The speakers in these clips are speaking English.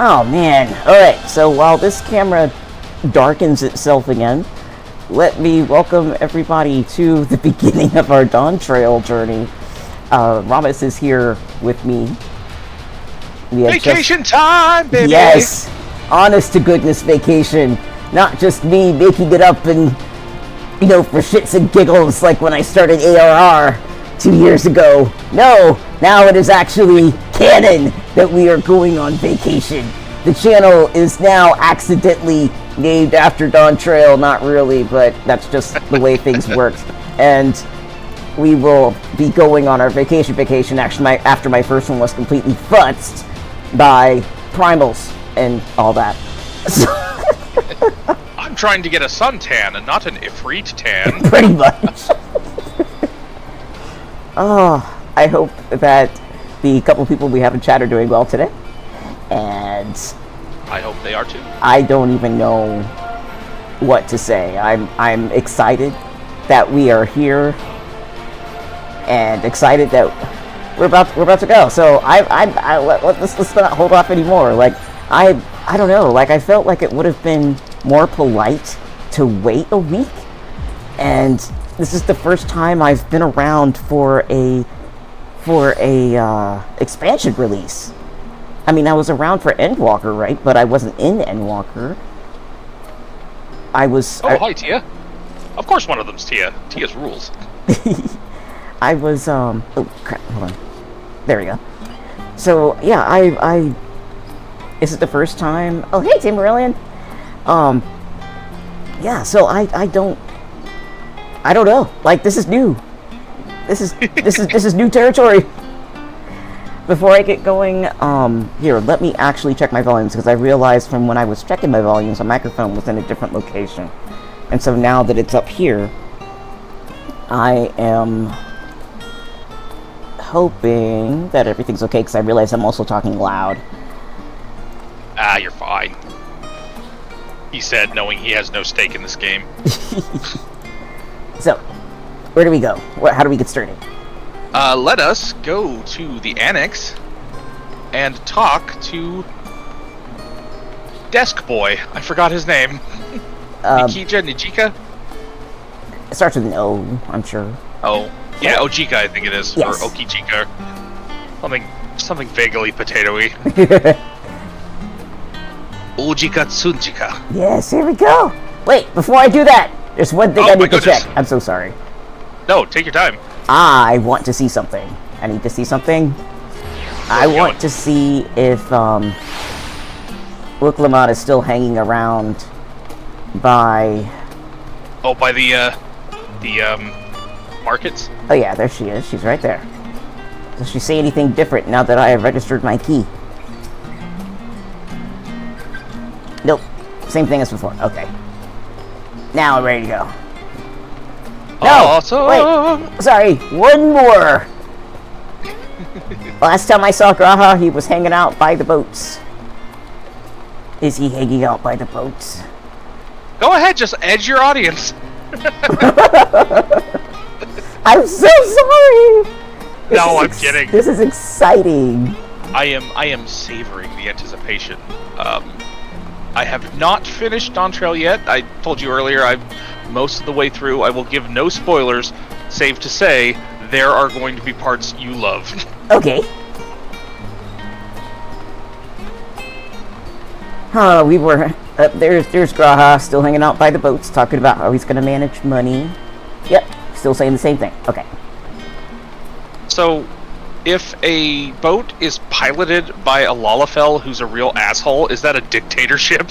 Oh man. Alright, so while this camera darkens itself again, let me welcome everybody to the beginning of our Dawntrail journey. Romus is here with me. Vacation time, baby! Yes! Honest to goodness vacation. Not just me making it up and, for shits and giggles like when I started ARR 2 years ago. No! Now it is actually canon that we are going on vacation. The channel is now accidentally named after Dawntrail, not really, but that's just the way things worked. And we will be going on our vacation actually after my first one was completely futzed by primals and all that. I'm trying to get a suntan and not an ifrit tan. Pretty much. Oh, I hope that the couple people we have in chat are doing well today. And I hope they are too. I don't even know what to say. I'm excited that we are here, and excited that we're about to go. So let's not hold off anymore. Like I don't know. Like I felt like it would have been more polite to wait a week, and this is the first time I've been around for a expansion release. I mean, I was around for Endwalker, right? But I wasn't in Endwalker. Hi, Tia. Of course one of them's Tia. Tia's rules. I was, oh, crap, hold on. There we go. So, yeah, I this is the first time, oh, hey, Timberlian. Yeah, so I don't know. Like, this is new. This is new territory. Before I get going, here, let me actually check my volumes, because I realized from when I was checking my volumes, my microphone was in a different location. And so now that it's up here, I am hoping that everything's okay, because I realize I'm also talking loud. Ah, you're fine. He said, knowing he has no stake in this game. So, where do we go? How do we get started? Let us go to the annex and talk to Desk Boy. I forgot his name. Nijika? It starts with an O, I'm sure. Oh, yeah, Ojika, I think it is. Yes. Or Okichika. Something vaguely potatoey. Ojika Tsunjika. Yes, here we go. Wait, before I do that, there's one thing I need to check. I'm so sorry. No, take your time. I want to see something. I need to see something. I want to see if Wuklamad is still hanging around by... Oh, by the markets? Oh yeah, there she is. She's right there. Does she say anything different now that I have registered my key? Nope. Same thing as before. Okay. Now I'm ready to go. No! Awesome. Wait! Sorry, one more! Last time I saw Graha, he was hanging out by the boats. Is he hanging out by the boats? Go ahead, just edge your audience. I'm so sorry! No, I'm kidding. This is exciting. I am savoring the anticipation. I have not finished Dawntrail yet. I told you earlier I'm most of the way through. I will give no spoilers, save to say there are going to be parts you love. Okay. We were there's Graha still hanging out by the boats, talking about how he's going to manage money. Yep, still saying the same thing. Okay. So, if a boat is piloted by a Lalafell who's a real asshole, is that a dictatorship?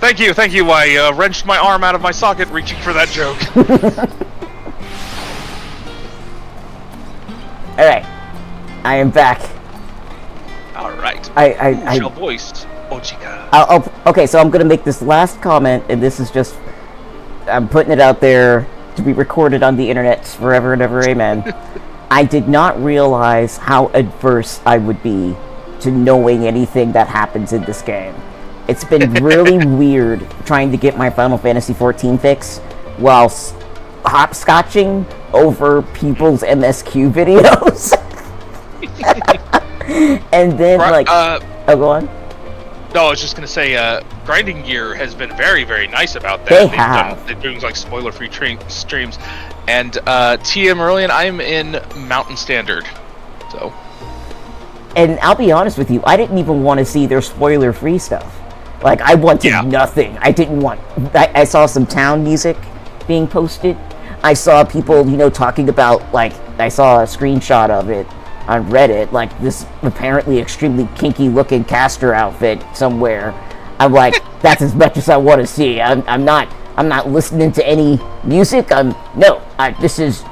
Thank you. I wrenched my arm out of my socket reaching for that joke. Alright. I am back. Alright. I shall voice Ojika. Okay, so I'm gonna make this last comment, and this is just... I'm putting it out there to be recorded on the internet forever and ever, amen. I did not realize how adverse I would be to knowing anything that happens in this game. It's been really weird trying to get my Final Fantasy XIV fix while hopscotching over people's MSQ videos. And then, like... oh, go on. No, I was just going to say, Grinding Gear has been very, very nice about that. They have. They're doing, like, spoiler-free streams. And, Tia Merlian, I'm in Mountain Standard. So... And I'll be honest with you, I didn't even want to see their spoiler-free stuff. Like, I wanted nothing. I didn't want... I saw some town music being posted. I saw people, you know, talking about, like... I saw a screenshot of it on Reddit, like, this apparently extremely kinky-looking caster outfit somewhere. I'm like, that's as much as I want to see. I'm not listening to any music. This is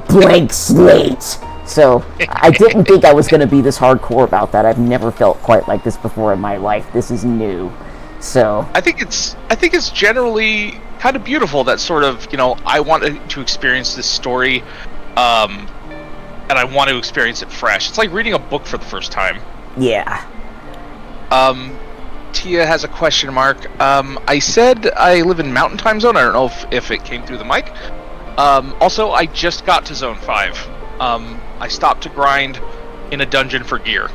blank slate. So, I didn't think I was going to be this hardcore about that. I've never felt quite like this before in my life. This is new. So... I think it's generally kind of beautiful that sort of, you know, I want to experience this story, and I want to experience it fresh. It's like reading a book for the first time. Yeah. Tia has a question mark. I said I live in Mountain Time Zone. I don't know if it came through the mic. Also, I just got to Zone 5. I stopped to grind in a dungeon for gear.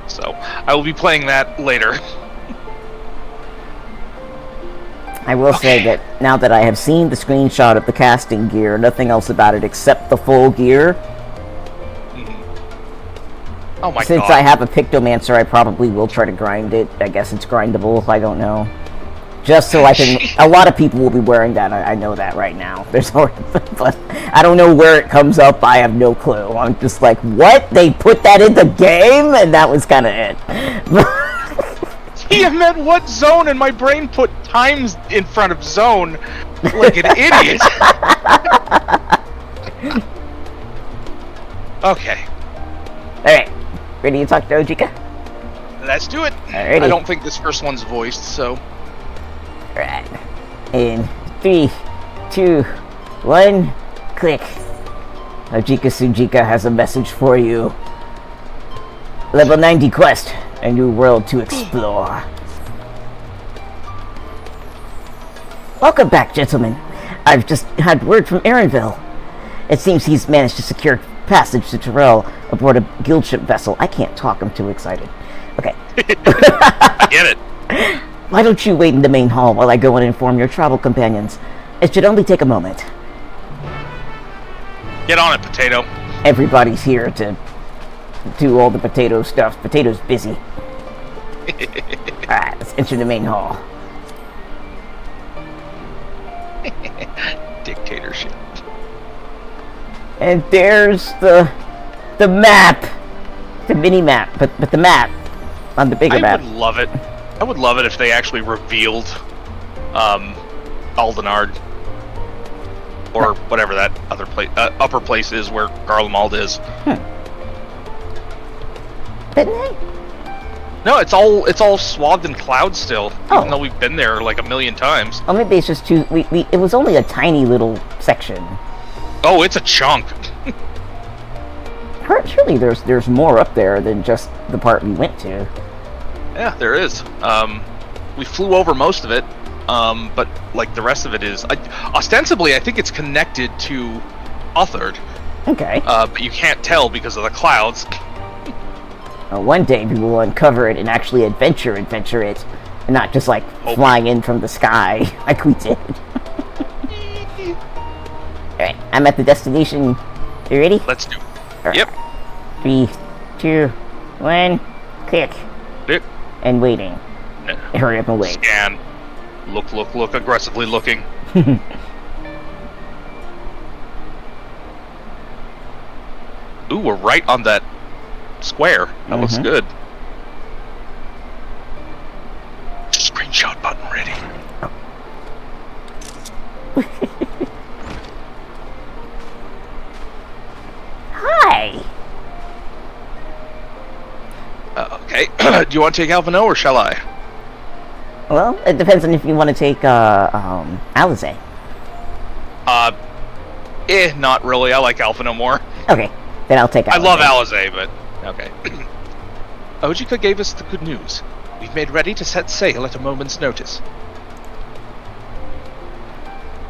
So, I will be playing that later. I will say that now that I have seen the screenshot of the casting gear, nothing else about it except the full gear. Mm-hmm. Oh my god. Since I have a Pictomancer, I probably will try to grind it. I guess it's grindable, I don't know. Just so I can... A lot of people will be wearing that, I know that right now. But I don't know where it comes up, I have no clue. I'm just like, what? They put that in the game? And that was kind of it. He meant what zone, and my brain put times in front of zone like an idiot. Okay. Alright. Ready to talk to Ojika? Let's do it. Alrighty. I don't think this first one's voiced, so... Alright. In 3, 2, 1, click. Ojika Sujika has a message for you. Level 90 quest. A new world to explore. Welcome back, gentlemen. I've just had word from Aaronville. It seems he's managed to secure passage to Terrell aboard a guild ship vessel. I can't talk, I'm too excited. Okay. I get it. Why don't you wait in the main hall while I go and inform your travel companions? It should only take a moment. Get on it, Potato. Everybody's here to do all the potato stuff. Potato's busy. Alright, let's enter the main hall. Dictatorship. And there's the map. The mini-map, but the map on the bigger map. I would love it. I would love it if they actually revealed Aldenard. Or whatever that other place, upper place is where Garlemald is. Didn't they? No, it's all swathed in clouds still, even though we've been there like a million times. Oh, maybe it's just too... it was only a tiny little section. Oh, it's a chunk. Surely there's more up there than just the part we went to. Yeah, there is. We flew over most of it, but like the rest of it is... ostensibly, I think it's connected to Othard. Okay. But you can't tell because of the clouds. One day we will uncover it and actually adventure it, and not just like flying in from the sky like we did. Alright, I'm at the destination. You ready? Let's do it. Right. Yep. 3, 2, 1, click. Yep. And waiting. Hurry up and wait. Scan. Look, aggressively looking. Ooh, we're right on that square. That looks good. Screenshot button ready. Hi. Okay. Do you want to take Alvino or shall I? Well, it depends on if you want to take Alizé. Not really. I like Alvino more. Okay, then I'll take Alizé. I love Alizé, but okay. Ojika gave us the good news. We've made ready to set sail at a moment's notice.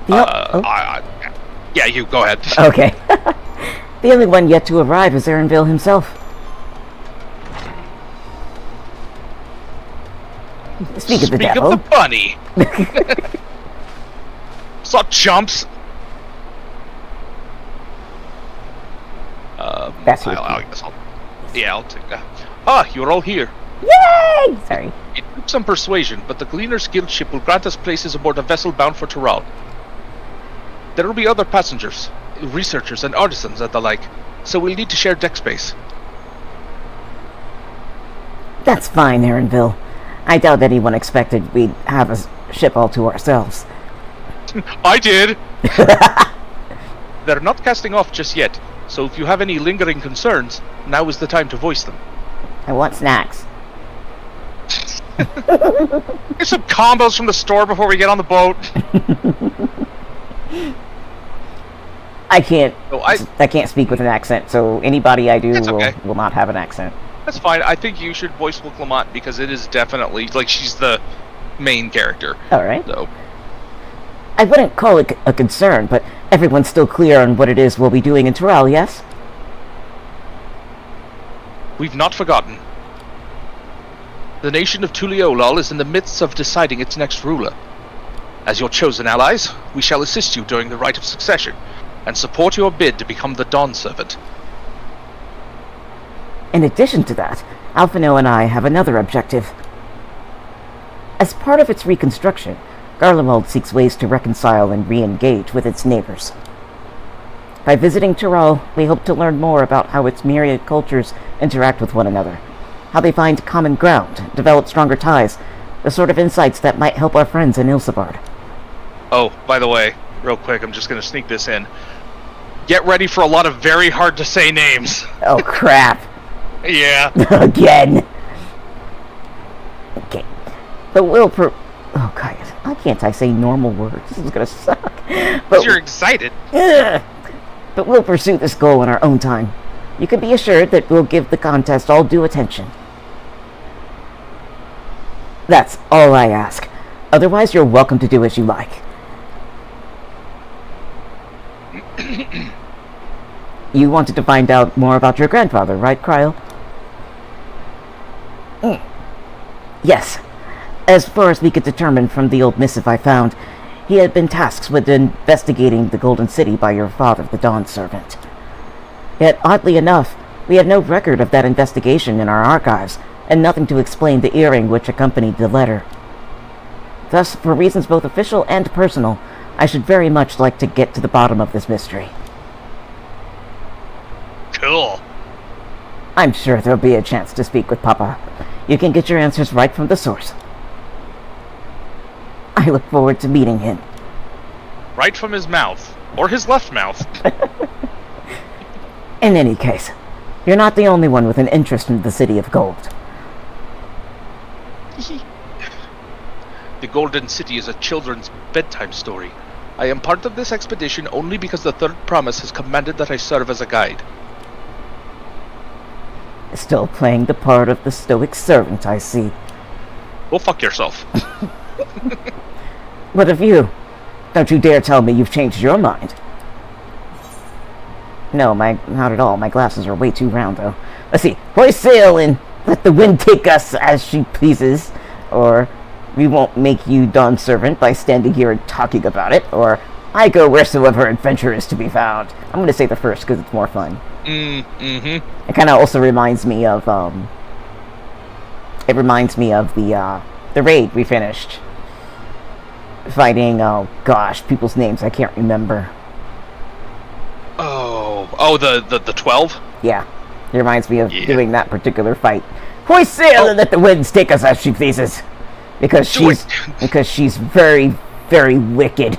Yeah, you go ahead. Okay. The only one yet to arrive is Aaronville himself. Speak of the devil. Speak of the bunny. Sup, chumps? That's your I guess I'll take that. Ah, you're all here. Yay! Sorry. It took some persuasion, but the Gleaner's Guild ship will grant us places aboard a vessel bound for Tuliyollal. There will be other passengers, researchers and artisans and the like, so we'll need to share deck space. That's fine, Aaronville. I doubt anyone expected we'd have a ship all to ourselves. I did! They're not casting off just yet, so if you have any lingering concerns, now is the time to voice them. I want snacks. Get some combos from the store before we get on the boat. I can't. Oh, I can't speak with an accent, so anybody I do okay. will not have an accent. That's fine. I think you should voice Will Clement because it is definitely like she's the main character. All right. So I wouldn't call it a concern, but everyone's still clear on what it is we'll be doing in Tuliyollal, yes? we've not forgotten. The nation of Tuliyollal is in the midst of deciding its next ruler. As your chosen allies, we shall assist you during the rite of succession, and support your bid to become the Dawn Servant. In addition to that, Alphino and I have another objective. As part of its reconstruction, Garlemald seeks ways to reconcile and re-engage with its neighbors. By visiting Tuliyollal, we hope to learn more about how its myriad cultures interact with one another, how they find common ground, develop stronger ties, the sort of insights that might help our friends in Ilsabard. Oh, by the way, real quick, I'm just going to sneak this in. Get ready for a lot of very hard-to-say names. Oh, crap. Yeah. Again. Okay. But oh, God. Why can't I say normal words? This is gonna suck. But you're excited. But we'll pursue this goal in our own time. You can be assured that we'll give the contest all due attention. That's all I ask. Otherwise, you're welcome to do as you like. You wanted to find out more about your grandfather, right, Cryle? Yes. As far as we could determine from the old missive I found, he had been tasked with investigating the Golden City by your father, the Dawn Servant. Yet, oddly enough, we have no record of that investigation in our archives, and nothing to explain the earring which accompanied the letter. Thus, for reasons both official and personal, I should very much like to get to the bottom of this mystery. Cool. I'm sure there'll be a chance to speak with Papa. You can get your answers right from the source. I look forward to meeting him. Right from his mouth. Or his left mouth. In any case, you're not the only one with an interest in the City of Gold. The Golden City is a children's bedtime story. I am part of this expedition only because the Third Promise has commanded that I serve as a guide. Still playing the part of the stoic servant, I see. Go fuck yourself. What of you? Don't you dare tell me you've changed your mind. No, not at all. My glasses are way too round, though. Let's see. Hoist sail and let the wind take us as she pleases. Or, we won't make you Dawn Servant by standing here and talking about it. Or, I go wheresoever adventure is to be found. I'm going to say the first because it's more fun. Mm-hmm. It kind of also reminds me of, it reminds me of the raid we finished. Fighting, oh gosh, people's names I can't remember. Oh, the 12? Yeah, it reminds me of doing that particular fight. Hoist sail and let the winds take us as she pleases. Because she's very, very wicked.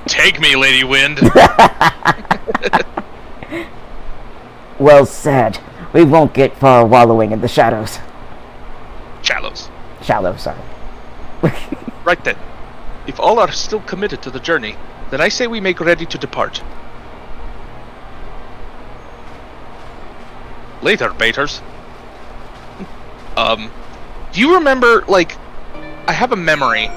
Take me, Lady Wind. Well said. We won't get far wallowing in the shadows. Shallow, sorry. Right then. If all are still committed to the journey, then I say we make ready to depart. Later, baiters. Do you remember, like, I have a memory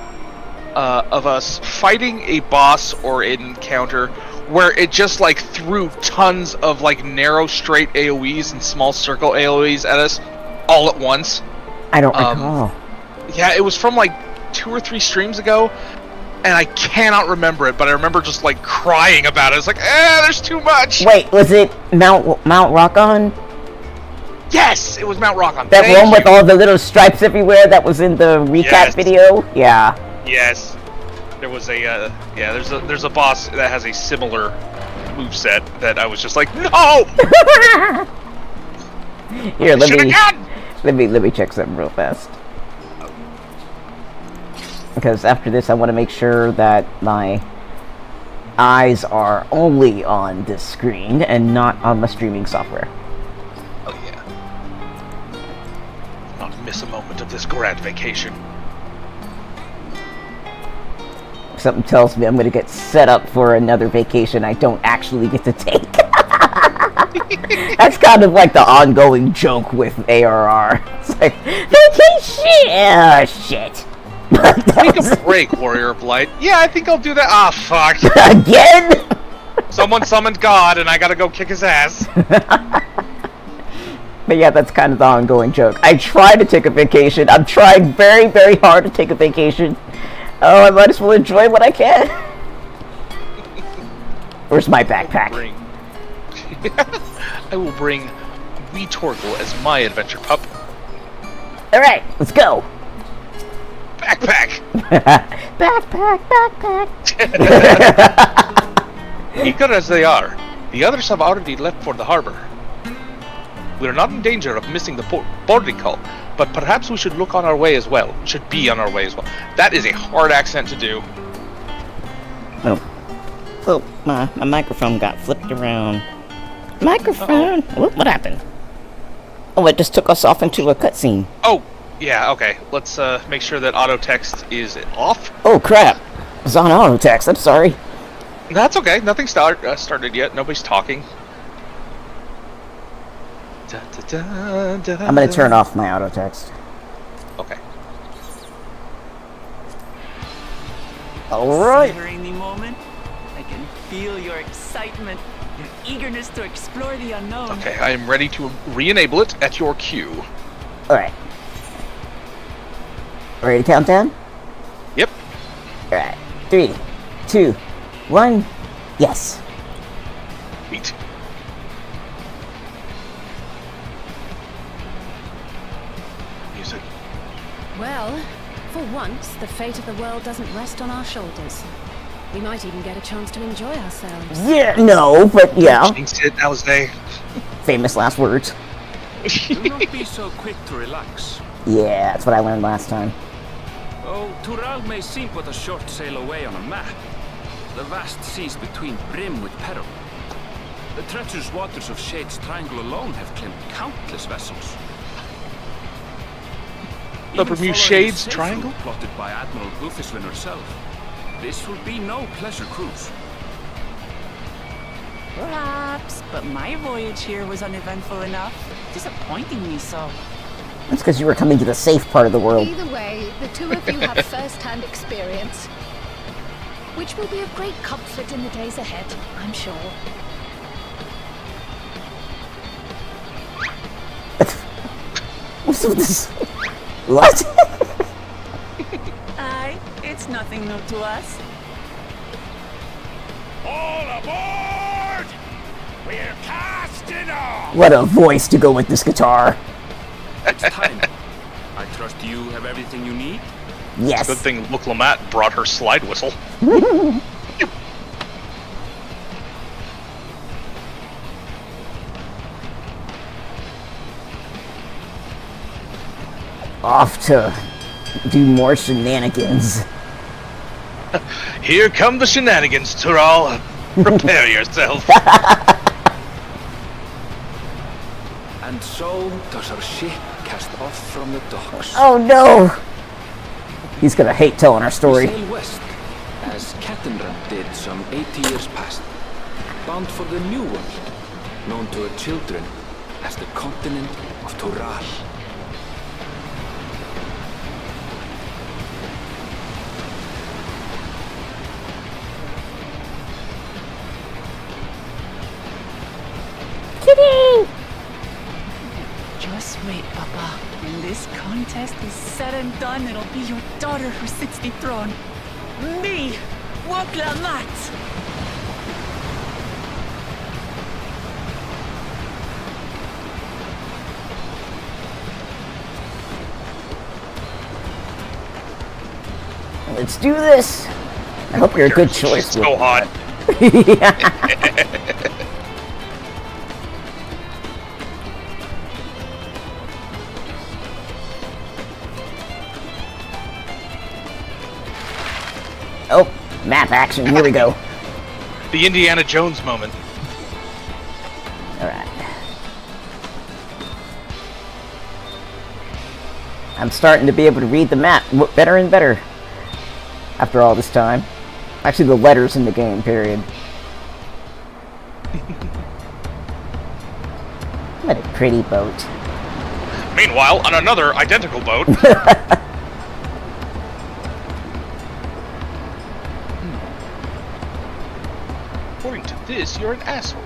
of us fighting a boss or an encounter where it just like threw tons of like narrow straight AoEs and small circle AoEs at us all at once. I don't recall. Yeah, it was from like 2 or 3 streams ago, and I cannot remember it, but I remember just like crying about it. It's like, there's too much. Wait, was it Mount Rockon? Yes, it was Mount Rockon. That one with all the little stripes everywhere that was in the recap video? Yeah. Yes. There was a there's a boss that has a similar moveset that I was just like, no! Here, let me check something real fast. Because after this I want to make sure that my eyes are only on this screen and not on my streaming software. Oh yeah. Not miss a moment of this grand vacation. Something tells me I'm gonna get set up for another vacation I don't actually get to take. That's kind of like the ongoing joke with ARR. It's like, vacation! Oh, shit. Take a break, Warrior of Light. Yeah, I think I'll do that. Ah, fuck. Again? Someone summoned God, and I gotta go kick his ass. But yeah, that's kind of the ongoing joke. I try to take a vacation. I'm trying very, very hard to take a vacation. Oh, I might as well enjoy what I can. Where's my backpack? I will bring Wee Torgal as my adventure pup. Alright, let's go. Backpack! Backpack. Eager as they are, the others have already left for the harbor. We are not in danger of missing the boarding call, but perhaps we should look on our way as well. Should be on our way as well. That is a hard accent to do. Oh, my microphone got flipped around. Microphone? What happened? Oh, it just took us off into a cutscene. Oh, yeah, okay. Let's make sure that auto text is off. Oh, crap. It's on auto text. I'm sorry. That's okay. Nothing started yet. Nobody's talking. I'm gonna turn off my auto text. Okay. Alright. Savoring the moment. I can feel your excitement, your eagerness to explore the unknown. Okay, I am ready to re-enable it at your cue. Alright. Ready to count down? Yep. Alright. 3, 2, 1. Yes. Sweet. Music. Well, for once, the fate of the world doesn't rest on our shoulders. We might even get a chance to enjoy ourselves. Yeah, no, but yeah. Jinxed it, that was they. Famous last words. Do not be so quick to relax. Yeah, that's what I learned last time. Oh, Tuliyollal may seem but a short sail away on a map. The vast seas between brim with peril. The treacherous waters of Shade's Triangle alone have claimed countless vessels. The Even Bermuda following Shades the safe Triangle? route plotted by Admiral Bufiswin herself. This will be no pleasure cruise. Perhaps, but my voyage here was uneventful enough. Disappointingly so. That's because you were coming to the safe part of the world. Either way, the two of you have first-hand experience, which will be of great comfort in the days ahead, I'm sure. What's with this? What? Aye, it's nothing new to us. All aboard! We're casting off! What a voice to go with this guitar. It's time. I trust you have everything you need? Yes. Good thing Look Lamat brought her slide whistle. Off to do more shenanigans. Here come the shenanigans, Tural. Prepare yourself. And so does our ship cast off from the docks. Oh no! He's gonna hate telling our We story. sail west, as Kettenrand did some 80 years past, bound for the New World, known to her children as the continent of Tural. this contest is said and done, it'll be your daughter who sits the throne. Me, Woklamat. Let's do this. I hope you're a good choice. She's so hot. Oh, map action. Here we go. The Indiana Jones moment. All right. I'm starting to be able to read the map better and better after all this time. Actually, the letters in the game, period. What a pretty boat. Meanwhile, on another identical boat. According to this, you're an asshole.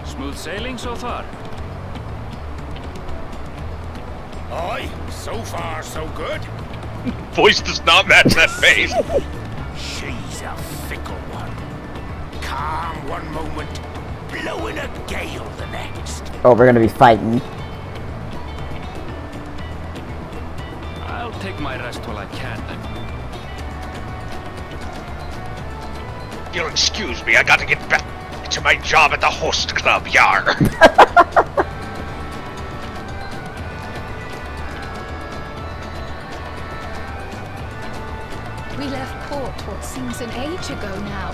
Smooth sailing so far? Aye, so far so good. Voice does not match that face. She's a fickle one. Calm one moment, blowing a gale the next. Oh, we're gonna be fighting. I'll take my rest while I can then. You'll excuse me, I gotta get back to my job at the host club, yar. We left port what seems an age ago now,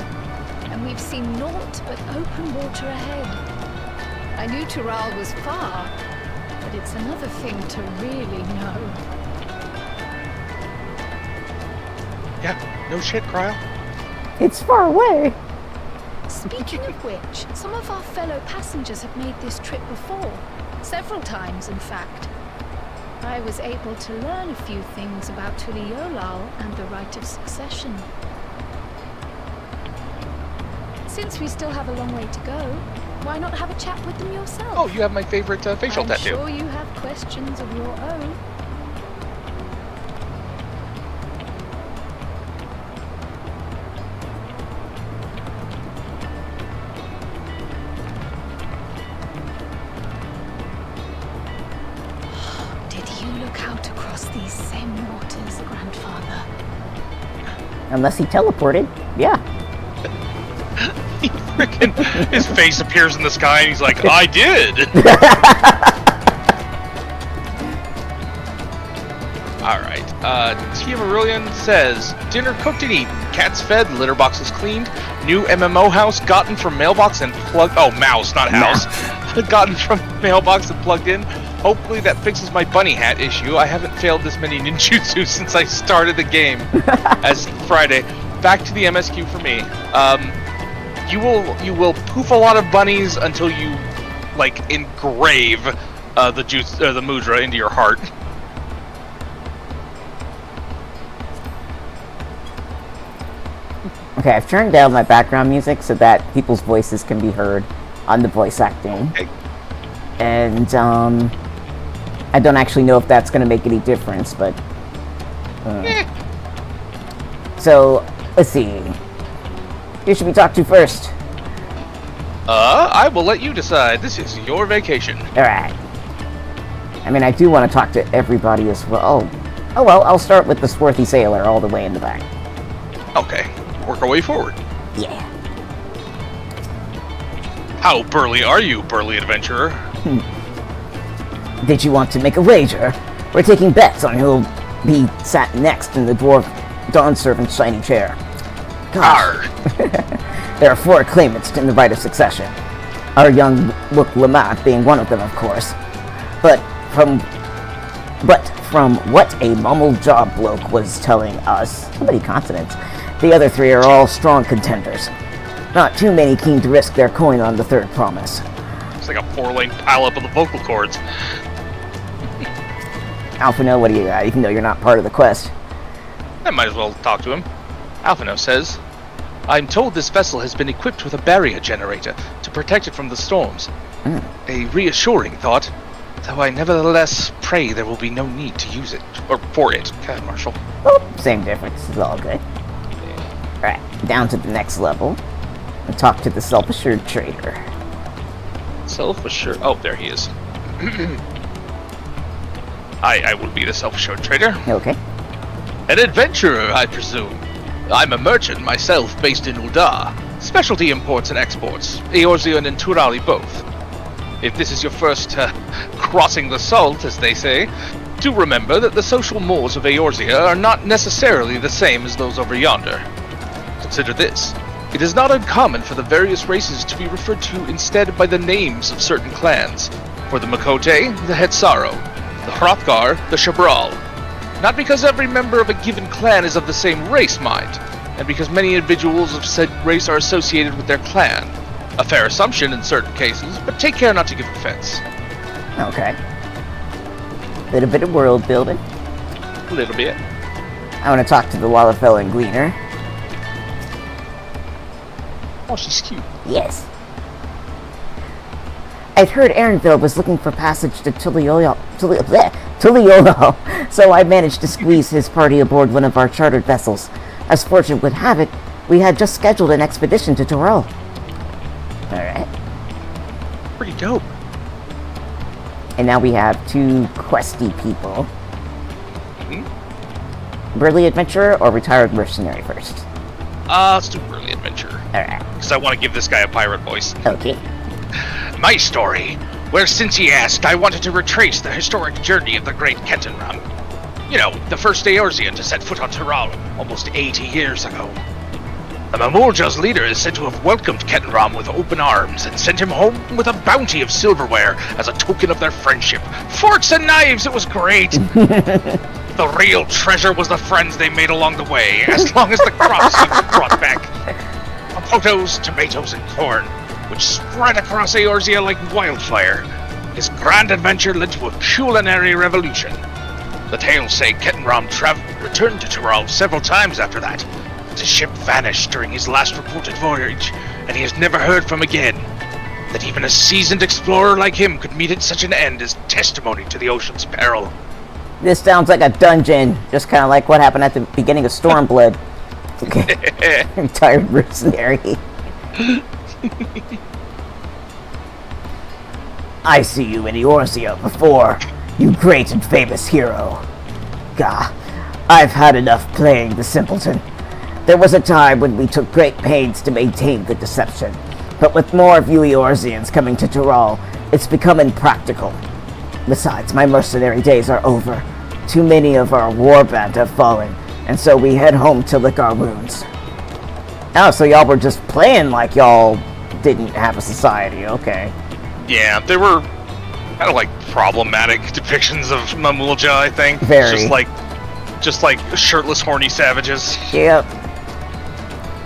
and we've seen naught but open water ahead. I knew Tuliyollal was far, but it's another thing to really know. Yeah, no shit, Cryo. It's far away. Speaking of which, some of our fellow passengers have made this trip before. Several times, in fact. I was able to learn a few things about Tuliyollal and the right of succession. Since we still have a long way to go, why not have a chat with them yourself? Oh, you have my favorite facial I'm tattoo. sure you have questions of your own. Did you look out across these same waters, Grandfather? Unless he teleported. Yeah. He frickin' his face appears in the sky and he's like, I did! Alright, Tia Marillion says, dinner cooked and eaten, cats fed, litter boxes cleaned, new MMO house gotten from mailbox and plugged, oh, mouse, not house, gotten from mailbox and plugged in. Hopefully that fixes my bunny hat issue. I haven't failed this many ninjutsu since I started the game as Friday. Back to the MSQ for me. You will poof a lot of bunnies until you like engrave the mudra into your heart. Okay, I've turned down my background music so that people's voices can be heard on the voice acting. Okay. And I don't actually know if that's going to make any difference, but so let's see. Who should we talk to first? I will let you decide. This is your vacation. Alright. I mean, I do want to talk to everybody as well. Oh well, I'll start with the swarthy sailor all the way in the back. Okay, work our way forward. Yeah. How burly are you, burly adventurer? Did you want to make a wager? We're taking bets on who'll be sat next in the dwarf dawn servant's shiny chair. Gosh. There are 4 claimants in the right of succession. Our young Look Lamont being one of them, of course. But from what a mumbled jaw bloke was telling us, how many consonants, the other 3 are all strong contenders. Not too many keen to risk their coin on the third promise. It's like a 4-lane pileup of the vocal cords. Alphino, what do you got? Even though you're not part of the quest. I might as well talk to him. Alphino says, I'm told this vessel has been equipped with a barrier generator to protect it from the storms. A reassuring thought, though I nevertheless pray there will be no need to use it, or for it, Marshal. Oh, same difference. It's all good. Alright, down to the next level. And talk to the self-assured trader. Self-assured? Oh, there he is. I will be the self-assured trader. Okay. An adventurer, I presume. I'm a merchant myself, based in Ulda. Specialty imports and exports, Eorzean and Turali both. If this is your first crossing the salt, as they say, do remember that the social mores of Eorzea are not necessarily the same as those over yonder. Consider this. It is not uncommon for the various races to be referred to instead by the names of certain clans. For the Makote, the Hetsaro, the Hrothgar, the Shabral. Not because every member of a given clan is of the same race, mind, and because many individuals of said race are associated with their clan. A fair assumption in certain cases, but take care not to give offense. Okay. Little bit of world building. A little bit. I want to talk to the Wallerfellow Gleaner. Oh, she's cute. Yes. I'd heard Aaronville was looking for passage to Tuliyollal, so I managed to squeeze his party aboard one of our chartered vessels. As fortune would have it, we had just scheduled an expedition to Toril. Alright. Pretty dope. And now we have two questy people. Burly adventurer or retired mercenary first? Let's do early adventure. Alright. Because I want to give this guy a pirate voice. Okay. My story, where since he asked, I wanted to retrace the historic journey of the great Kettenram. You know, the first Eorzean to set foot on Toril almost 80 years ago. The Mamulja's leader is said to have welcomed Kettenram with open arms and sent him home with a bounty of silverware as a token of their friendship. Forks and knives, it was great! The real treasure was the friends they made along the way, as long as the crops were brought back. Potatoes, tomatoes, and corn, which spread across Eorzea like wildfire. His grand adventure led to a culinary revolution. The tales say Kettenram returned to Toril several times after that. His ship vanished during his last reported voyage, and he is never heard from again. That even a seasoned explorer like him could meet at such an end is testimony to the ocean's peril. This sounds like a dungeon, just kind of like what happened at the beginning of Stormblood. Okay. Retired mercenary. I see you in Eorzea before, you great and famous hero. Gah, I've had enough playing the simpleton. There was a time when we took great pains to maintain the deception, but with more of you Eorzeans coming to Toril, it's become impractical. Besides, my mercenary days are over. Too many of our warband have fallen, and so we head home to lick our wounds. Oh, so y'all were just playing like y'all didn't have a society, okay. Yeah, they were kind of like problematic depictions of Mamulja, I think. Very. Just like shirtless, horny savages. Yep.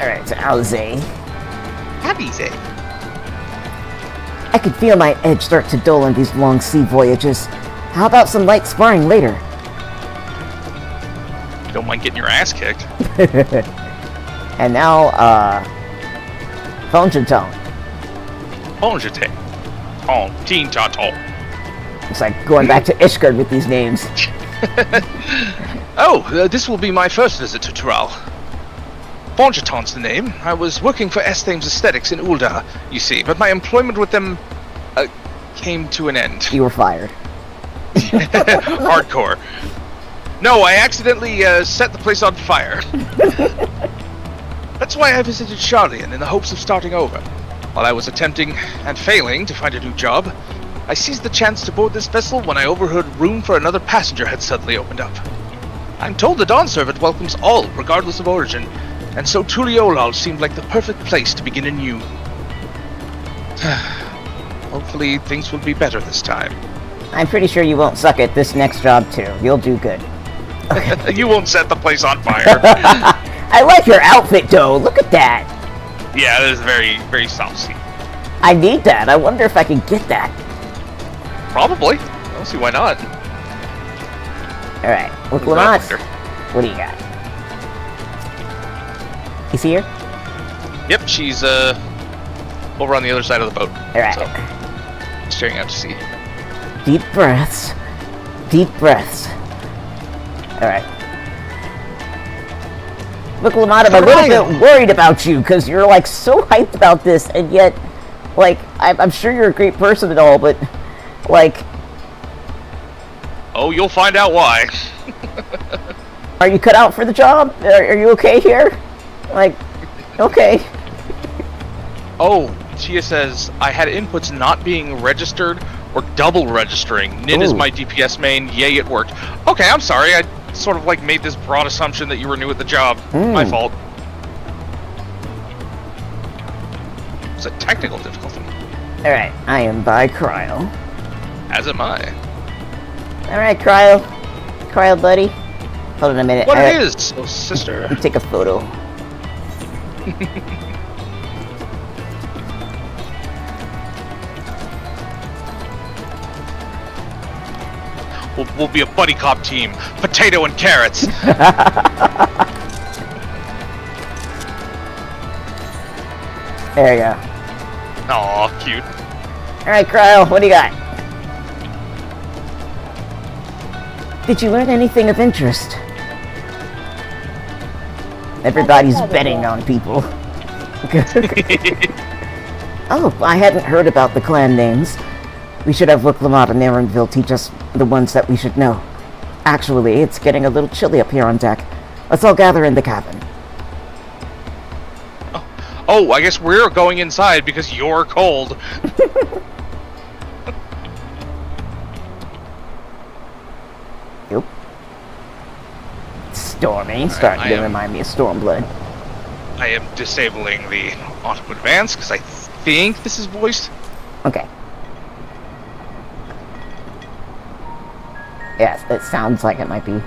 Alright, so Alze. Abize. I could feel my edge start to dull on these long sea voyages. How about some light sparring later? Don't mind getting your ass kicked. And now, Fonjatone. Bonjete. Oh, Teen Tato. It's like going back to Ishgard with these names. This will be my first visit to Toril. Bonjetone's the name. I was working for Esthame's Aesthetics in Ulda, you see, but my employment with them came to an end. You were fired. Hardcore. No, I accidentally set the place on fire. That's why I visited Charlian in the hopes of starting over. While I was attempting and failing to find a new job, I seized the chance to board this vessel when I overheard room for another passenger had suddenly opened up. I'm told the Dawn Servant welcomes all, regardless of origin, and so Tuliyollal seemed like the perfect place to begin anew. Hopefully things will be better this time. I'm pretty sure you won't suck at this next job too. You'll do good. You won't set the place on fire. I like your outfit though, look at that. Yeah, it is very, very saucy. I need that, I wonder if I can get that. Probably. I don't see why not. Alright, look what do you got? He's here? Yep, she's over on the other side of the boat. Alright. So, staring out to sea. Deep breaths. Deep breaths. Alright. Look, Lamont, I'm a little bit worried about you, because you're, like, so hyped about this, and yet, like, I'm sure you're a great person and all, but, like... Oh, you'll find out why. Are you cut out for the job? Are you okay here? Like, okay. Oh, Tia says, I had inputs not being registered or double registering. Nin is my DPS main. Yay, it worked. Okay, I'm sorry. I sort of like made this broad assumption that you were new at the job. My fault. It's a technical difficulty. Alright, I am by Cryo. As am I. Alright, Cryo. Cryo, buddy. Hold on a minute. What it is, oh, sister. Let me take a photo. We'll be a buddy cop team. Potato and carrots. There you go. Aw, cute. Alright, Cryo, what do you got? Did you learn anything of interest? Everybody's betting on people. Oh, I hadn't heard about the clan names. We should have Look Lamont and Aaronville teach us the ones that we should know. Actually, it's getting a little chilly up here on deck. Let's all gather in the cabin. Oh, I guess we're going inside because you're cold. Yep. Stormy, starting to remind me of Stormblood. I am disabling the auto advance because I think this is voiced. Okay. Yes, it sounds like it might be.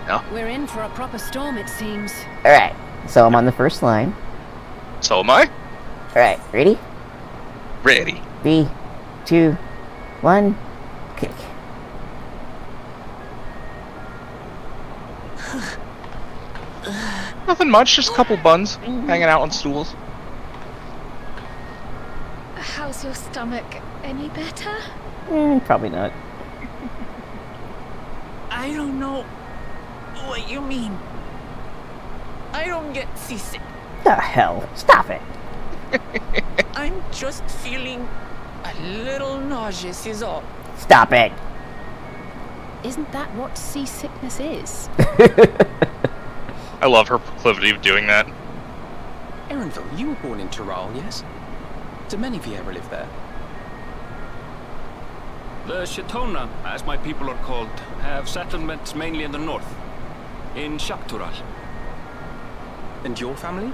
No. We're in for a proper storm, it seems. Alright, so I'm on the first line. So am I. Alright, ready? Ready. 3, 2, 1, kick. Nothing much, just a couple buns hanging out on stools. How's your stomach? Any better? Probably not. I don't know what you mean. I don't get seasick. The hell? Stop it. I'm just feeling a little nauseous is all. Stop it. Isn't that what seasickness is? I love her proclivity of doing that. Aaronville, you were born in Tural, yes? Do many of you ever live there? The Shatona, as my people are called, have settlements mainly in the north, in Tural. And your family?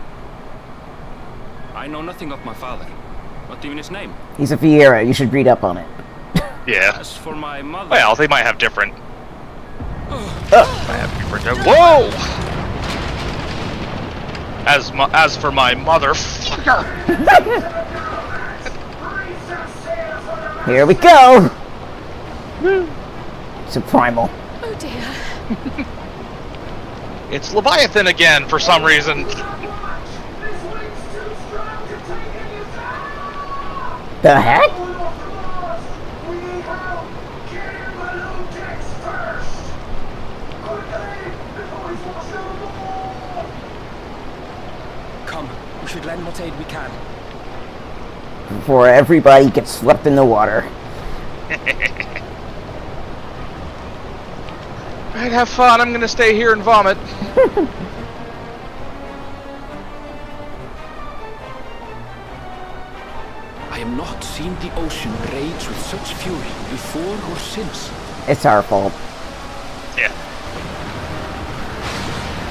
I know nothing of my father, not even his name. He's a Fiera. You should read up on it. Yeah. As for my mother... Well, they might have different... Whoa! As for my motherfucker... Here we go! It's a primal. Oh dear. It's Leviathan again, for some reason. The heck? Come, we should lend what aid we can. Before everybody gets swept in the water. Alright, have fun. I'm gonna stay here and vomit. I have not seen the ocean rage with such fury before or since. It's our fault. Yeah.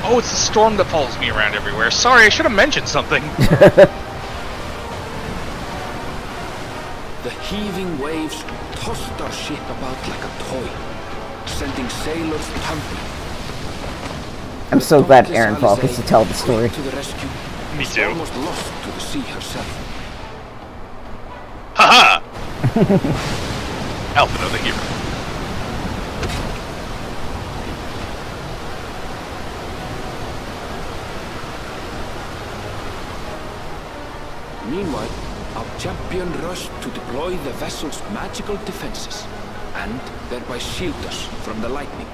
Oh, it's the storm that follows me around everywhere. Sorry, I should have mentioned something. The heaving waves tossed our ship about like a toy, sending sailors tumbling. I'm so glad Aaron Paul gets to tell the story. To the rescue. Me Was too. almost lost to the sea herself. Haha! Alpha the hero. Meanwhile, our champion rushed to deploy the vessel's magical defenses, and thereby shield us from the lightning.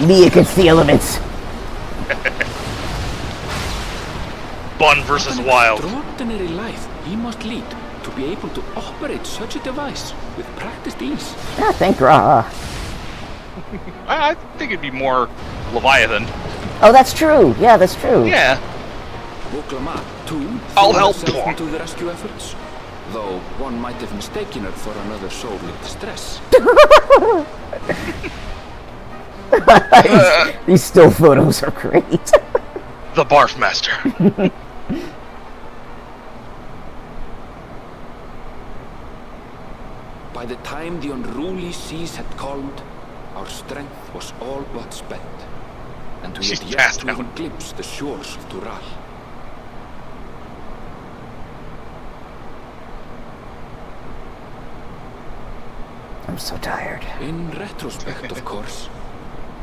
Me against the elements. Bun versus Wild. Extraordinary life he must lead to be able to operate such a device with practiced ease. Ah, thank Ra. I think it'd be more Leviathan. Oh, that's true. Yeah, that's true. Yeah. Woklama, too, I'll threw help. herself into the rescue efforts, though one might have mistaken her for another soul in distress. These still photos are great. The Barf Master. By the time the unruly seas had calmed, our strength was all but spent, and we She's had yet passed to even out. glimpse the shores of Tural. I'm so tired. In retrospect, of course,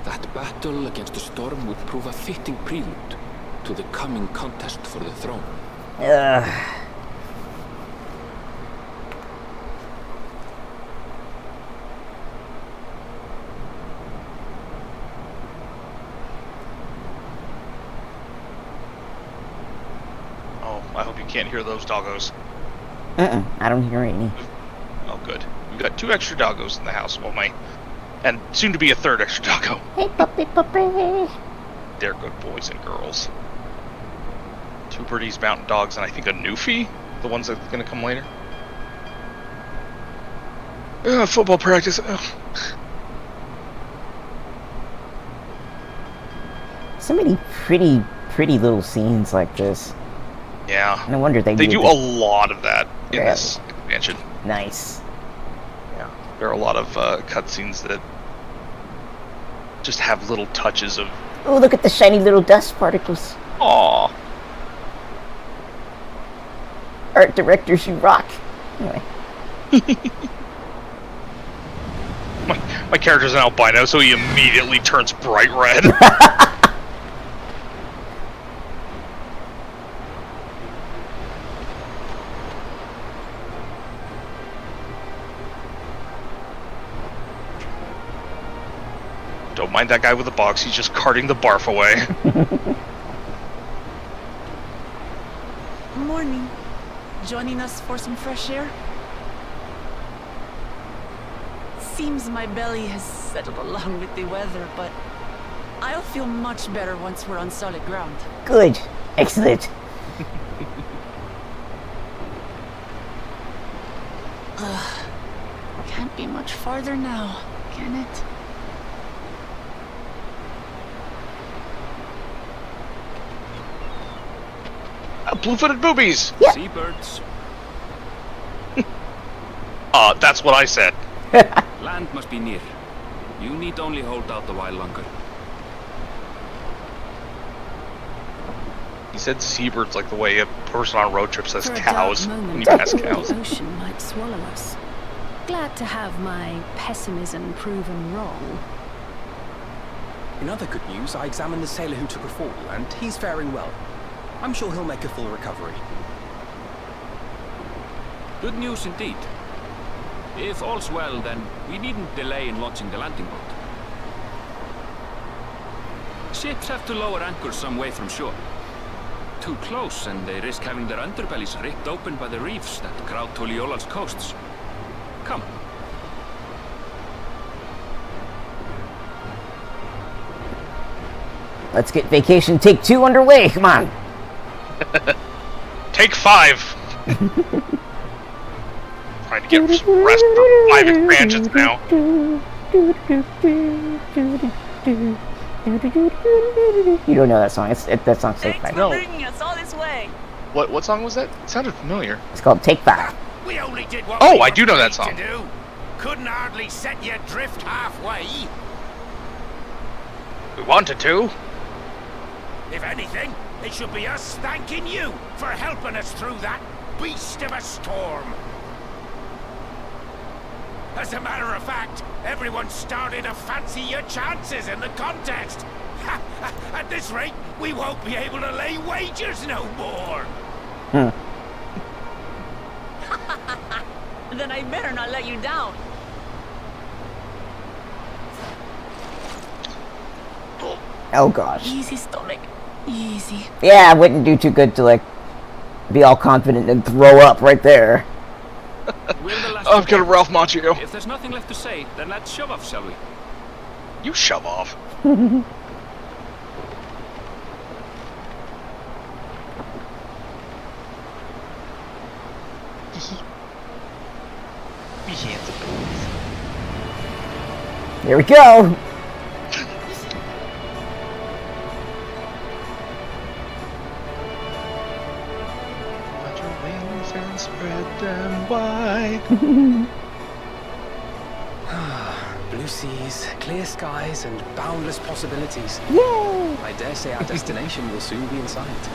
that battle against the storm would prove a fitting prelude to the coming contest for the throne. Oh, I hope you can't hear those doggos. I don't hear any. Oh, good. We've got 2 extra doggos in the house. Well, and soon to be a 3rd extra doggo. Hey, puppy, puppy. They're good boys and girls. 2 Bernese Mountain Dogs and I think a Newfie? The ones that's gonna come later. Football practice. Ugh. So many pretty little scenes like this. Yeah. No wonder they do a lot of that in Really? this expansion. Nice. Yeah. There are a lot of cutscenes that just have little touches of Oh, look at the shiny little dust particles. aw. Art directors, you rock. Anyway. My character's an albino, so he immediately turns bright red. Don't mind that guy with the box, he's just carting the barf away. Morning. Joining us for some fresh air? Seems my belly has settled along with the weather, but I'll feel much better once we're on solid ground. Good. Excellent. Can't be much farther now, can it? Blue-footed boobies! Yeah. Seabirds, That's what I said. land must be near. You need only hold out a while longer. He said seabirds like the way a person on a road trip says For a cows dark when moment, you pass I cows. thought the ocean might swallow us. Glad to have my pessimism proven wrong. In other good news, I examined the sailor who took a fall, and he's faring well. I'm sure he'll make a full recovery. Good news indeed. If all's well, then we needn't delay in launching the landing boat. Ships have to lower anchors some way from shore. Too close, and they risk having their underbellies ripped open by the reefs that crowd Tuliyollal's coasts. Come. Let's get vacation take 2 underway. Come on. Take 5! Trying to get some rest for 5 expansions now. You don't know that song. That song's so Thanks fun. for No. bringing us all this way. What song was that? It sounded familiar. It's called Take 5. We only did what Oh, we I were do know that paid song. to do. Couldn't hardly set you adrift halfway. We wanted to. If anything, it should be us thanking you for helping us through that beast of a storm. As a matter of fact, everyone started to fancy your chances in the contest. At this rate, we won't be able to lay wagers no more. Then I better not let you down. Oh gosh. Easy, stomach. Easy. Yeah, I wouldn't do too good to like be all confident and throw up right there. I've got a Ralph Macchio. If there's nothing left to say, then let's shove off, shall we? You shove off. Here we go. Spread them wide. Blue seas, clear skies, and boundless possibilities. Yay! I dare say our destination will soon be in sight.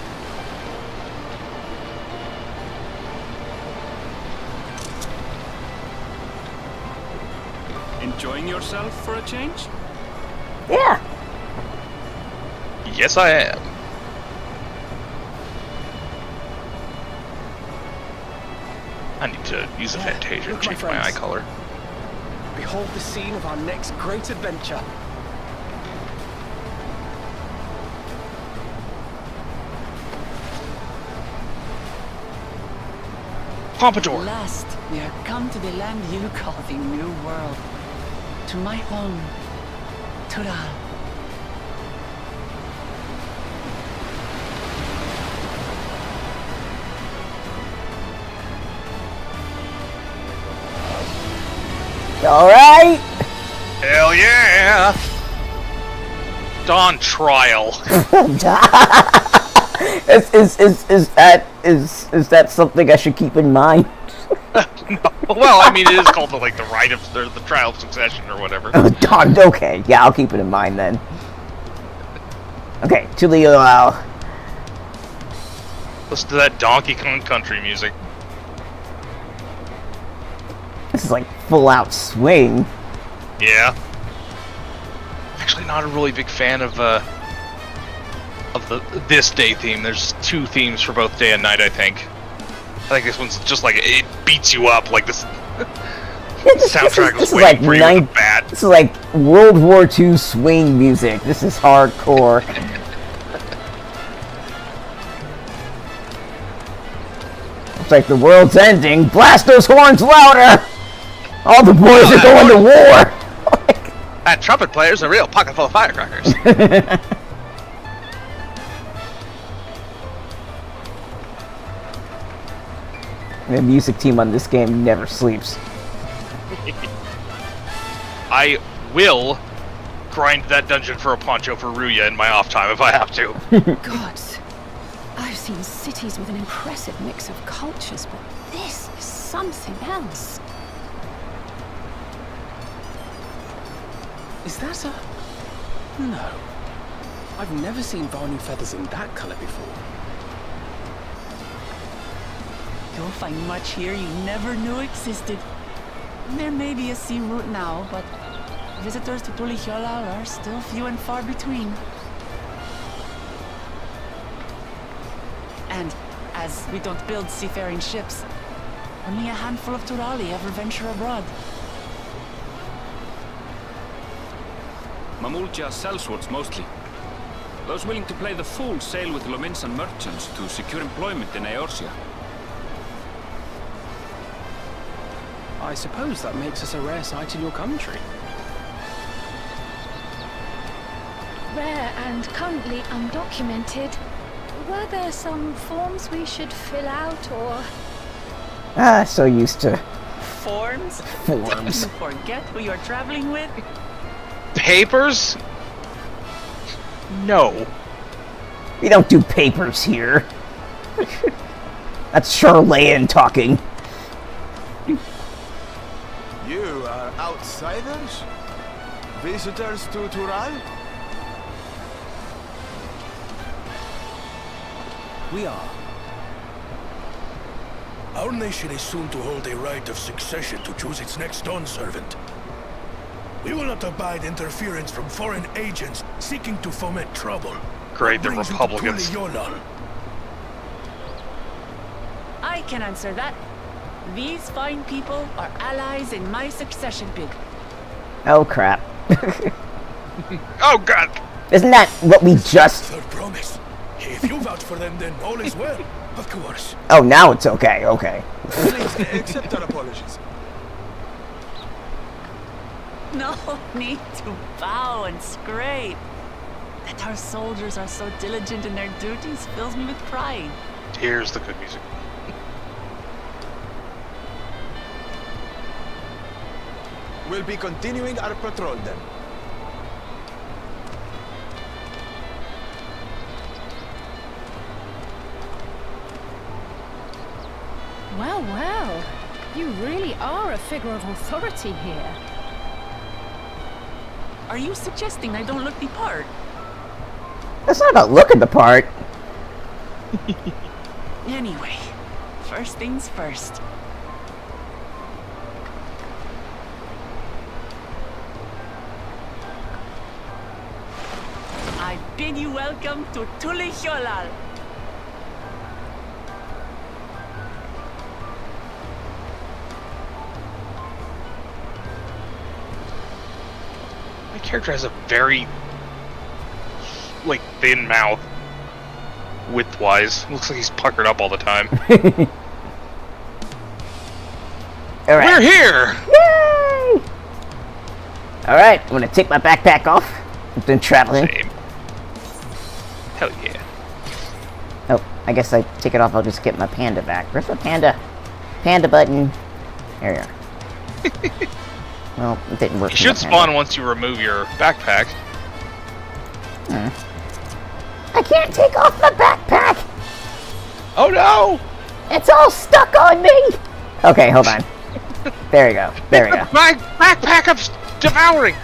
Enjoying yourself for a change? Yeah. Yes, I am. I need to use a Fantasia Look, to my change my eye friends. color. Behold the scene of our next great adventure. Pompadour. At last, we are come to the land you call the New World. To my home, Tuliyollal. All right. Hell yeah! Dawntrail. Is that something I should keep in mind? No. Well, I mean, it is called the rite of the trial of succession or whatever. Oh, darn. Okay. Yeah, I'll keep it in mind then. Okay, Tuliyollal. Listen to that Donkey Kong country music. This is like full out swing. Yeah. Actually, not a really big fan of this day theme. There's two themes for both day and night, I think. I think this one's just like it beats you up like this. Soundtrack was waiting for you with a bat. This is like World War II swing music. This is hardcore. It's like the world's ending. Blast those horns louder! All the boys are going to war! That trumpet player's a real pocket full of firecrackers. The music team on this game never sleeps. I will grind that dungeon for a poncho for Ruja in my off time if I have to. Gods, I've seen cities with an impressive mix of cultures, but this is something else. Is that a... No. I've never seen Varnu feathers in that color before. You'll find much here you never knew existed. There may be a sea route now, but visitors to Tuliyollal are still few and far between. And as we don't build seafaring ships, only a handful of Turali ever venture abroad. Mamulja sellswords mostly. Those willing to play the fool sail with Lominsan merchants to secure employment in Eorzea. I suppose that makes us a rare sight in your country. Rare and currently undocumented. Were there some forms we should fill out, or...? Ah, so used to Forms? forms. Did you forget who you're traveling with? Papers? No. We don't do papers here. That's Charlayan talking. You are outsiders? Visitors to Tural? We are. Our nation is soon to hold a right of succession to choose its next dawn servant. We will not abide interference from foreign agents seeking to foment trouble. Great, the What brings you to Republicans. Tuliyollal? I can answer that. These fine people are allies in my succession bid. Oh crap. Oh god! Isn't that what we just... Third promise. If you vouch for them, then all is well. Of course. Oh, now it's okay, okay. Please accept our apologies. No need to bow and scrape. That our soldiers are so diligent in their duties fills me with pride. Here's the good music. We'll be continuing our patrol then. Well, well. You really are a figure of authority here. Are you suggesting I don't look the part? That's not about looking the part. Anyway, first things first. I bid you welcome to Tuliyollal. My character has a very, like, thin mouth. Width-wise. Looks like he's puckered up all the time. Alright. We're here! Yay! Alright, I'm gonna take my backpack off. I've been traveling. Same. Hell yeah. Oh, I guess I take it off, I'll just get my panda back. Where's my panda? Panda button. There you are. Well, it didn't work. You should spawn once you remove your backpack. I can't take off the backpack! Oh no! It's all stuck on me! Okay, hold on. There you go. There we go. My backpack of devouring!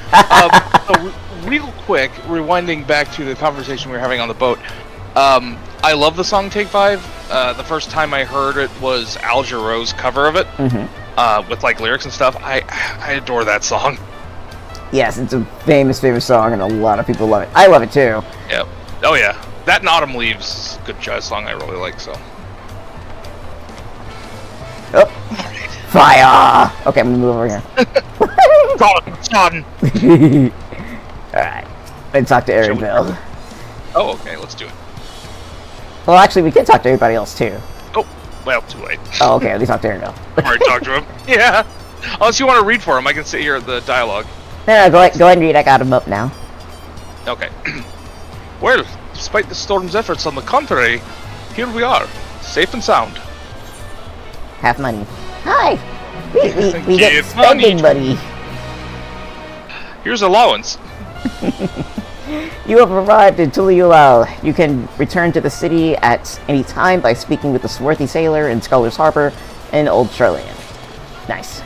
So real quick, rewinding back to the conversation we were having on the boat. I love the song Take 5. The first time I heard it was Al Jarreau's cover of it. With like lyrics and stuff. I adore that song. Yes, it's a famous song, and a lot of people love it. I love it too. Yep. Oh yeah. That and Autumn Leaves is a good jazz song I really like, so. Oh. Fire! Okay, I'm gonna move over here. Son! Alright. Let's talk to Arianville. Oh, okay, let's do it. Well, actually, we can talk to everybody else too. Oh, well, too late. Oh, okay, let me talk to Arianville. Alright, talk to him. Yeah. Unless you want to read for him, I can sit here at the dialogue. No, go ahead and read. I got him up now. Okay. Well, despite the storm's efforts, on the contrary, here we are, safe and sound. Have money. Hi! We get Give spending money. Here's allowance. You have arrived in Tuliyollal. You can return to the city at any time by speaking with the swarthy sailor in Scholar's Harbor in Old Charlian. Nice.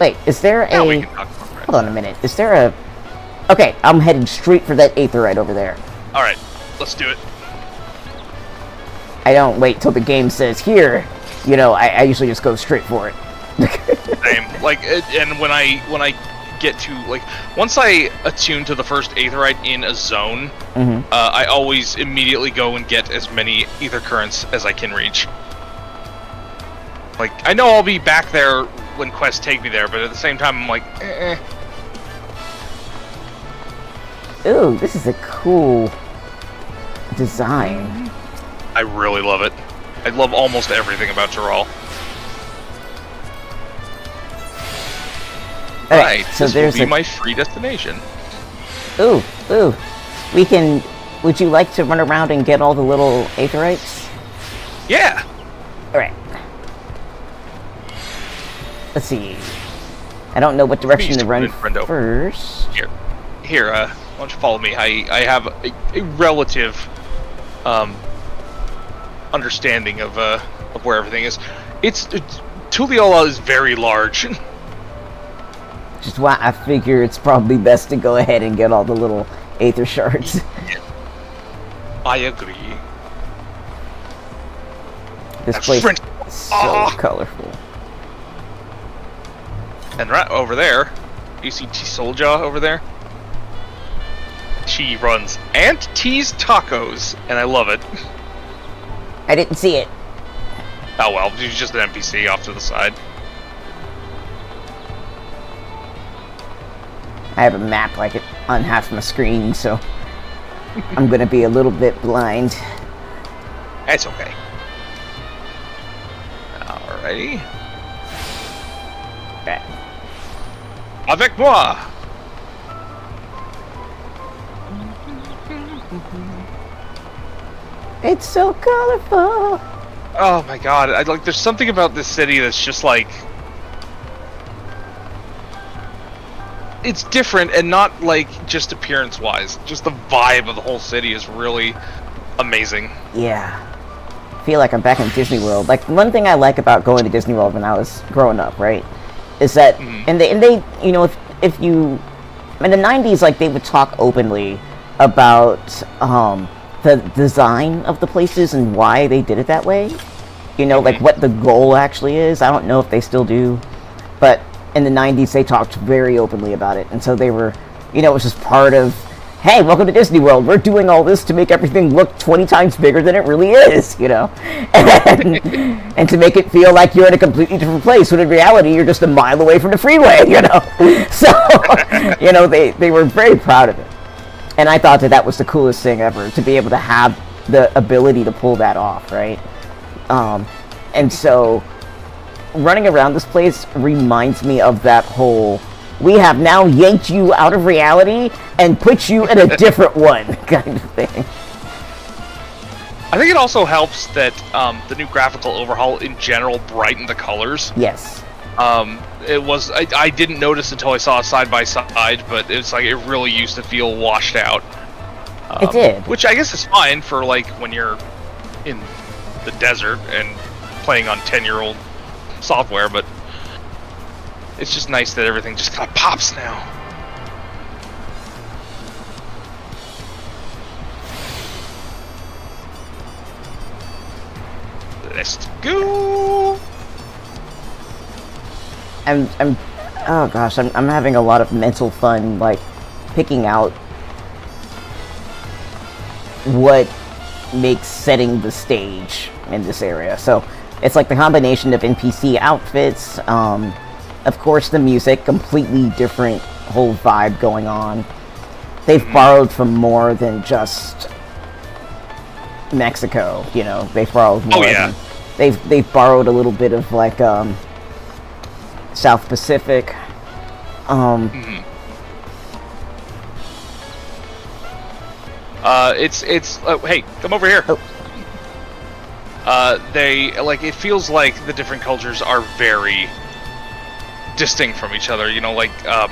Wait, is there Now we a... can talk more, right? Hold on a minute. Is there a... Okay, I'm heading straight for that aetherite over there. Alright, let's do it. I don't wait till the game says here. You know, I usually just go straight for it. Same. Like, and when I get to, like, once I attune to the first aetherite in a zone, I always immediately go and get as many ether currents as I can reach. Like, I know I'll be back there when quests take me there, but at the same time, I'm like, Ooh, this is a cool design. I really love it. I love almost everything about Geralt. Alright, Right, so this there's will be my free destination. Ooh. We can... Would you like to run around and get all the little aetherites? Yeah! Alright. Let's see. I don't know what direction to run first. Here, why don't you follow me? I have a relative understanding of where everything is. Tuliyollal is very large. Just why I figure it's probably best to go ahead and get all the little aether shards. I agree. This That's place French. is so colorful. And right over there You see Solja over there? She runs Aunt T's Tacos, and I love it. I didn't see it. Oh well, she's just an NPC off to the side. I have a map like it on half my screen, so I'm gonna be a little bit blind. That's okay. Alrighty. Okay. Avec moi! It's so colorful. Oh my god, there's something about this city that's just like... It's different, and not like just appearance-wise. Just the vibe of the whole city is really amazing. Yeah. I feel like I'm back in Disney World. Like, one thing I like about going to Disney World when I was growing up, right, is that, and they, you know, if you, in the 90s, like, they would talk openly about, the design of the places and why they did it that way. You know, like, what the goal actually is. I don't know if they still do, but in the 90s, they talked very openly about it, and so they were, you know, it was just part of, hey, welcome to Disney World, we're doing all this to make everything look 20 times bigger than it really is, you know, and to make it feel like you're in a completely different place, when in reality, you're just a mile away from the freeway, you know, so, you know, they were very proud of it, and I thought that was the coolest thing ever, to be able to have the ability to pull that off, right, and so, running around this place reminds me of that whole, we have now yanked you out of reality and put you in a different one kind of thing. I think it also helps that the new graphical overhaul in general brightened the colors. Yes. It was, I didn't notice until I saw it side by side, but it's like it really used to feel washed out. It did. Which I guess is fine for like when you're in the desert and playing on 10-year-old software, but it's just nice that everything just kind of pops now. Let's go. Oh gosh, I'm having a lot of mental fun, like picking out what makes setting the stage in this area. So it's like the combination of NPC outfits, of course the music, completely different whole vibe going on. They've borrowed from more than just Mexico, you know, they've borrowed more than, they've borrowed a little bit of like South Pacific. It's hey, come over here. They, like, it feels like the different cultures are very distinct from each other, you know, like the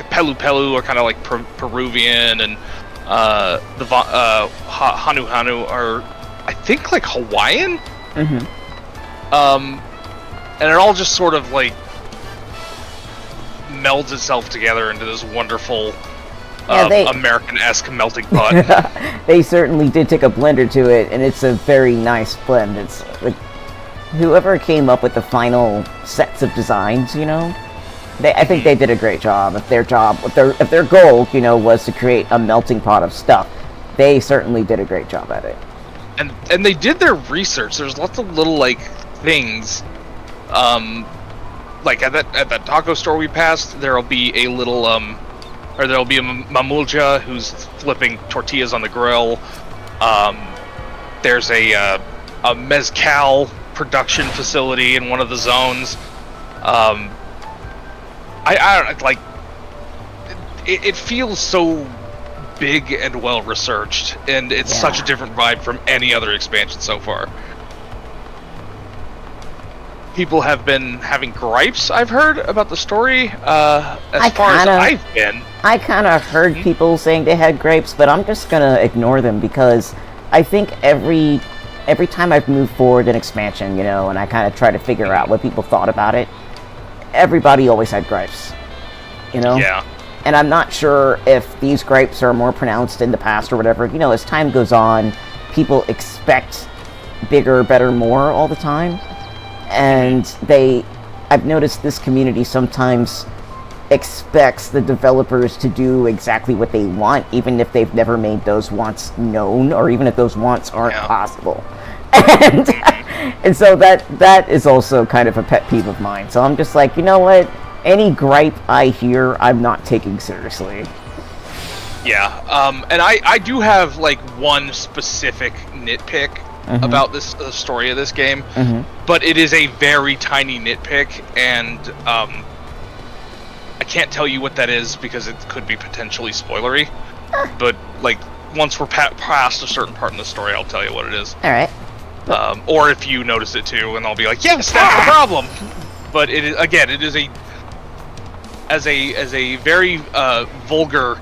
Pelu Pelu are kind of like Peruvian, and the Hanu Hanu are, I think, like Hawaiian? And it all just sort of, like, melds itself together into this wonderful American-esque melting pot. They certainly did take a blender to it, and it's a very nice blend. It's like whoever came up with the final sets of designs, you know, I think they did a great job. If their goal, you know, was to create a melting pot of stuff, they certainly did a great job at it. And they did their research. There's lots of little, like, things. Like at that taco store we passed, there'll be a little there'll be a mamulja who's flipping tortillas on the grill. There's a mezcal production facility in one of the zones. I don't, like, it feels so big and well researched, and it's such a different vibe from any other expansion so far. People have been having gripes, I've heard, about the story, as far as I've been. I kind of heard people saying they had gripes, but I'm just gonna ignore them, because I think every time I've moved forward in expansion, you know, and I kind of try to figure out what people thought about it, everybody always had gripes, you know? Yeah. And I'm not sure if these gripes are more pronounced in the past or whatever. You know, as time goes on, people expect bigger, better, more all the time. And I've noticed this community sometimes expects the developers to do exactly what they want, even if they've never made those wants known, or even if those wants aren't possible. And so that is also kind of a pet peeve of mine. So I'm just like, you know what? Any gripe I hear, I'm not taking seriously. Yeah, and I do have, like, one specific nitpick about this story of this game, but it is a very tiny nitpick, and I can't tell you what that is because it could be potentially spoilery, but, like, once we're past a certain part in the story, I'll tell you what it is. Alright. Or if you notice it too, and I'll be like, yes, that's the problem! But it is, again, it is as a very vulgar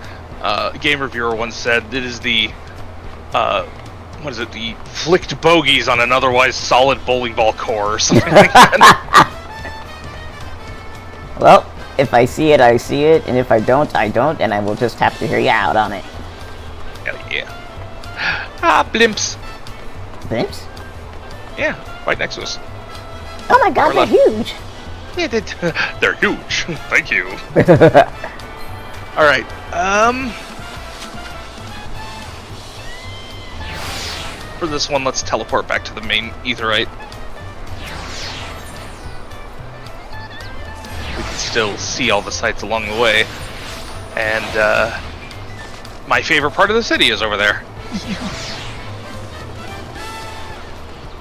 game reviewer once said, it is the the flicked bogeys on an otherwise solid bowling ball core or something like that. Well, if I see it, I see it, and if I don't, I don't, and I will just have to hear you out on it. Hell yeah. Ah, blimps. Blimps? Yeah, right next to us. Oh my god, they're huge! Yeah, they're huge. Thank you. Alright, for this one, let's teleport back to the main Aetheryte. We can still see all the sights along the way. And, my favorite part of the city is over there.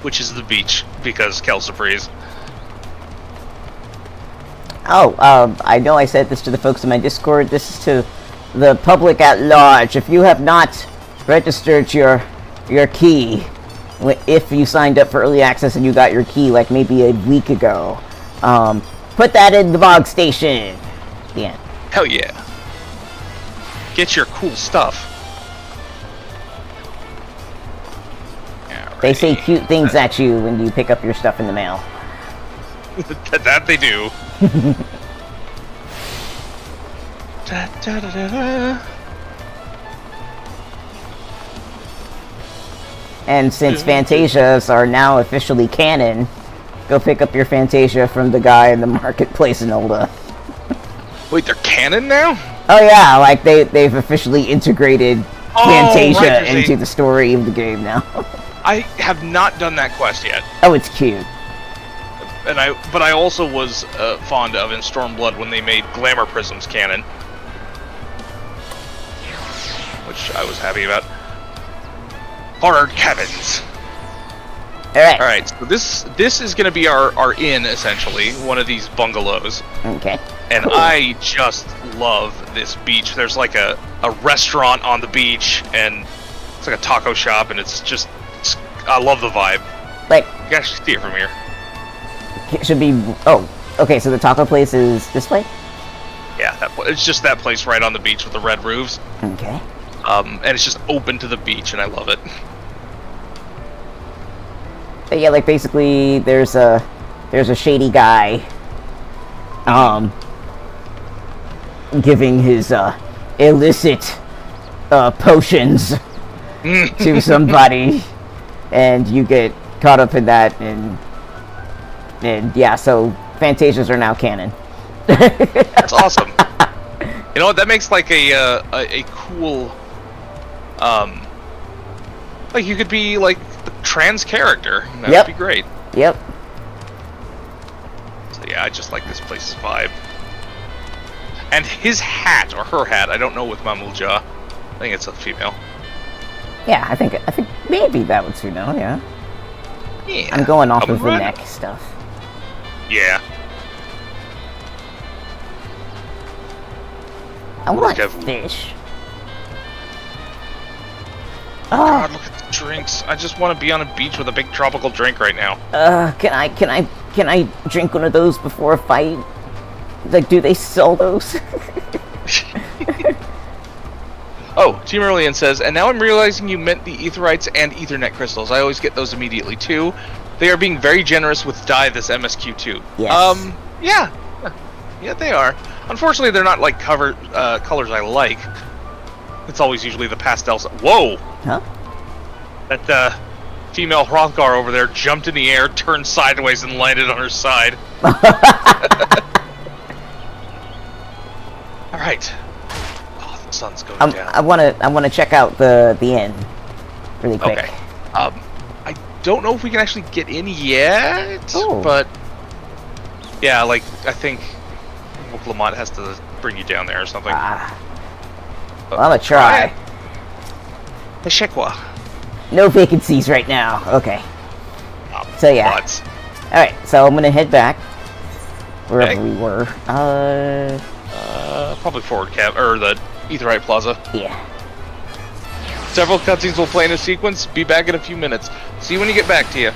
Which is the beach, because Kelsapries. Oh, I know I said this to the folks in my Discord. This is to the public at large. If you have not registered your key, if you signed up for early access and you got your key like maybe a week ago, put that in the Bog Station. Yeah. Hell yeah. Get your cool stuff. Alrighty. They say cute things at you when you pick up your stuff in the mail. That they do. Da, da, da, da, da. And since Fantasias are now officially canon, go pick up your Fantasia from the guy in the marketplace in Olda. Wait, they're canon now? Oh yeah, like they've officially integrated Fantasia right, into the story of the game now. I have not done that quest yet. Oh, it's cute. But I also was fond of in Stormblood when they made Glamour Prisms canon, which I was happy about. Hard cabins. All right. So this is going to be our inn essentially, one of these bungalows. Okay. And cool. I just love this beach. There's like a restaurant on the beach, and it's like a taco shop, and I love the vibe. Like, you can actually see it from here. It should be. Oh, okay. So the taco place is this way. Yeah, it's just that place right on the beach with the red roofs. Okay. And it's just open to the beach, and I love it. But yeah, like basically, there's a shady guy, giving his illicit potions to somebody, and you get caught up in that, and yeah, so Fantasias are now canon. That's awesome. You know what? That makes like a cool, like you could be like the trans character. That would be great. Yep. So yeah, I just like this place's vibe. And his hat or her hat, I don't know with Mamulja. I think it's a female. Yeah, I think maybe that one's female. Yeah. Yeah. I'm going off of the neck stuff. Yeah. I want fish. Oh God, look at the drinks. I just want to be on a beach with a big tropical drink right now. Can I drink one of those before a fight? Like, do they sell those? Oh, Team Aurelian says, and now I'm realizing you meant the Aetherites and Ethernet crystals. I always get those immediately too. They are being very generous with dye this MSQ too. Yes. Yeah, they are. Unfortunately, they're not like colors I like. It's always usually the pastels. Whoa! Huh? That female Hrothgar over there jumped in the air, turned sideways, and landed on her side. Alright. Oh, the sun's going down. I wanna check out the inn really quick. Okay. I don't know if we can actually get in yet, but yeah, like I think Lamont has to bring you down there or something. Well, I'm gonna try. No vacancies right now. Okay. So yeah. Alright, so I'm gonna head back wherever we were. Probably forward cab or the Aetheryte Plaza. Yeah. Several cutscenes will play in a sequence. Be back in a few minutes. See you when you get back to you.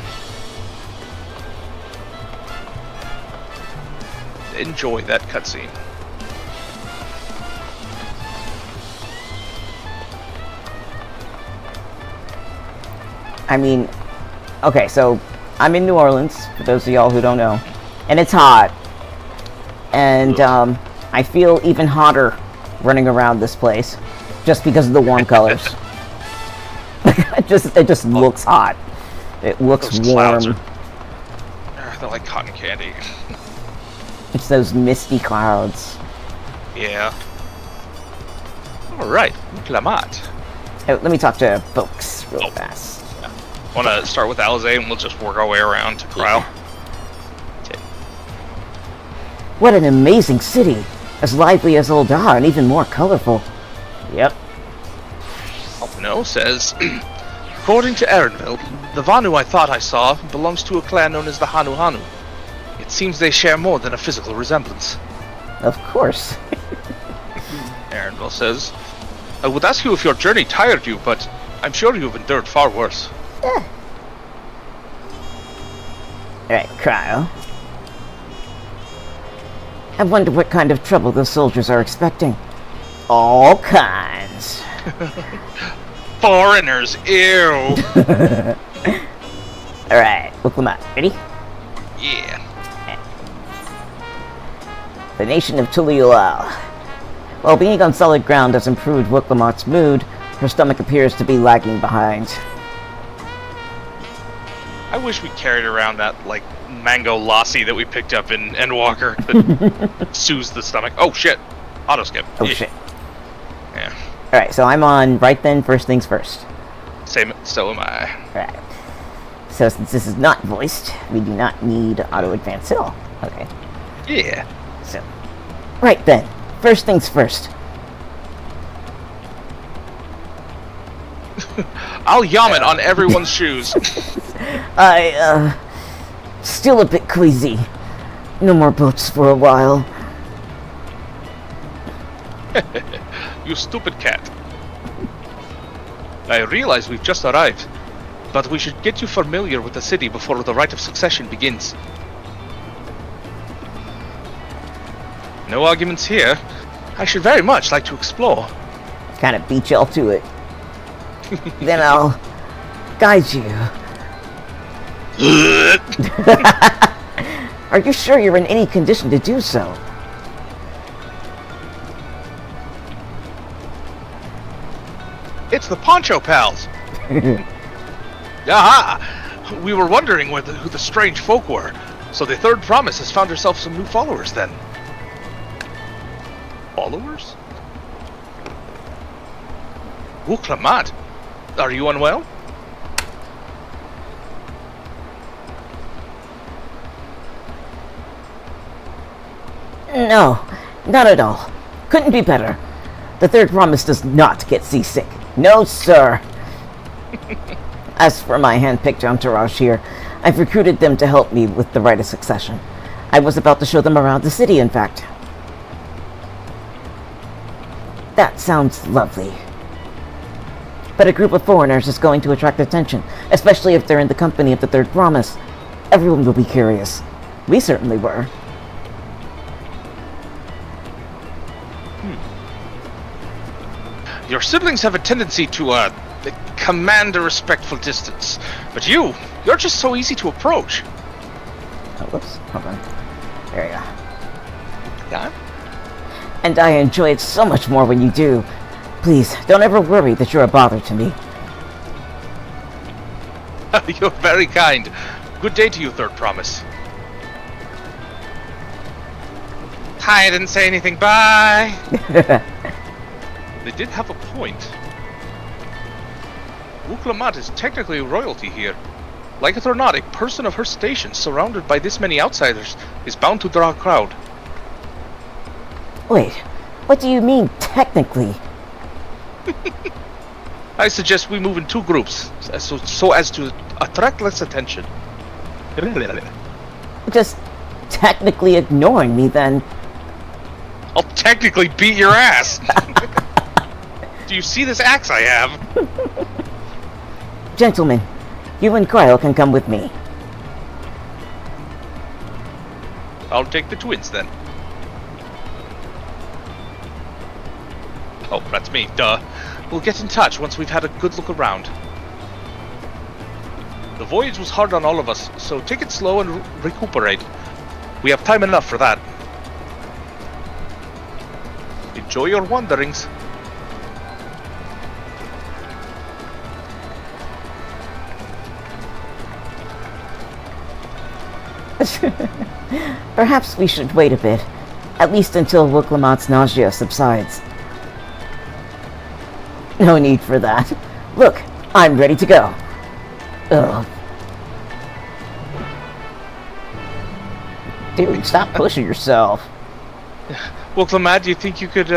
Enjoy that cutscene. I mean, okay, so I'm in New Orleans, for those of y'all who don't know, and it's hot, and I feel even hotter running around this place, just because of the warm colors. it just looks hot. It looks warm. They're like cotton candy. It's those misty clouds. Yeah. All right, Clamat. Let me talk to folks real fast. Yeah. Want to start with Alizé, and we'll just work our way around to Cryo. Yeah. What an amazing city! As lively as Uldar, and even more colorful. Yep. Alpino says, according to Erenville, the Vanu I thought I saw belongs to a clan known as the Hanu Hanu. It seems they share more than a physical resemblance. Of course. Erenville says, I would ask you if your journey tired you, but I'm sure you've endured far worse. Yeah. Alright, Cryo. I wonder what kind of trouble the soldiers are expecting. All kinds. Foreigners, ew! Alright, look them up. Ready? Yeah. The nation of Tuliyollal. While being on solid ground has improved Wuklamot's mood, her stomach appears to be lagging behind. I wish we carried around that, like, mango lassi that we picked up in Endwalker that soothes the stomach. Oh shit! Auto skip. Oh shit. Yeah. Alright, so I'm on right then, first things first. So am I. Alright. So since this is not voiced, we do not need auto advance at all. Okay. Yeah. So, right then, first things first. I'll yam it on everyone's shoes. Still a bit queasy. No more boats for a while. You stupid cat. I realize we've just arrived, but we should get you familiar with the city before the rite of succession begins. No arguments here. I should very much like to explore. Kind of beat y'all to it. Then I'll guide you. Are you sure you're in any condition to do so? It's the Poncho Pals! Aha! We were wondering who the strange folk were, so the Third Promise has found herself some new followers then. Followers? Clamat, are you unwell? No, not at all. Couldn't be better. The Third Promise does not get seasick. No, sir. As for my hand-picked entourage here, I've recruited them to help me with the rite of succession. I was about to show them around the city, in fact. That sounds lovely. But a group of foreigners is going to attract attention, especially if they're in the company of the Third Promise. Everyone will be curious. We certainly were. Your siblings have a tendency to, command a respectful distance. But you're just so easy to approach. Oh, whoops. Hold on. There you go. Yeah? And I enjoy it so much more when you do. Please, don't ever worry that you're a bother to me. You're very kind. Good day to you, Third Promise. Hi, I didn't say anything, bye! They did have a point. Wuklamat is technically royalty here. Like it or not, a person of her station, surrounded by this many outsiders, is bound to draw a crowd. Wait, what do you mean, technically? I suggest we move in 2 groups, so as to attract less attention. Just technically ignoring me, then. I'll technically beat your ass! Do you see this axe I have? Gentlemen, you and Cryle can come with me. I'll take the twins then. Oh, that's me, duh. We'll get in touch once we've had a good look around. The voyage was hard on all of us, so take it slow and recuperate. We have time enough for that. Enjoy your wanderings. Perhaps we should wait a bit, at least until Wuklamat's nausea subsides. No need for that. Look, I'm ready to go. Ugh. Dude, stop pushing yourself. Wuklamat, do you think you could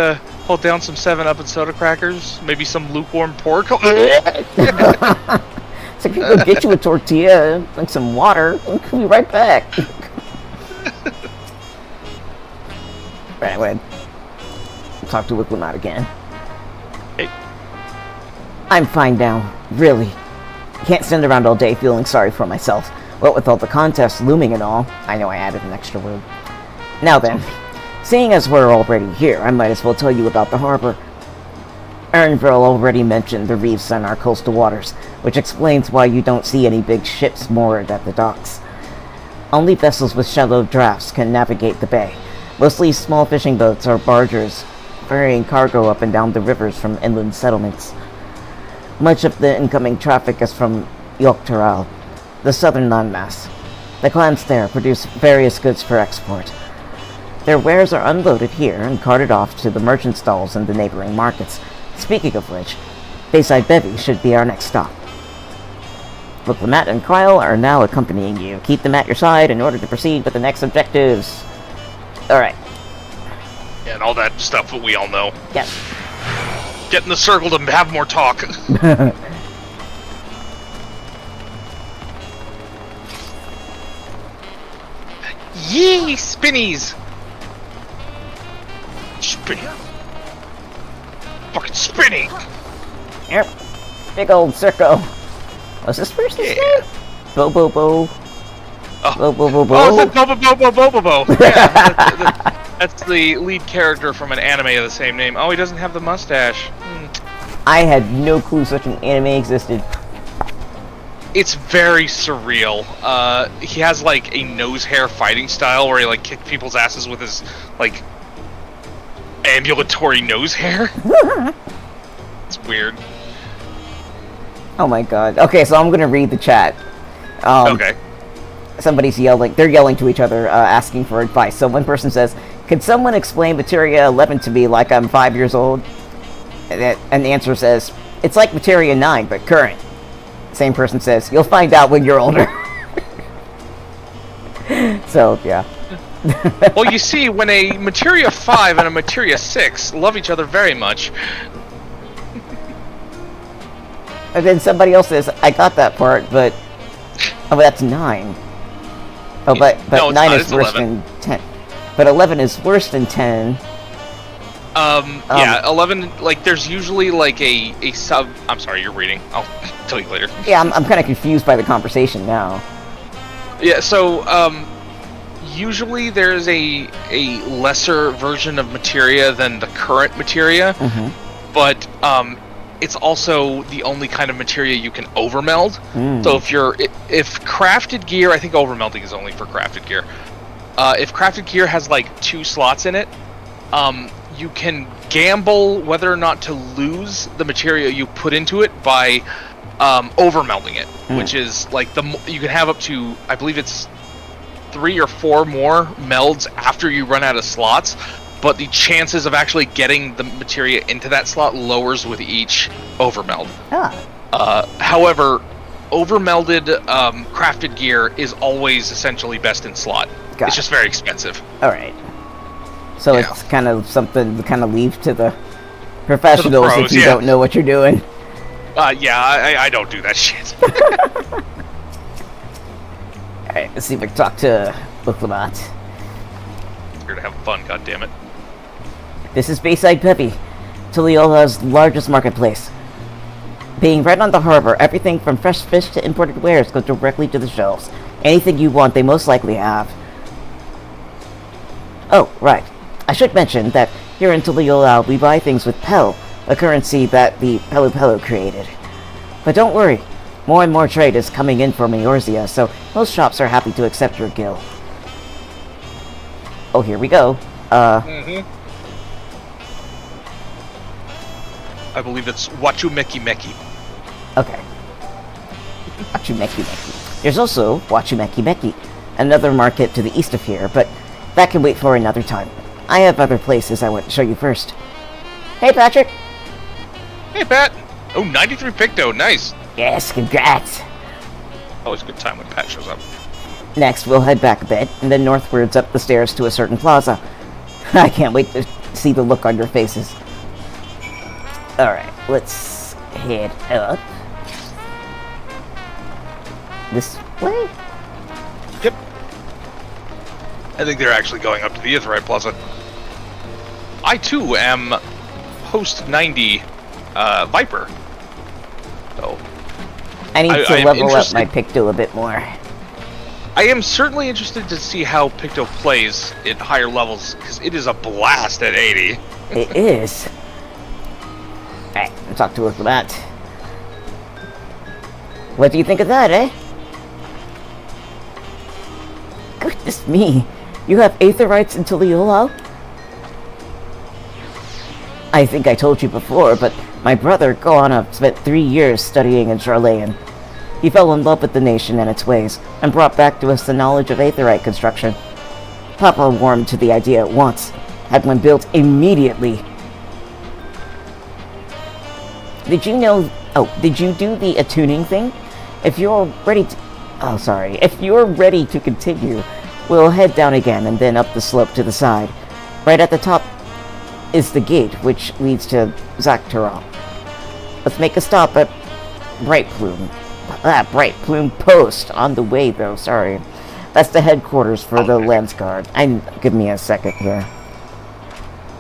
hold down some 7-Up and soda crackers? Maybe some lukewarm pork? So if you go get you a tortilla and some water, we'll be right back. Right, wait. Talk to Wuklamat again. Hey. I'm fine now, really. Can't stand around all day feeling sorry for myself. What with all the contests looming and all, I know I added an extra word. Now then, seeing as we're already here, I might as well tell you about the harbor. Ernville already mentioned the reefs and our coastal waters, which explains why you don't see any big ships moored at the docks. Only vessels with shallow drafts can navigate the bay, mostly small fishing boats or bargers, ferrying cargo up and down the rivers from inland settlements. Much of the incoming traffic is from Tuliyollal, the southern landmass. The clans there produce various goods for export. Their wares are unloaded here and carted off to the merchant stalls in the neighboring markets. Speaking of which, Bayside Bevy should be our next stop. Wuklamat and Cryle are now accompanying you. Keep them at your side in order to proceed with the next objectives. Alright. Yeah, and all that stuff that we all know. Yes. Get in the circle to have more talk. Yee! Spinnies! Spinny. Fucking spinny! Yep. Big old Circo. What's this person's name? Bo. Oh, Bo. Oh, it's Bo. Yeah, that's the lead character from an anime of the same name. Oh, he doesn't have the mustache. I had no clue such an anime existed. It's very surreal. He has like a nose hair fighting style where he like kicks people's asses with his like ambulatory nose hair. It's weird. Oh my god. Okay, so I'm gonna read the chat. Okay. Somebody's yelling. They're yelling to each other, asking for advice. So one person says, "Could someone explain Materia 11 to me like I'm 5 years old?" And the answer says, "It's like Materia 9, but current." Same person says, "You'll find out when you're older." So, yeah. Well, you see, when a Materia 5 and a Materia 6 love each other very much. And then somebody else says, "I got that part, but..." Oh, but that's 9. Oh, but No, 9 not, is worse 11. than 10. But 11 is worse than 10. Yeah, 11, like, there's usually, like, a sub... I'm sorry, you're reading. I'll tell you later. Yeah, I'm kind of confused by the conversation now. Yeah, so, usually there's a lesser version of Materia than the current Materia, but, it's also the only kind of Materia you can overmeld. So if crafted gear, I think overmelding is only for crafted gear. If crafted gear has, like, 2 slots in it, you can gamble whether or not to lose the material you put into it by overmelding it, which is like you can have up to, I believe it's 3 or 4 more melds after you run out of slots, but the chances of actually getting the materia into that slot lowers with each overmeld. However, overmelded crafted gear is always essentially best in slot. It's just very expensive. Alright. So it's kind of something to kind of leave to the professionals pros, if you don't know what you're doing. I don't do that shit. Alright, let's see if I can talk to Booklamont. Here to have fun, goddammit. This is Bayside Peppy, Tuliyollal's largest marketplace. Being right on the harbor, everything from fresh fish to imported wares goes directly to the shelves. Anything you want, they most likely have. Oh, right. I should mention that here in Tuliyollal, we buy things with Pel, a currency that the Pelu created. But don't worry, more and more trade is coming in from Eorzea, so most shops are happy to accept your gil. Oh, here we go. I believe it's Wachumeki Meki. Okay. Wachumeki Meki. There's also Wachumeki Meki, another market to the east of here, but that can wait for another time. I have other places I want to show you first. Hey, Patrick! Hey, Pat! Oh, 93 Picto, nice! Yes, congrats! Always a good time when Pat shows up. Next, we'll head back a bit, and then northwards up the stairs to a certain plaza. I can't wait to see the look on your faces. Alright, let's head up. This way? Yep. I think they're actually going up to the Aetheryte Plaza. I, too, am post 90 Viper. So, I need to level up my Picto a bit more. I am certainly interested to see how Picto plays at higher levels, because it is a blast at 80. It is. Alright, I'll talk to her for that. What do you think of that, eh? Goodness me, you have Aetherites in Tuliyollal? I think I told you before, but my brother, Goanna, spent 3 years studying in Charlayan. He fell in love with the nation and its ways, and brought back to us the knowledge of Aetherite construction. Papa warmed to the idea at once, had one built immediately. Did you know... Oh, did you do the attuning thing? If you're ready to... Oh, sorry. If you're ready to continue, we'll head down again and then up the slope to the side. Right at the top is the gate, which leads to Zaktaral. Let's make a stop at Bright Plume. Bright Plume Post. On the way, though, sorry. That's the headquarters for the Lens Guard. Give me a second here.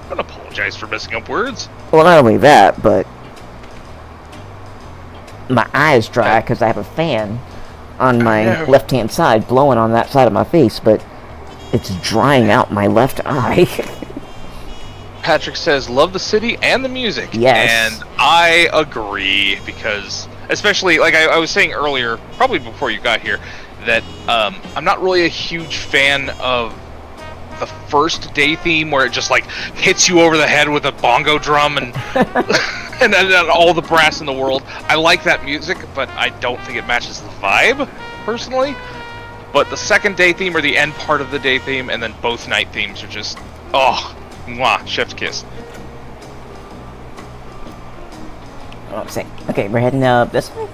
Don't apologize for messing up words. Well, not only that, but... my eyes dry because I have a fan on my left-hand side blowing on that side of my face, but it's drying out my left eye. Patrick says, love the city and the music. Yes. And I agree, because, especially, like I was saying earlier, probably before you got here, that I'm not really a huge fan of the first day theme where it just, like, hits you over the head with a bongo drum and... and all the brass in the world. I like that music, but I don't think it matches the vibe, personally. But the second day theme, or the end part of the day theme, and then both night themes are just... oh, mwah, chef's kiss. Oh, I'm saying. Okay, we're heading this way?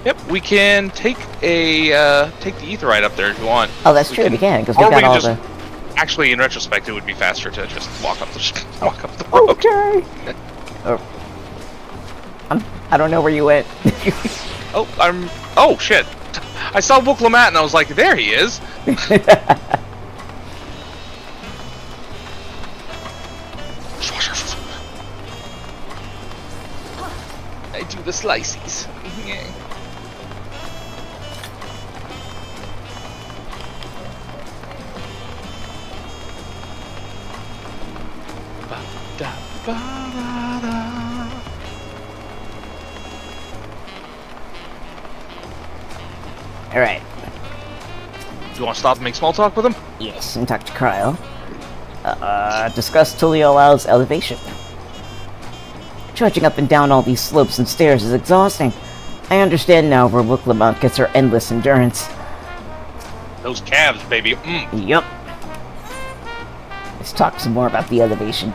Yep, we can take the Aetherite up there if you want. Oh, that's true, we can, because we got all the... Actually, in retrospect, it would be faster to just walk up the road. Okay! I don't know where you went. Oh, shit. I saw Booklamont and I was like, there he is. I do the slices. Alright. Do you want to stop and make small talk with him? Yes, and talk to Cryo. Discuss Tuliyollal's elevation. Trudging up and down all these slopes and stairs is exhausting. I understand now where Booklamont gets her endless endurance. Those calves, baby. Mm. Yup. Let's talk some more about the elevation.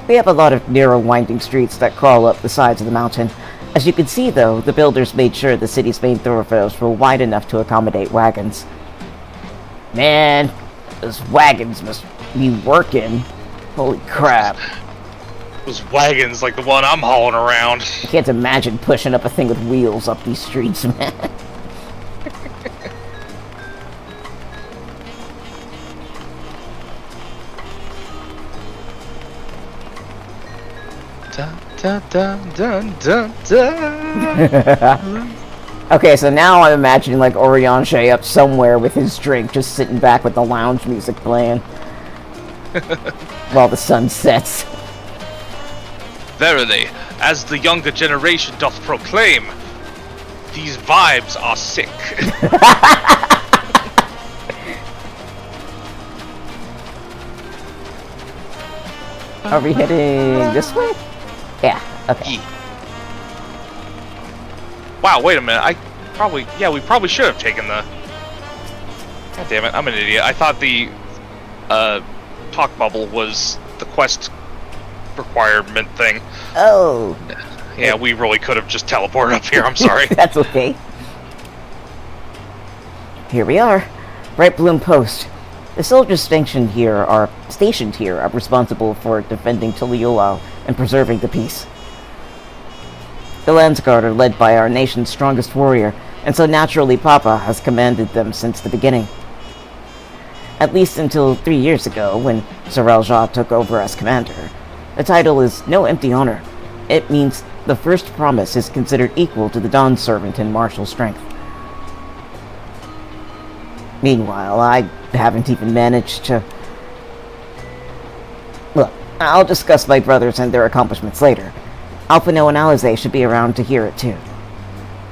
We have a lot of narrow winding streets that crawl up the sides of the mountain. As you can see, though, the builders made sure the city's main thoroughfares were wide enough to accommodate wagons. Man, those wagons must be working. Holy crap. Those wagons like the one I'm hauling around. I can't imagine pushing up a thing with wheels up these streets, man. Dun, dun, dun, dun, dun, dun. Okay, so now I'm imagining like Orianche up somewhere with his drink, just sitting back with the lounge music playing while the sun sets. Verily, as the younger generation doth proclaim, these vibes are sick. Are we heading this way? Yeah, okay. Wow, wait a minute. We probably should have taken the... God damn it, I'm an idiot. I thought the talk bubble was the quest requirement thing. Oh. Yeah, we really could have just teleported up here, I'm sorry. That's okay. Here we are. Bright Bloom Post. The soldiers stationed here are responsible for defending Tuliyollal and preserving the peace. The Landsguard are led by our nation's strongest warrior, and so naturally Papa has commanded them since the beginning. At least until 3 years ago, when Sorel took over as commander. The title is no empty honor. It means the first promise is considered equal to the Dawn Servant in martial strength. Meanwhile, I haven't even managed to... Look, I'll discuss my brothers and their accomplishments later. Alphino and Alize should be around to hear it too.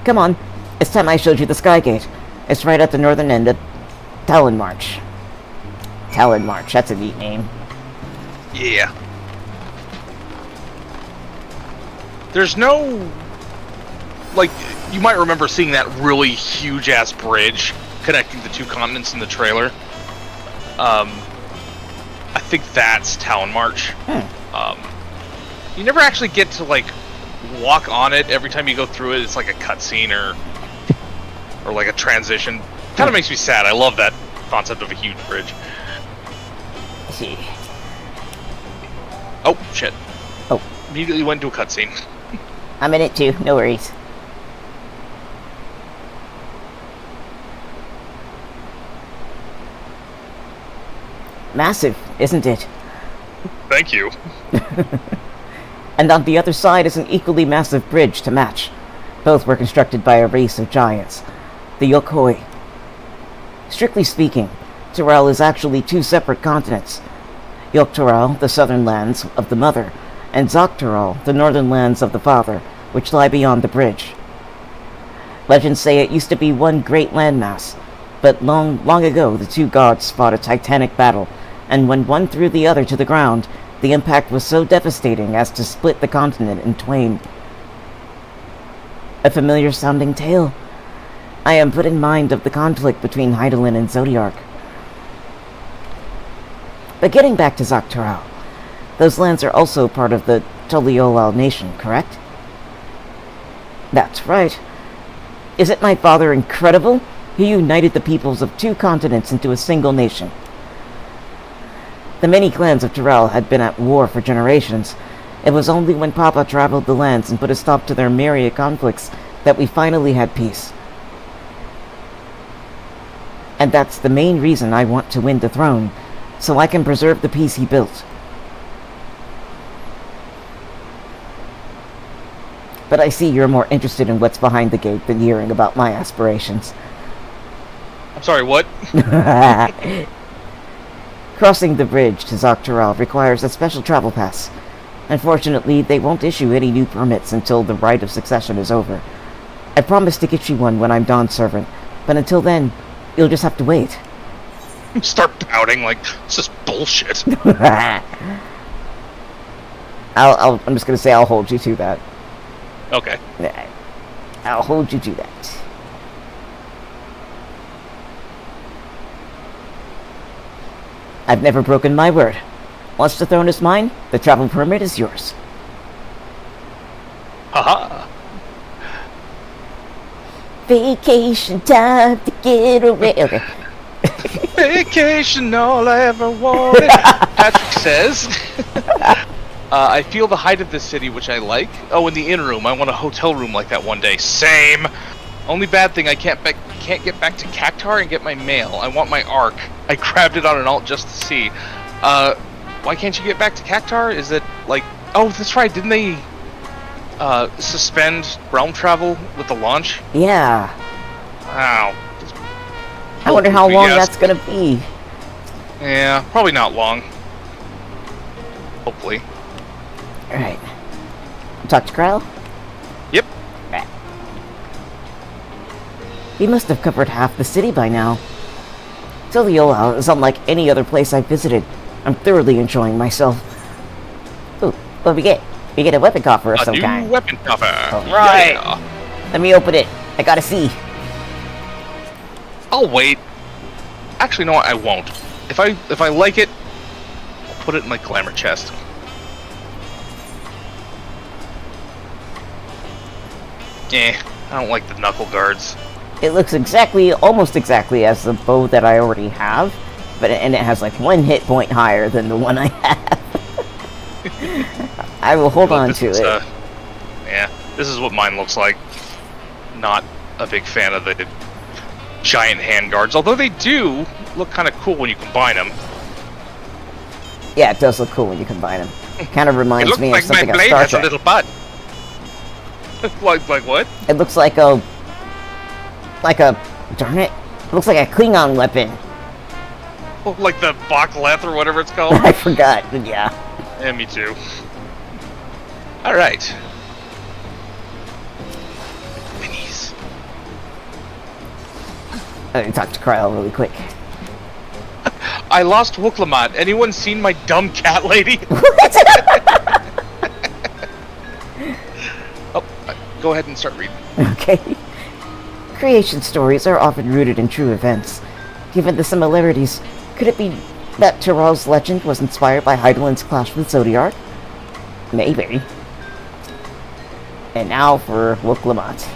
Come on, it's time I showed you the Skygate. It's right at the northern end of Talonmarch. Talonmarch, that's a neat name. Yeah. There's no... Like, you might remember seeing that really huge-ass bridge connecting the two continents in the trailer. I think that's Talonmarch. You never actually get to, like, walk on it. Every time you go through it, it's like a cutscene or like a transition. Kind of makes me sad. I love that concept of a huge bridge. See. Oh, shit. Oh. Immediately went into a cutscene. I'm in it too, no worries. Massive, isn't it? Thank you. And on the other side is an equally massive bridge to match. Both were constructed by a race of giants, the Yokoi. Strictly speaking, Tural is actually two separate continents. Yoktural, the southern lands of the mother, and Zoktural, the northern lands of the father, which lie beyond the bridge. Legends say it used to be one great landmass, but long ago the two gods fought a titanic battle, and when one threw the other to the ground, the impact was so devastating as to split the continent in twain. A familiar-sounding tale. I am put in mind of the conflict between Hydaelyn and Zodiark. But getting back to Zoktural, those lands are also part of the Tuliyollal nation, correct? That's right. Isn't my father incredible? He united the peoples of two continents into a single nation. The many clans of Tural had been at war for generations. It was only when Papa traveled the lands and put a stop to their myriad conflicts that we finally had peace. And that's the main reason I want to win the throne, so I can preserve the peace he built. But I see you're more interested in what's behind the gate than hearing about my aspirations. I'm sorry, what? Crossing the bridge to Zoktural requires a special travel pass. Unfortunately, they won't issue any new permits until the rite of succession is over. I promise to get you one when I'm Dawn Servant, but until then, you'll just have to wait. Start pouting like, this is bullshit. I'm just gonna say I'll hold you to that. Okay. I'll hold you to that. I've never broken my word. Once the throne is mine, the travel permit is yours. Haha. Vacation time to get away. Okay. Vacation, all I ever wanted. Patrick says, I feel the height of this city, which I like. Oh, in the inn room. I want a hotel room like that one day. Same. Only bad thing, I can't get back to Cactar and get my mail. I want my Ark. I grabbed it on an alt just to see. Why can't you get back to Cactar? Is it like... Oh, that's right. Didn't they suspend realm travel with the launch? Yeah. Wow. I wonder how long that's gonna be. Yeah, probably not long. Hopefully. Alright. Talk to Krell? Yep. Right. He must have covered half the city by now. Tuliyollal is unlike any other place I've visited. I'm thoroughly enjoying myself. Ooh, what do we get? We get a weapon coffer of some kind. A new weapon coffer. Alright. Yeah. Let me open it. I gotta see. I'll wait. Actually, no, I won't. If I like it, I'll put it in my glamour chest. I don't like the knuckle guards. It looks almost exactly as the bow that I already have, and it has like 1 hit point higher than the one I have. I will hold on to it. Yeah, this is what mine looks like. Not a big fan of the giant handguards, although they do look kind of cool when you combine them. Yeah, it does look cool when you combine them. Kind of reminds me of something my blade on has Star a Trek. little butt. like what? It looks like a darn it. It looks like a Klingon weapon. Oh, like the Bakleth or whatever it's called. I forgot, but yeah. Yeah, me too. All right. Minis. Let me talk to Kryle really quick. I lost Wooklamat. Anyone seen my dumb cat lady? Oh, go ahead and start reading. Okay. Creation stories are often rooted in true events. Given the similarities, could it be that Tyrell's legend was inspired by Heidelin's clash with Zodiark? Maybe. And now for Wooklamat.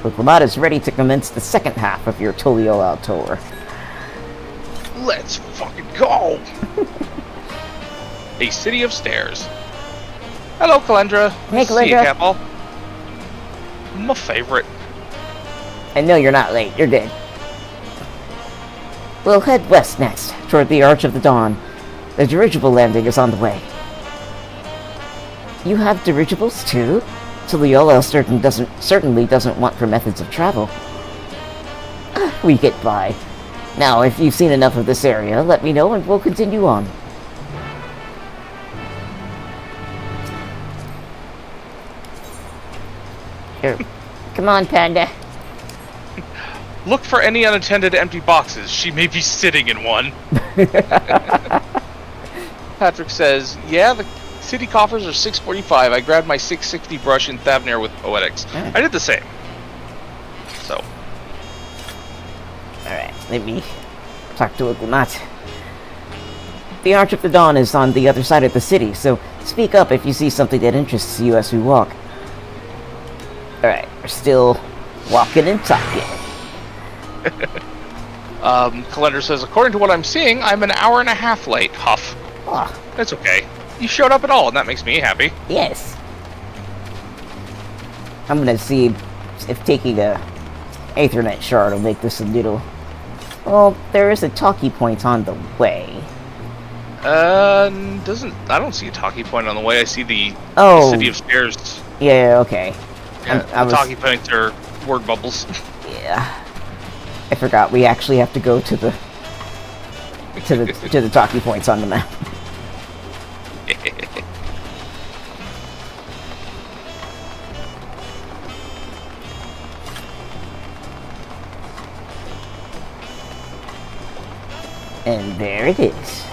Wooklamat is ready to commence the second half of your Tuliyollal tour. Let's fucking go! A city of stairs. Hello, Kalendra. Hey, See you, Kalendra. Capel. My favorite. I know you're not late. You're good. We'll head west next, toward the Arch of the Dawn. The dirigible landing is on the way. You have dirigibles too? Tuliyollal certainly doesn't want for methods of travel. We get by. Now, if you've seen enough of this area, let me know and we'll continue on. Here. Come on, Panda. Look for any unattended empty boxes. She may be sitting in one. Patrick says, yeah, the city coffers are $6.45. I grabbed my 660 brush in Thavnair with Poetics. I did the same. So. Alright, let me talk to Wooklamat. The Arch of the Dawn is on the other side of the city, so speak up if you see something that interests you as we walk. Alright, we're still walking and talking. Calendar says, according to what I'm seeing, I'm an hour and a half late. Huff. Oh, That's okay. You showed up at all, and that makes me happy. yes. I'm gonna see if taking a Aethernet shard will make this a little... Well, there is a talkie point on the way. I don't see a talkie point on the way. I see the city of stairs. Yeah, okay. Yeah, talkie points are word bubbles. Yeah. I forgot we actually have to go to the talkie points on the map. And there it is.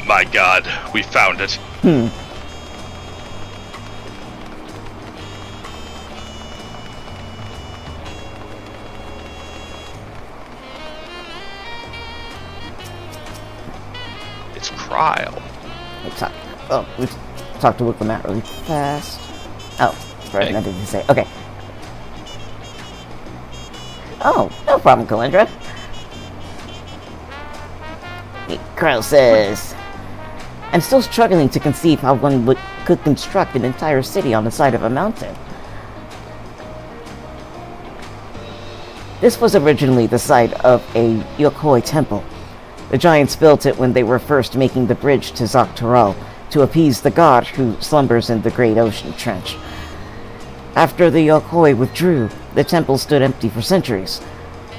My God, we found it. It's Kryl. Let's talk to Wicklamat really fast. Oh, right, nothing to say. Okay. Oh, no problem, Kalindra. Kryl says, I'm still struggling to conceive how one could construct an entire city on the side of a mountain. This was originally the site of a Yokoi temple. The giants built it when they were first making the bridge to Zaktural to appease the god who slumbers in the great ocean trench. After the Yokoi withdrew, the temple stood empty for centuries.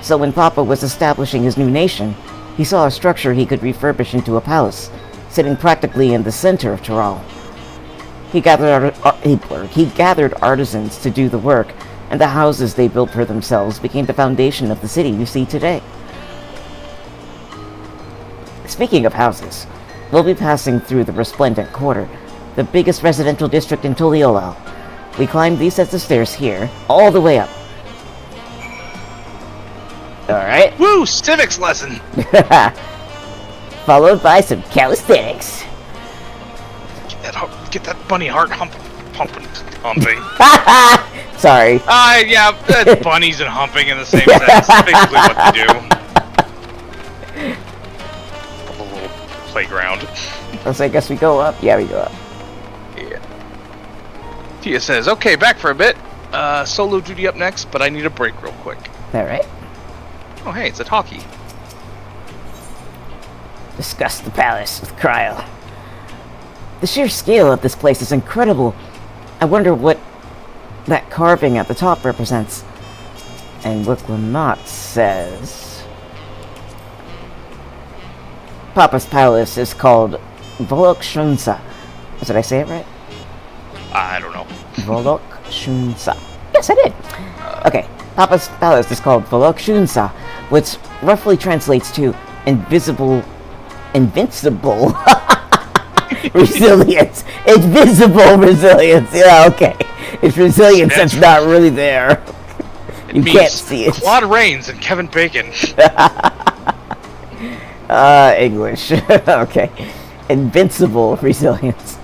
So when Papa was establishing his new nation, he saw a structure he could refurbish into a palace, sitting practically in the center of Tural. He gathered artisans to do the work, and the houses they built for themselves became the foundation of the city you see today. Speaking of houses, we'll be passing through the Resplendent Quarter, the biggest residential district in Tuliyollal. We climb these sets of stairs here, all the way up. Alright. Woo! Civics lesson! Followed by some calisthenics. Get that bunny heart humping. Sorry. Yeah, that's bunnies and humping in the same sentence. That's basically what they do. A little playground. So I guess we go up? Yeah, we go up. Yeah. Tia says, okay, back for a bit. Solo duty up next, but I need a break real quick. Alright. Oh, hey, it's a talkie. Discuss the palace with Kryl. The sheer scale of this place is incredible. I wonder what that carving at the top represents. And Wicklamat says... Papa's palace is called Volokshunsa. Did I say it right? I don't know. Volokshunsa. Yes, I did. Okay, Papa's palace is called Volokshunsa, which roughly translates to invincible resilience. Invisible resilience. Yeah, okay. It's resilience that's not really there. You can't see it. Claude Rains and Kevin Bacon. English. Okay. Invincible resilience.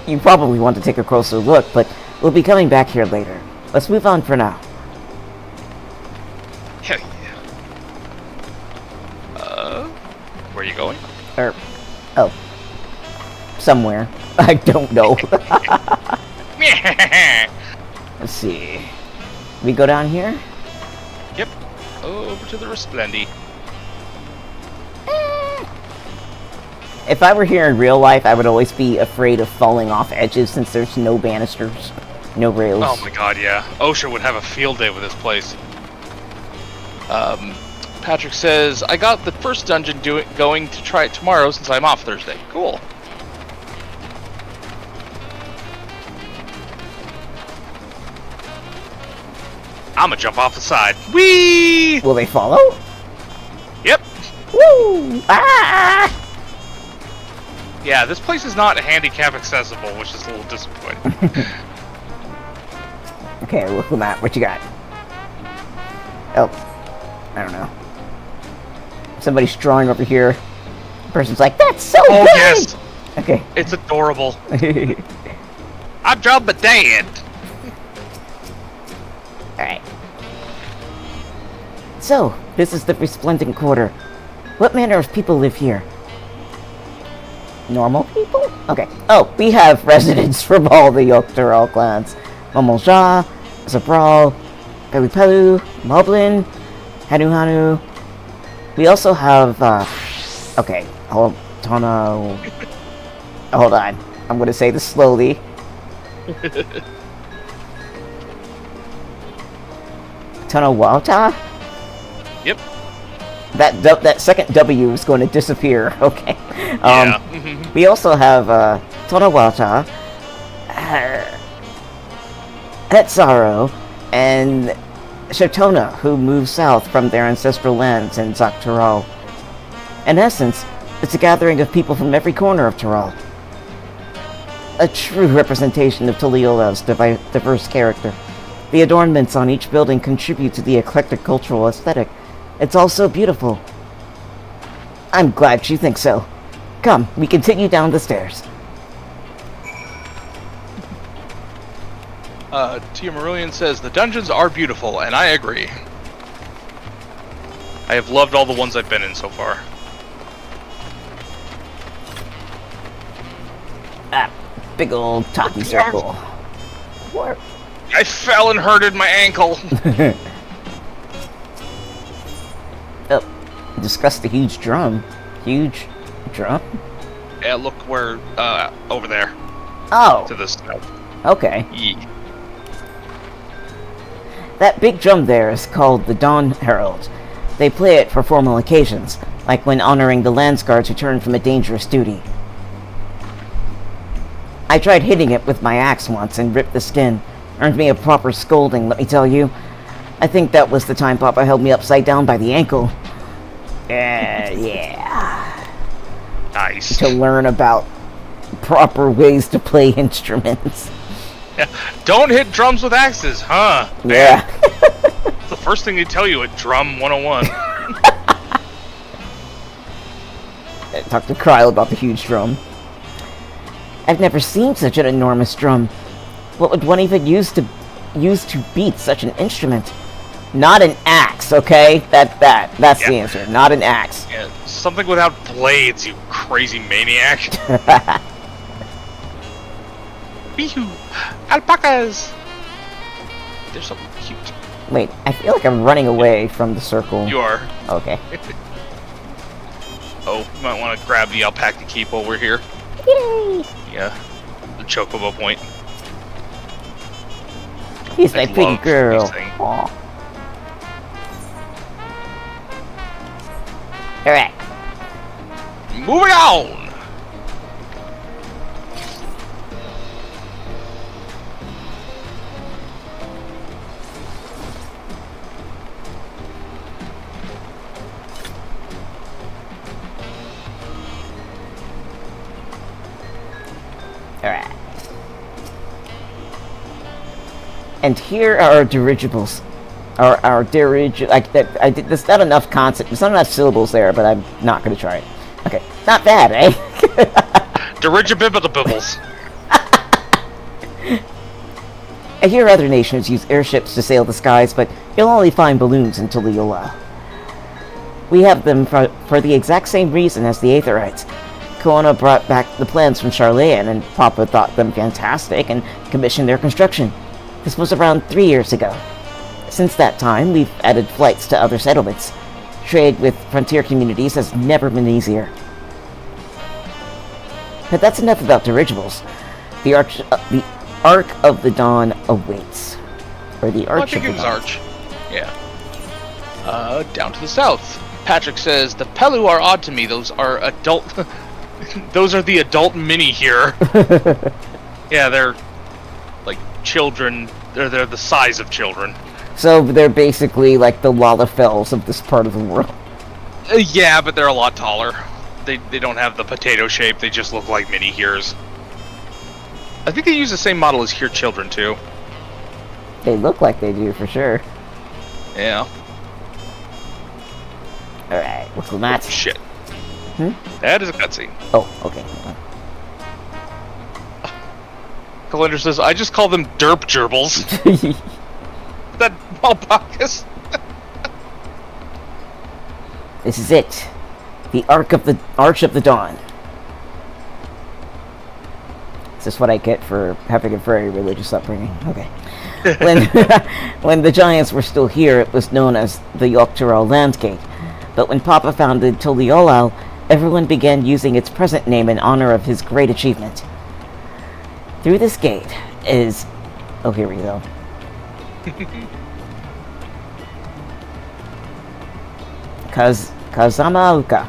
You probably want to take a closer look, but we'll be coming back here later. Let's move on for now. Hell yeah. Where are you going? Somewhere. I don't know. Let's see. We go down here? Yep. Over to the Resplendi. If I were here in real life, I would always be afraid of falling off edges since there's no banisters, no rails. Oh my god, yeah. OSHA would have a field day with this place. Patrick says, I got the first dungeon going to try it tomorrow since I'm off Thursday. Cool. I'ma jump off the side. Whee! Will they follow? Yep. Woo! Ah! Yeah, this place is not handicap accessible, which is a little disappointing. Okay, look at that. What you got? Oh. I don't know. Somebody's drawing over here. The person's like, that's so good! Yes! Okay. It's adorable. I dropped my dad! Alright. So, this is the Resplendent Quarter. What manner of people live here? Normal people? Okay. Oh, we have residents from all the Yoktural clans. Momolja, Zabral, Pelipelu, Moblin, Hanu. We also have, okay, hold on. I'm gonna say this slowly. Tonawata? Yep. That second W is going to disappear. Okay. Yeah. We also have Tonawata, Hetzaro, and Shotona, who moved south from their ancestral lands in Zaktural. In essence, it's a gathering of people from every corner of Tural. A true representation of Tuliyollal's diverse character. The adornments on each building contribute to the eclectic cultural aesthetic. It's all so beautiful. I'm glad you think so. Come, we continue down the stairs. Tia Marillion says, the dungeons are beautiful, and I agree. I have loved all the ones I've been in so far. Ah, big old talkie circle. What? I fell and hurted my ankle. Oh, discuss the huge drum. Huge drum? Yeah, look where, over there. Oh. To the south. Okay. Yeah. That big drum there is called the Dawn Herald. They play it for formal occasions, like when honoring the Landsguard's return from a dangerous duty. I tried hitting it with my axe once and ripped the skin. Earned me a proper scolding, let me tell you. I think that was the time Papa held me upside down by the ankle. Yeah. Nice. To learn about proper ways to play instruments. Yeah. Don't hit drums with axes, huh? Yeah. It's the first thing they tell you at Drum 101. Talk to Kryle about the huge drum. I've never seen such an enormous drum. What would one even use to beat such an instrument? Not an axe, okay? That's the answer. Not an axe. Yeah, something without blades, you crazy maniac. Beehoo! Alpacas! There's something cute. Wait, I feel like I'm running away from the circle. You are. Okay. Oh, you might want to grab the alpaca keep while we're here. Yay! Yeah. The chocobo point. He's my I pretty love girl. these things. Aw. Alright. Moving on! Alright. And here are our dirigibles. Our like that. There's not enough concept. There's not enough syllables there, but I'm not going to try it. Okay, not bad, eh? Dirigibibbidibibbles. I hear other nations use airships to sail the skies, but you'll only find balloons in Tuliyollal. We have them for the exact same reason as the Aetherites. Koana brought back the plans from Charlayan, and Papa thought them fantastic and commissioned their construction. This was around 3 years ago. Since that time, we've added flights to other settlements. Trade with frontier communities has never been easier. But that's enough about dirigibles. The Arc of the Dawn awaits. Or the Arch of the Dawn. Arch. Yeah. Down to the south. Patrick says, the Pelu are odd to me. Those are adult... Those are the adult mini here. Yeah, they're... like, children. They're the size of children. So they're basically like the Lalafels of this part of the world. Yeah, but they're a lot taller. They don't have the potato shape. They just look like mini heres. I think they use the same model as here children too. They look like they do for sure. Yeah. Alright, what's the match? Shit. Hmm? That is a cutscene. Oh, okay. Calendar says, I just call them derp gerbils. That alpacas. This is it. The Arch of the Dawn. Is this what I get for having a very religious upbringing? Okay. When the Giants were still here, it was known as the Yoctoral Landgate. But when Papa founded Tuliyollal, everyone began using its present name in honor of his great achievement. Through this gate is... Oh, here we go. Kazamauka.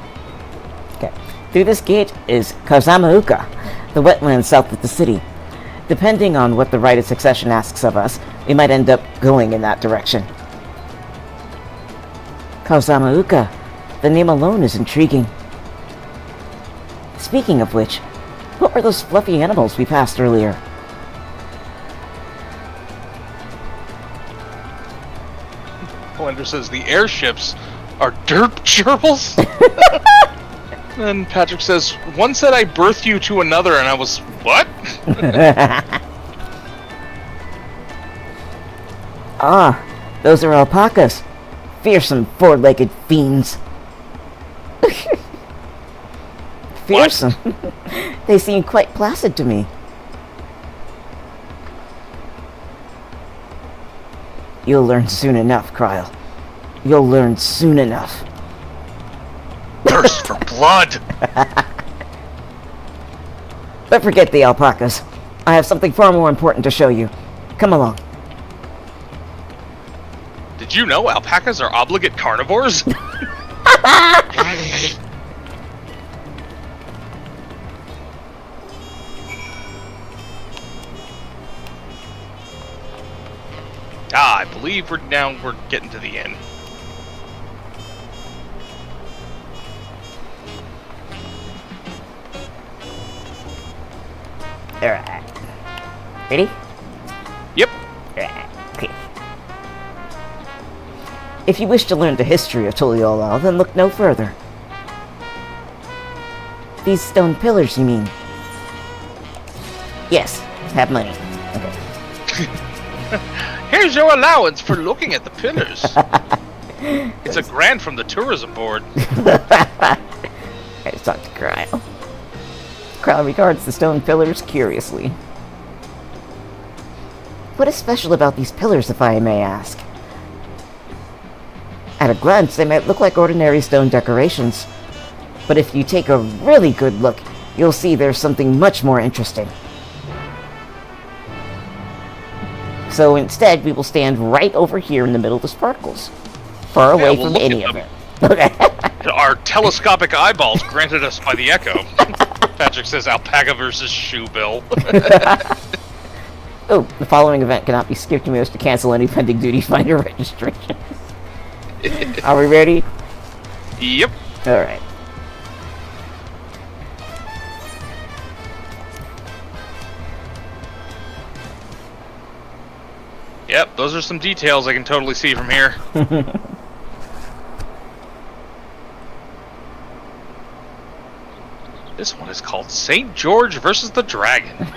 Okay. Through this gate is Kazamauka, the wetlands south of the city. Depending on what the Rite of Succession asks of us, we might end up going in that direction. Kazamauka. The name alone is intriguing. Speaking of which, what were those fluffy animals we passed earlier? Calendar says the airships are derp gerbils. Then Patrick says, one said I birthed you to another, and I was, what? Ah, those are alpacas. Fearsome four-legged fiends. Fearsome. They seem quite placid to me. You'll learn soon enough, Kryle. You'll learn soon enough. Thirst for blood! But forget the alpacas. I have something far more important to show you. Come along. Did you know alpacas are obligate carnivores? I believe we're getting to the end. Alright. Ready? Yep. Alright. Okay. If you wish to learn the history of Tuliyollal, then look no further. These stone pillars, you mean? Yes. Have money. Okay. Here's your allowance for looking at the pillars. It's a grant from the tourism board. Let's talk to Kryle. Kryle regards the stone pillars curiously. What is special about these pillars, if I may ask? At a glance, they might look like ordinary stone decorations. But if you take a really good look, you'll see there's something much more interesting. So instead, we will stand right over here in the middle of the sparkles. Far away from any of it. Our telescopic eyeballs granted us by the echo. Patrick says alpaca versus shoe bill. Oh, the following event cannot be skipped. You must to cancel any pending duty finder registration. Are we ready? Yep. Alright. Yep, those are some details I can totally see from here. This one is called St. George versus the Dragon.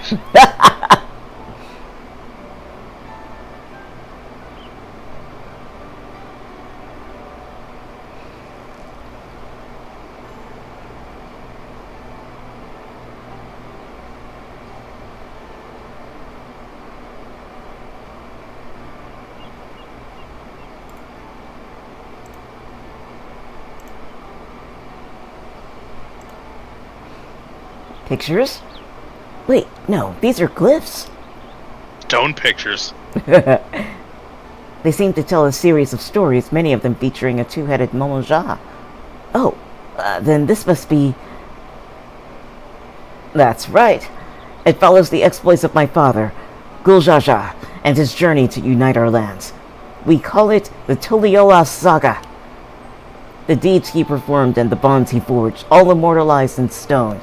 Pictures? Wait, no, these are glyphs. Stone pictures. They seem to tell a series of stories, many of them featuring a two-headed Momoja. Oh, then this must be... That's right. It follows the exploits of my father, Guljaja, and his journey to unite our lands. We call it the Tuliyollal Saga. The deeds he performed and the bonds he forged, all immortalized in stone.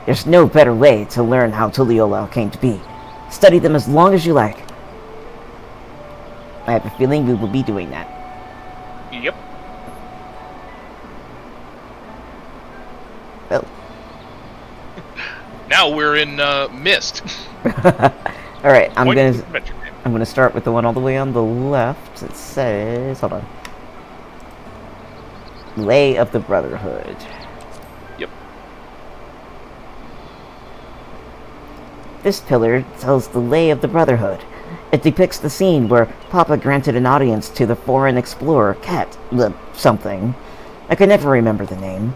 There's no better way to learn how Tuliyollal came to be. Study them as long as you like. I have a feeling we will be doing that. Yep. Oh. Now we're in Mist. Alright, I'm gonna start with the one all the way on the left. It says, hold on. Lay of the Brotherhood. Yep. This pillar tells the lay of the Brotherhood. It depicts the scene where Papa granted an audience to the foreign explorer, Cat, something. I can never remember the name.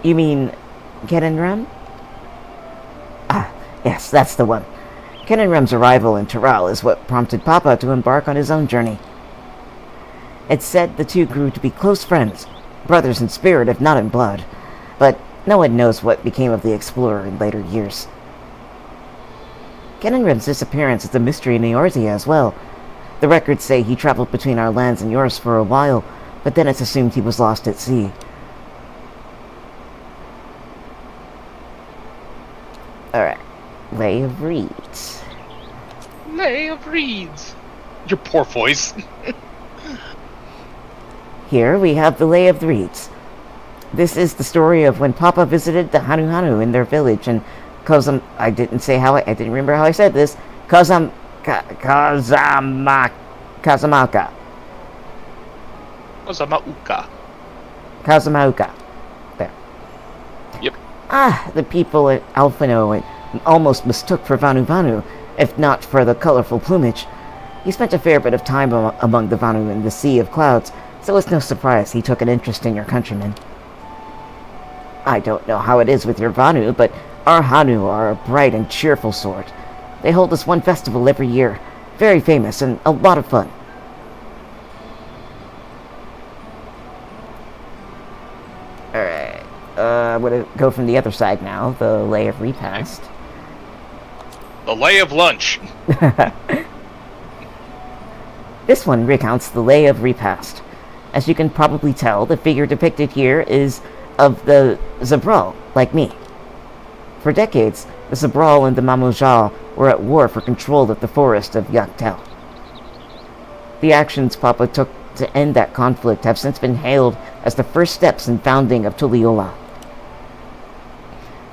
You mean Kenenrem? Ah, yes, that's the one. Kenenrem's arrival in Tural is what prompted Papa to embark on his own journey. It's said the two grew to be close friends, brothers in spirit if not in blood, but no one knows what became of the explorer in later years. Kenenrem's disappearance is a mystery in Eorzea as well. The records say he traveled between our lands and yours for a while, but then it's assumed he was lost at sea. Alright. Lay of Reeds. Lay of Reeds. Your poor voice. Here we have the Lay of the Reeds. This is the story of when Papa visited the Hanu Hanu in their village, and I didn't remember how I said this. Kazamauka. There. Yep. The people at Alphino almost mistook for Vanu Vanu, if not for the colorful plumage. He spent a fair bit of time among the Vanu in the Sea of Clouds, so it's no surprise he took an interest in your countrymen. I don't know how it is with your Vanu, but our Hanu are a bright and cheerful sort. They hold us one festival every year, very famous and a lot of fun. Alright, I'm gonna go from the other side now, the Lay of Repast. The Lay of Lunch. This one recounts the Lay of Repast. As you can probably tell, the figure depicted here is of the Zabral, like me. For decades, the Zabral and the Mamojal were at war for control of the forest of Yaktel. The actions Papa took to end that conflict have since been hailed as the first steps in founding of Tuliyollal.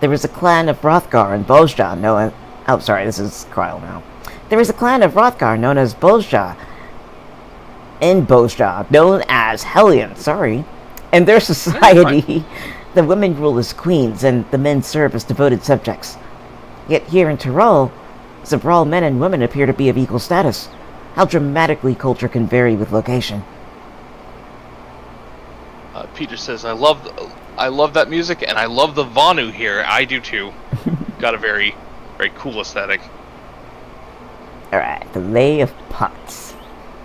There is a clan of Hrothgar and Bozja known as... Oh, sorry, this is Kryle now. There is a clan of Hrothgar known as Bozja known as Hellion, In their society, the women rule as queens and the men serve as devoted subjects. Yet here in Tyrol, Zabral men and women appear to be of equal status. How dramatically culture can vary with location. Peter says, I love that music, and I love the Vanu here. I do too. Got a very, very cool aesthetic. Alright, the Lay of Pots.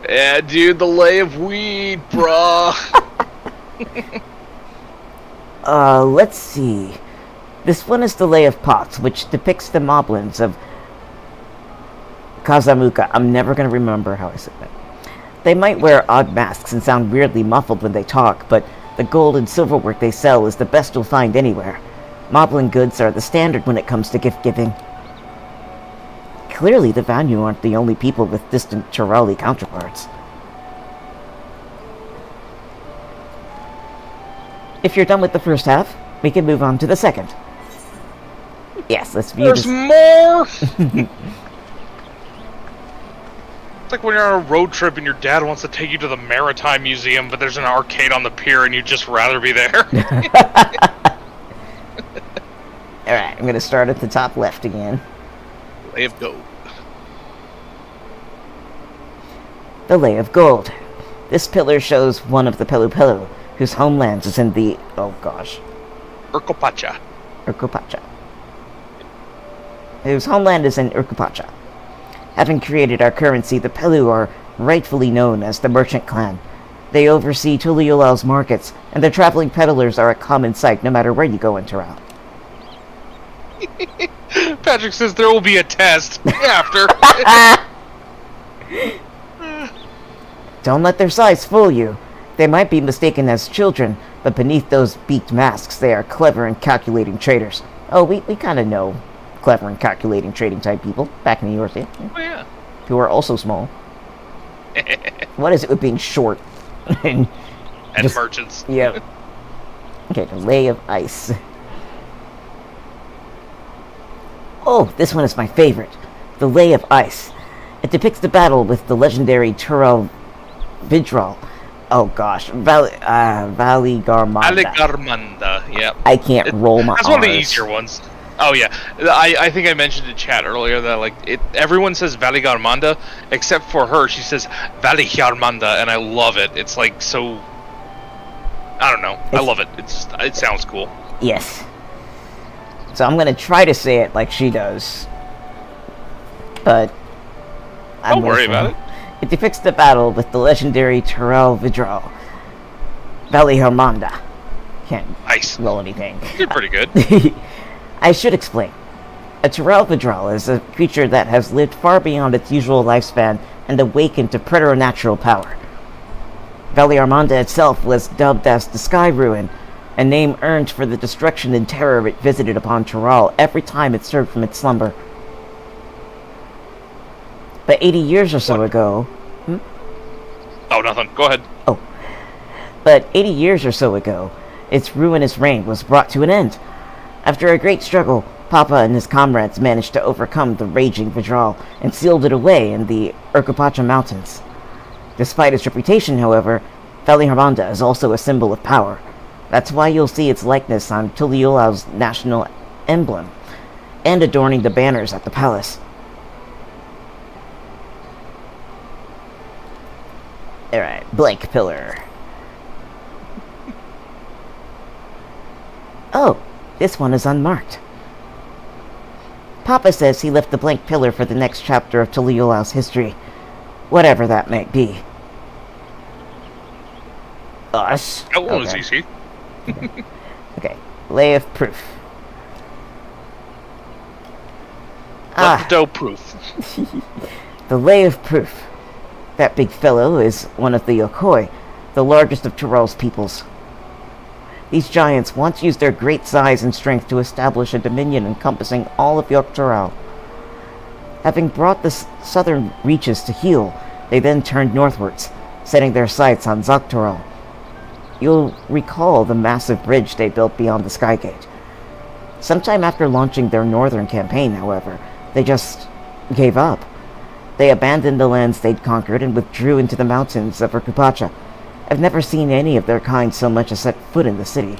Yeah, dude, the Lay of Weed, bruh. Let's see. This one is the Lay of Pots, which depicts the moblins of Kazamuka. I'm never going to remember how I said that. They might wear odd masks and sound weirdly muffled when they talk, but the gold and silver work they sell is the best you'll find anywhere. Moblin goods are the standard when it comes to gift giving. Clearly, the Vanu aren't the only people with distant Chirali counterparts. If you're done with the first half, we can move on to the second. Yes, let's view There's more! It's like when you're on a road trip and your dad wants to take you to the Maritime Museum, but there's an arcade on the pier and you'd just rather be there. Alright, I'm gonna start at the top left again. Lay of Gold. The Lay of Gold. This pillar shows one of the Pelu Pelu, whose homeland is in the... oh gosh. Urkopacha. Whose homeland is in Urkopacha. Having created our currency, the Pelu are rightfully known as the Merchant Clan. They oversee Tuliyollal's markets, and their traveling peddlers are a common sight no matter where you go in Tyrol. Patrick says there will be a test after. Don't let their size fool you. They might be mistaken as children, but beneath those beaked masks, they are clever and calculating traders. Oh, we kind of know clever and calculating trading type people back in the York. Oh, yeah. Who are also small. What is it with being short? and merchants. Yeah. Okay, the Lay of Ice. Oh, this one is my favorite. The Lay of Ice. It depicts the battle with the legendary Tural Vidral. Oh gosh, Valigarmanda. Valigarmanda, yeah. I can't roll my That's R's. one of the easier ones. Oh yeah, I think I mentioned in chat earlier that everyone says Valigarmanda except for her. She says Valigarmanda, and I love it. It's like so. I don't know. I love it. It sounds cool. Yes. So I'm gonna try to say it like she does, but don't worry about it. It depicts the battle with the legendary Tural Vidral. Valigarmanda. Can't roll anything. You're pretty good. I should explain. A Tural Vidral is a creature that has lived far beyond its usual lifespan and awakened to preternatural power. Valigarmanda itself was dubbed as the Sky Ruin, a name earned for the destruction and terror it visited upon Tyrol every time it stirred from its slumber. But 80 years or so ago... Oh, nothing. Go ahead. Oh. But 80 years or so ago, its ruinous reign was brought to an end. After a great struggle, Papa and his comrades managed to overcome the raging Vajral and sealed it away in the Urkupacha Mountains. Despite its reputation, however, Valleyharmonda is also a symbol of power. That's why you'll see its likeness on Tuliyollal's national emblem, and adorning the banners at the palace. Alright, blank pillar. Oh, this one is unmarked. Papa says he left the blank pillar for the next chapter of Tuliyollal's history, whatever that might be. Us? That one was easy. Okay, lay of proof. Let the dough proof. The lay of proof. That big fellow is one of the Yokoi, the largest of Tyrell's peoples. These giants once used their great size and strength to establish a dominion encompassing all of York Tyrell. Having brought the southern reaches to heel, they then turned northwards, setting their sights on Zogtyrell. You'll recall the massive bridge they built beyond the Skygate. Sometime after launching their northern campaign, however, they just gave up. They abandoned the lands they'd conquered and withdrew into the mountains of Urkupacha. I've never seen any of their kind so much as set foot in the city.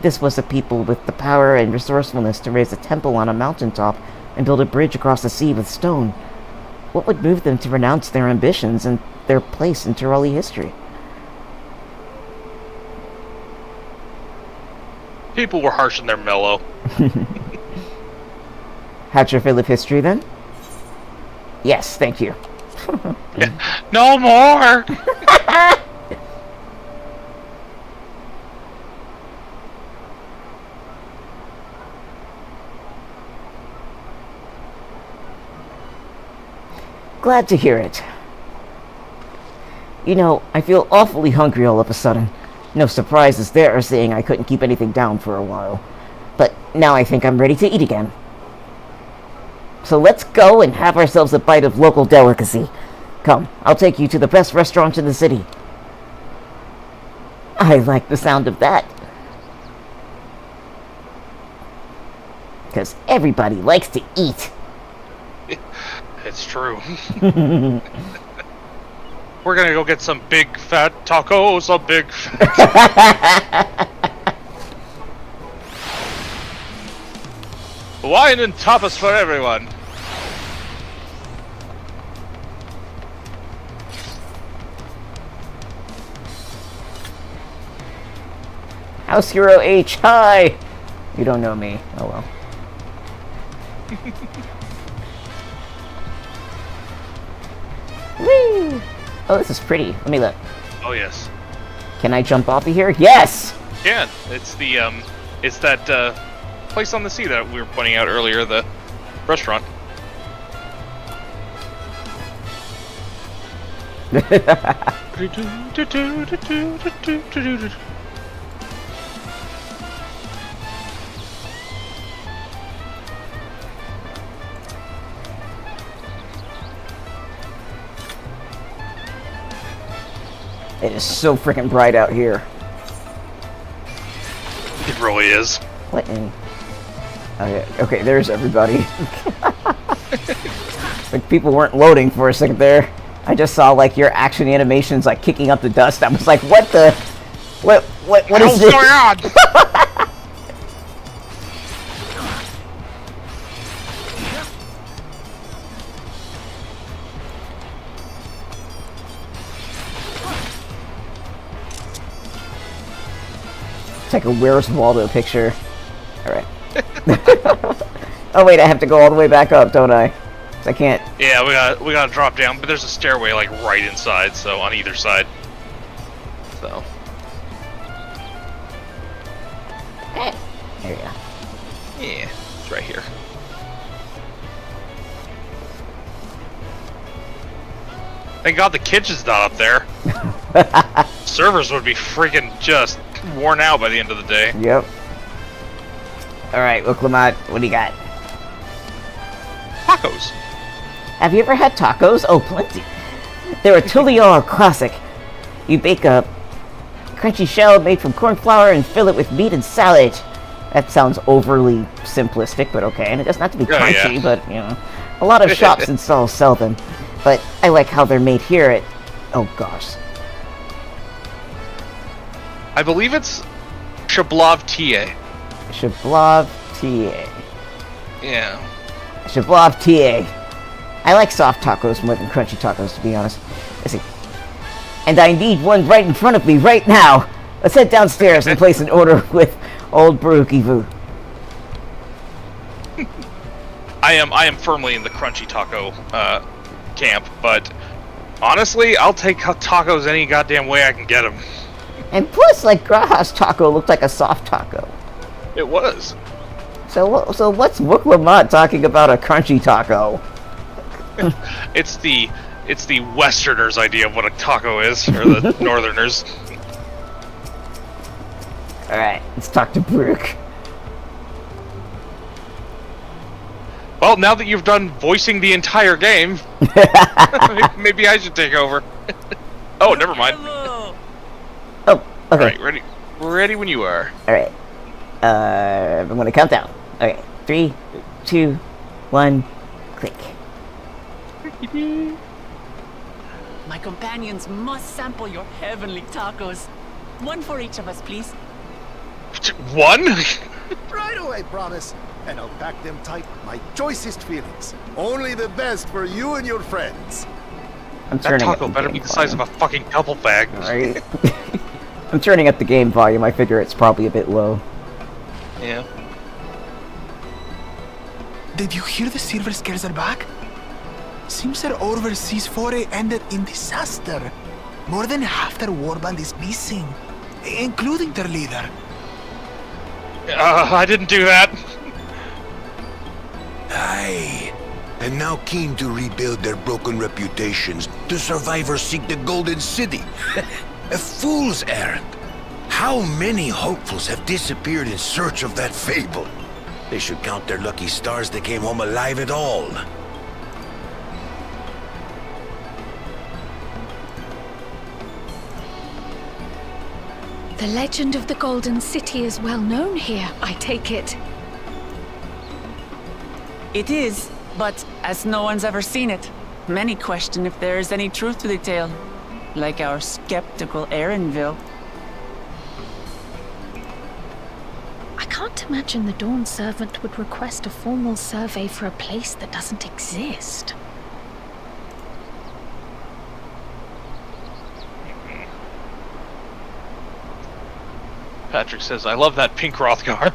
This was a people with the power and resourcefulness to raise a temple on a mountaintop and build a bridge across the sea with stone. What would move them to renounce their ambitions and their place in Tyrelli history? People were harsh and they're mellow. Had your fill of history, then? Yes, thank you. No more! Glad to hear it. You know, I feel awfully hungry all of a sudden. No surprises there, seeing I couldn't keep anything down for a while. But now I think I'm ready to eat again. So let's go and have ourselves a bite of local delicacy. Come, I'll take you to the best restaurant in the city. I like the sound of that. Because everybody likes to eat. It's true. We're gonna go get some big fat tacos, some big fat... Wine and tapas for everyone. House Hero H, hi! You don't know me. Oh well. Whee! Oh, this is pretty. Let me look. Oh yes. Can I jump off of here? Yes! Yeah, it's the it's that place on the sea that we were pointing out earlier, the restaurant. It is so freaking bright out here. It really is. What in... Okay, there's everybody. Like, people weren't loading for a second there. I just saw, like, your action animations, like, kicking up the dust. I was like, what the... What is this? What's going on? It's like a Where's Waldo picture. Alright. Oh wait, I have to go all the way back up, don't I? 'Cause I can't... Yeah, we gotta drop down, but there's a stairway, like, right inside, so on either side. So... There you go. Yeah, it's right here. Thank God the kitchen's not up there. Servers would be freaking just worn out by the end of the day. Yep. Alright, look, Lamont, what do you got? Tacos. Have you ever had tacos? Oh, plenty. They're a Tuliyollal classic. You bake a crunchy shell made from corn flour and fill it with meat and salad. That sounds overly simplistic, but okay. And it doesn't have to be crunchy, but, you know. A lot of shops and stalls sell them. But I like how they're made here at... Oh, gosh. I believe it's Shablovtia. Shablovtia. Yeah. Shablovtia. I like soft tacos more than crunchy tacos, to be honest. Listen. And I need one right in front of me right now. Let's head downstairs and place an order with old Barukivu. I am firmly in the crunchy taco camp, but honestly, I'll take tacos any goddamn way I can get them. And plus, like, Graha's taco looked like a soft taco. It was. So what's Wooklamat talking about a crunchy taco? It's the Westerners' idea of what a taco is, or the Northerners. Alright, let's talk to Brooke. Well, now that you've done voicing the entire game, maybe I should take over. Oh, never mind. Oh, okay. Alright, ready when you are. Alright. I'm gonna count down. Okay, 3, 2, 1, click. My companions must sample your heavenly tacos. One for each of us, please. One? Right away, promise. And I'll pack them tight with my choicest feelings. Only the best for you and your friends. I'm That turning taco better be the size of a fucking couple bag. Alright. I'm turning up the game volume. I figure it's probably a bit low. Yeah. Did you hear the Silver Scares are back? Seems their overseas foray ended in disaster. More than half their warband is missing, including their leader. I didn't do that. Aye. And now keen to rebuild their broken reputations, the survivors seek the Golden City. A fool's errand. How many hopefuls have disappeared in search of that fable? They should count their lucky stars they came home alive at all. The legend of the Golden City is well known here, I take it. It is, but as no one's ever seen it, many question if there is any truth to the tale. Like our skeptical Erinville. I can't imagine the Dawn Servant would request a formal survey for a place that doesn't exist. Patrick says, I love that pink Rothgar.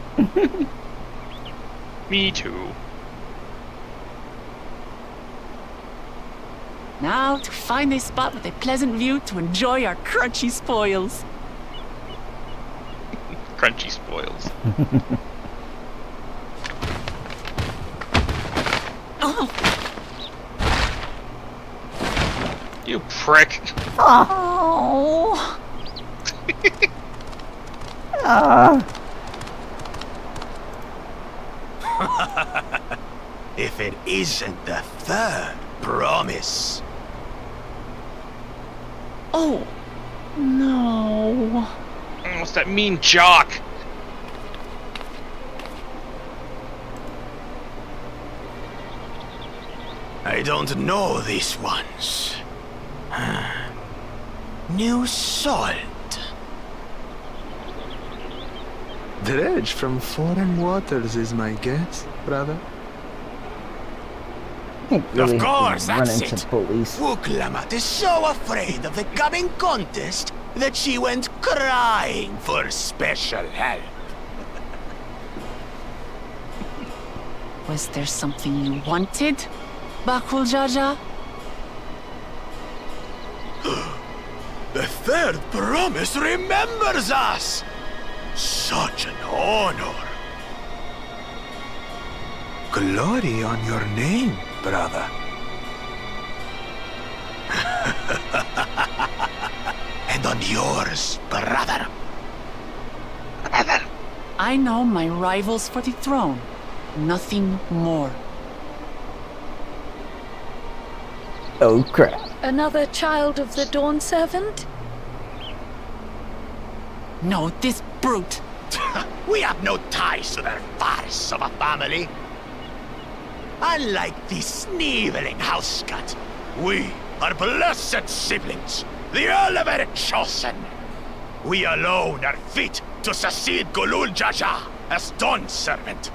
Me too. Now to find a spot with a pleasant view to enjoy our crunchy spoils. Crunchy spoils. Oh. You prick. Oh. If it isn't the third promise. Oh. No. What's that mean jock? I don't know these ones. New salt. Dredge from foreign waters is my guess, brother. Of course, run that's into it. police. Wuklamat is so afraid of the coming contest that she went crying for special help. Was there something you wanted, Bakul Jaja? The third promise remembers us! Such an honor! Glory on your name, brother. And on yours, brother. I know my rivals for the throne. Nothing more. Oh crap. Another child of the Dawn Servant? No, this brute. We have no ties to their farce of a family. Unlike the sneevling housecut, we are blessed siblings, the elevated chosen. We alone are fit to succeed Golul Jaja as Dawn's servant.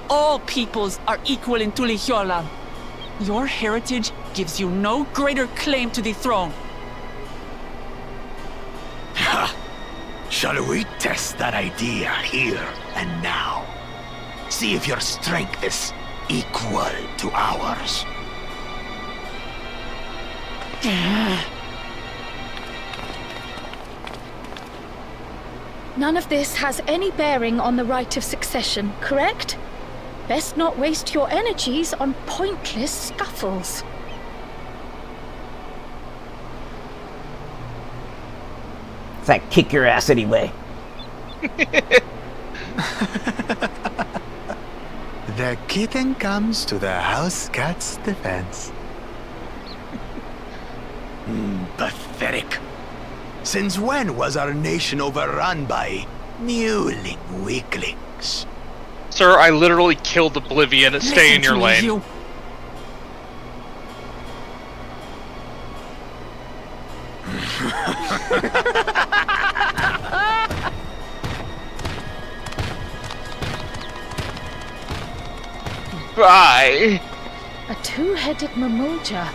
All peoples are equal in Tuliyollal. Your heritage gives you no greater claim to the throne. Ha! Shall we test that idea here and now? See if your strength is equal to ours. None of this has any bearing on the right of succession, correct? Best not waste your energies on pointless scuffles. It's like, kick your ass anyway. The kitten comes to the house cat's defense. Pathetic. Since when was our nation overrun by mewling weaklings? Sir, I literally killed Oblivion. Stay in your lane. You. Bye. A two-headed Mamulja.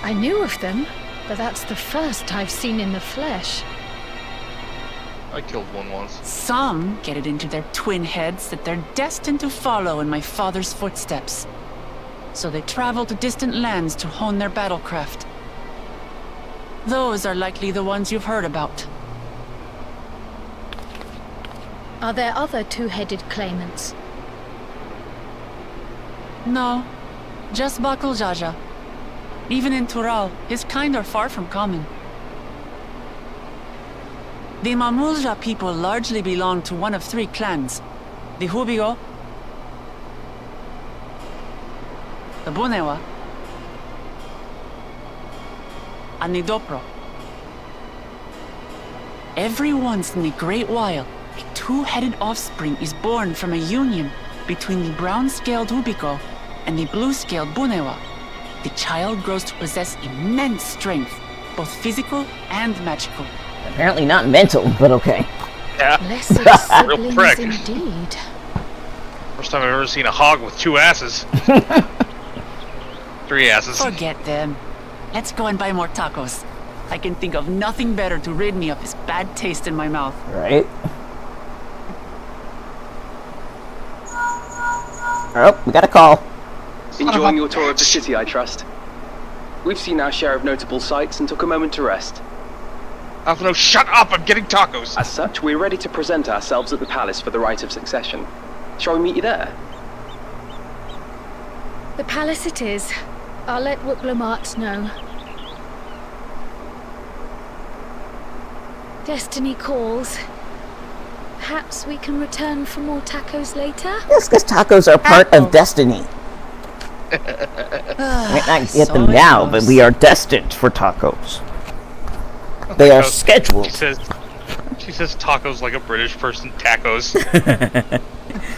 I knew of them, but that's the first I've seen in the flesh. I killed one once. Some get it into their twin heads that they're destined to follow in my father's footsteps. So they travel to distant lands to hone their battlecraft. Those are likely the ones you've heard about. Are there other two-headed claimants? No, just Bakul Jaja. Even in Tural, his kind are far from common. The Mamulja people largely belong to one of three clans. The Hubigo, the Bunewa, and the Dopro. Every once in the Great While, a two-headed offspring is born from a union between the brown-scaled Hubigo and the blue-scaled Bunewa. The child grows to possess immense strength, both physical and magical. Apparently not mental, but okay. Yeah. Blessed Real prick. siblings indeed. First time I've ever seen a hog with two asses. 3 asses. Forget them. Let's go and buy more tacos. I can think of nothing better to rid me of this bad taste in my mouth. Right? Oh, we got a call. Enjoying your tour of the city, I trust. We've seen our share of notable sights and took a moment to rest. No, shut up! I'm getting tacos! As such, we're ready to present ourselves at the palace for the rite of succession. Shall we meet you there? The palace it is. I'll let Wuklamart know. Destiny calls. Perhaps we can return for more tacos later? Yes, because tacos are part of destiny. We might not get them now, but we are destined for tacos. They are scheduled. She says tacos like a British person. Tacos.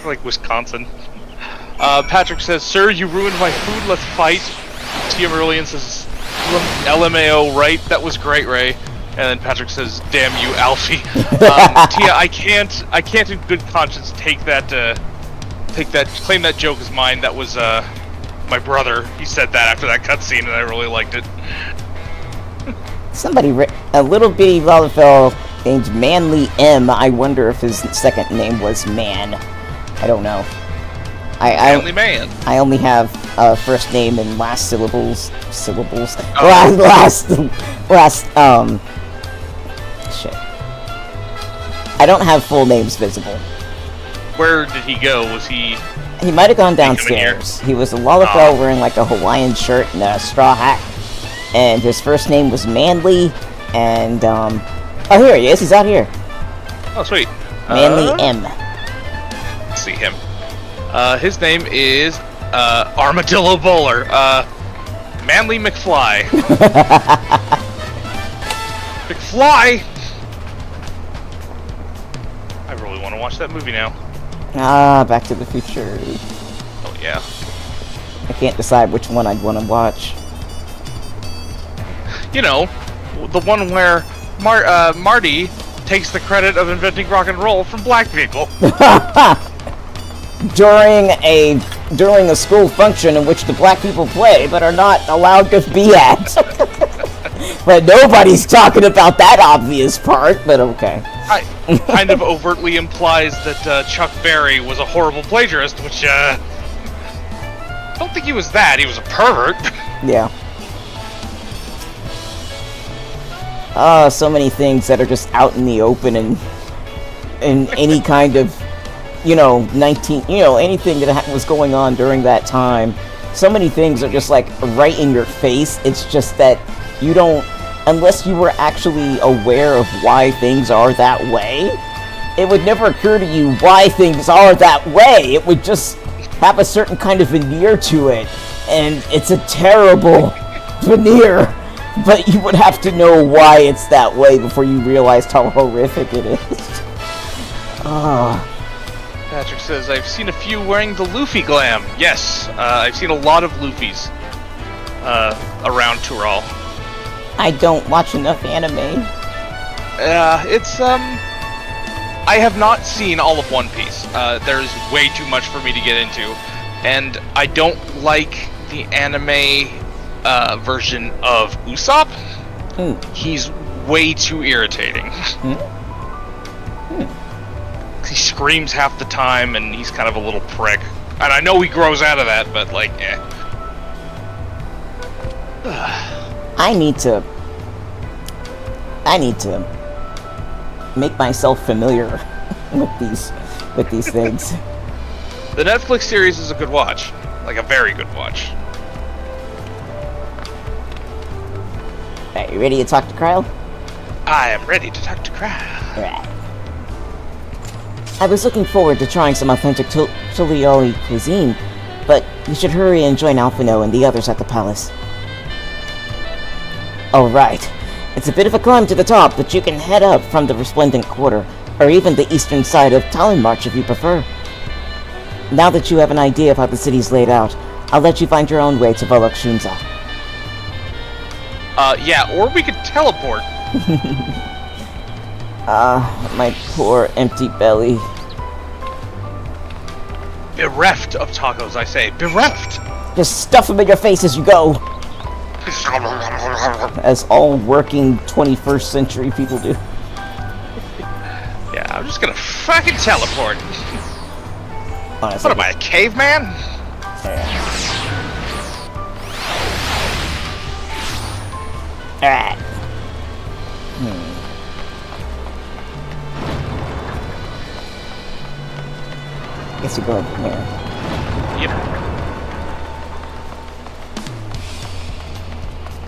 Like Wisconsin. Patrick says, "Sir, you ruined my food. Let's fight." Tia Merlian says, "LMAO, right? That was great, Ray." And then Patrick says, "Damn you, Alfie." Tia, I can't in good conscience claim that joke as mine. That was my brother. He said that after that cutscene, and I really liked it. Somebody, a little bitty Lalafell named Manly M. I wonder if his second name was Man. I don't know. Manly Man. I only have first name and last syllables. Oh. Last. Shit. I don't have full names visible. Where did he go? Was he? He might have gone downstairs. He was a Lalafell wearing like a Hawaiian shirt and a straw hat. And his first name was Manly, and, oh, here he is, he's out here. Oh, sweet. Manly M. Let's see him. His name is, Armadillo Bowler, Manly McFly. McFly! I really want to watch that movie now. Ah, Back to the Future. Oh, yeah. I can't decide which one I'd want to watch. You know, the one where Marty takes the credit of inventing rock and roll from black people. during a school function in which the black people play but are not allowed to be at. But nobody's talking about that obvious part, but okay. Kind of overtly implies that Chuck Berry was a horrible plagiarist, which, I don't think he was that. He was a pervert. Yeah. So many things that are just out in the open and in any kind of, anything that was going on during that time. So many things are just like right in your face. It's just that you don't, unless you were actually aware of why things are that way, it would never occur to you why things are that way. It would just have a certain kind of veneer to it, and it's a terrible veneer, but you would have to know why it's that way before you realized how horrific it is. Patrick says, I've seen a few wearing the Luffy glam. Yes, I've seen a lot of Luffys around Tural. I don't watch enough anime. I have not seen all of One Piece. There's way too much for me to get into, and I don't like the anime version of Usopp. He's way too irritating. He screams half the time, and he's kind of a little prick. And I know he grows out of that, but like, I need to make myself familiar with these things. The Netflix series is a good watch, like a very good watch. Alright, you ready to talk to Kryle? I am ready to talk to Kryle. Alright. I was looking forward to trying some authentic Tuliyollal cuisine, but you should hurry and join Alphino and the others at the palace. Alright. It's a bit of a climb to the top, but you can head up from the Resplendent Quarter, or even the eastern side of Talon March if you prefer. Now that you have an idea of how the city's laid out, I'll let you find your own way to Volok Shunza. Yeah, or we could teleport. My poor empty belly. Bereft of tacos, I say. Bereft! Just stuff them in your face as you go. As all working 21st century people do. Yeah, I'm just gonna fucking teleport. Honestly, what am I, a caveman? Alright. Guess you go over here. Yep.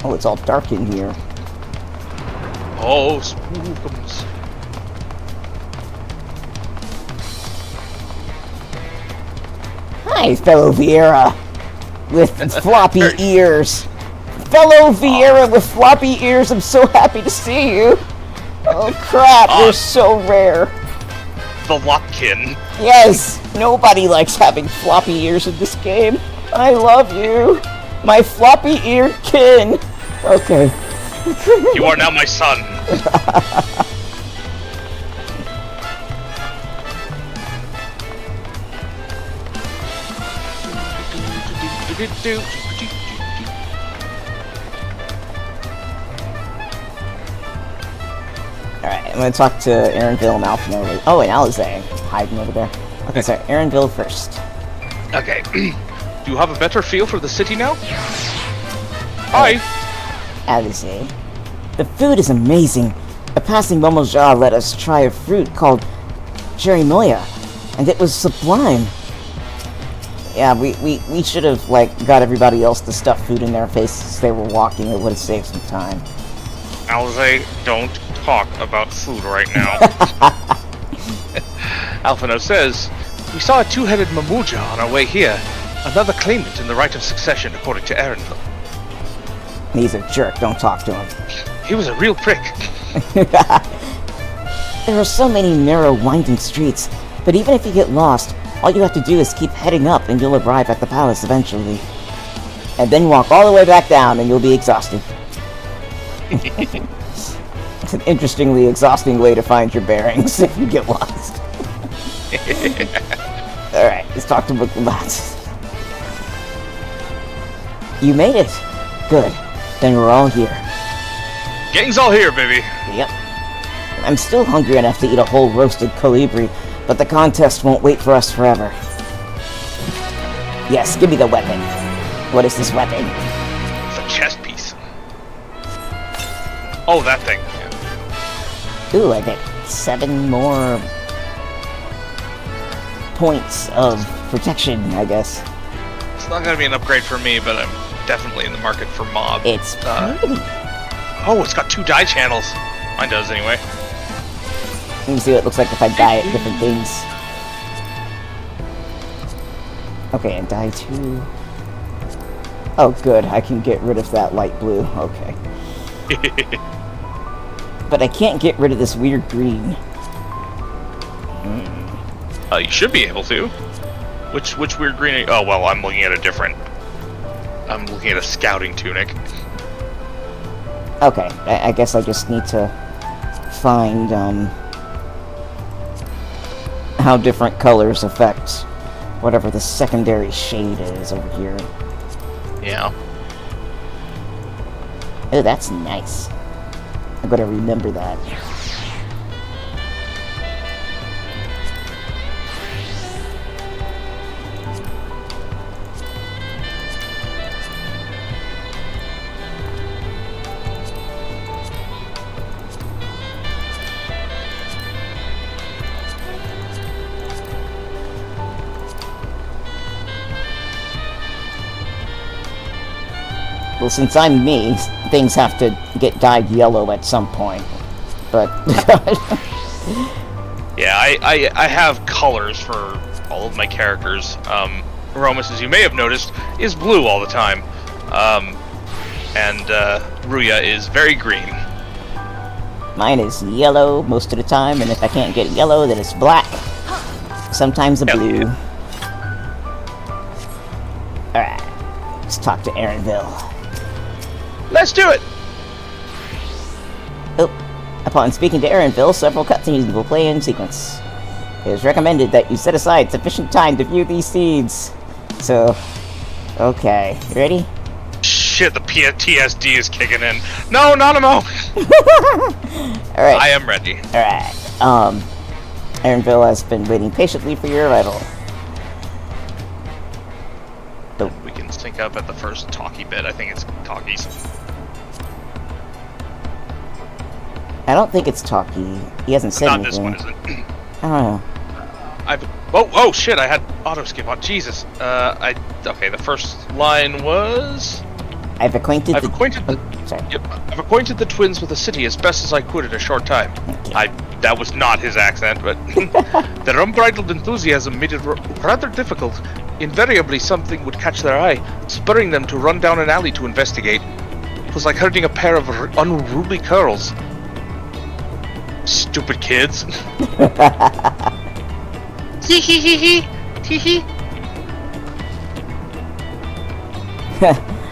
Oh, it's all dark in here. Oh, spookums. Hi, fellow Vieira. With floppy ears. Fellow Vieira with floppy ears, I'm so happy to see you. Oh crap, you're so rare. The Lopkin. Yes, nobody likes having floppy ears in this game. I love you. My floppy-eared kin. Okay. You are now my son. Alright, I'm gonna talk to Aaronville and Alphino. Oh, and Alizé hiding over there. Okay, so Aaronville first. Okay. Do you have a better feel for the city now? Hi. Alizé. The food is amazing. A passing Momoja let us try a fruit called Jerimoya, and it was sublime. Yeah, we should have, got everybody else to stuff food in their faces as they were walking. It would have saved some time. Alizé, don't talk about food right now. Alphino says, we saw a two-headed Mamuja on our way here. Another claimant in the right of succession, according to Aaronville. He's a jerk. Don't talk to him. He was a real prick. There are so many narrow, winding streets, but even if you get lost, all you have to do is keep heading up and you'll arrive at the palace eventually. And then walk all the way back down and you'll be exhausted. It's an interestingly exhausting way to find your bearings if you get lost. Alright, let's talk to Bookbot. You made it. Good. Then we're all here. Gang's all here, baby. Yep. I'm still hungry enough to eat a whole roasted colibri, but the contest won't wait for us forever. Yes, give me the weapon. What is this weapon? It's a chest piece. Oh, that thing. Ooh, I get 7 more points of protection, I guess. It's not gonna be an upgrade for me, but I'm definitely in the market for mob. It's pretty. Oh, it's got 2 die channels. Mine does anyway. Let me see what it looks like if I die at different things. Okay, and die 2. Oh, good. I can get rid of that light blue. Okay. But I can't get rid of this weird green. You should be able to. Which weird green are you? Oh, well, I'm looking at a different... I'm looking at a scouting tunic. Okay, I guess I just need to find, how different colors affect whatever the secondary shade is over here. Yeah. Oh, that's nice. I gotta remember that. Well, since I'm me, things have to get dyed yellow at some point. But... Yeah, I have colors for all of my characters. Romus, as you may have noticed, is blue all the time. And Ruja is very green. Mine is yellow most of the time, and if I can't get yellow, then it's black. Sometimes a blue. Alright, let's talk to Aaronville. Let's do it! Oh, upon speaking to Aaronville, several cutscenes will play in sequence. It is recommended that you set aside sufficient time to view these seeds. So, okay, you ready? Shit, the PTSD is kicking in. No, not a mo! Alright. I am ready. Alright, Aaronville has been waiting patiently for your arrival. We can sync up at the first talkie bit. I think it's talkies. I don't think it's talkie. He hasn't said Not anything. this one, is it? I don't know. Oh shit! I had auto skip on. Jesus. Okay. The first line was. I've acquainted the twins with the city as best as I could in a short time. That was not his accent, but their unbridled enthusiasm made it rather difficult. Invariably, something would catch their eye, spurring them to run down an alley to investigate. It was like herding a pair of unruly curls. Stupid kids. Hee hee hee hee. Hee hee.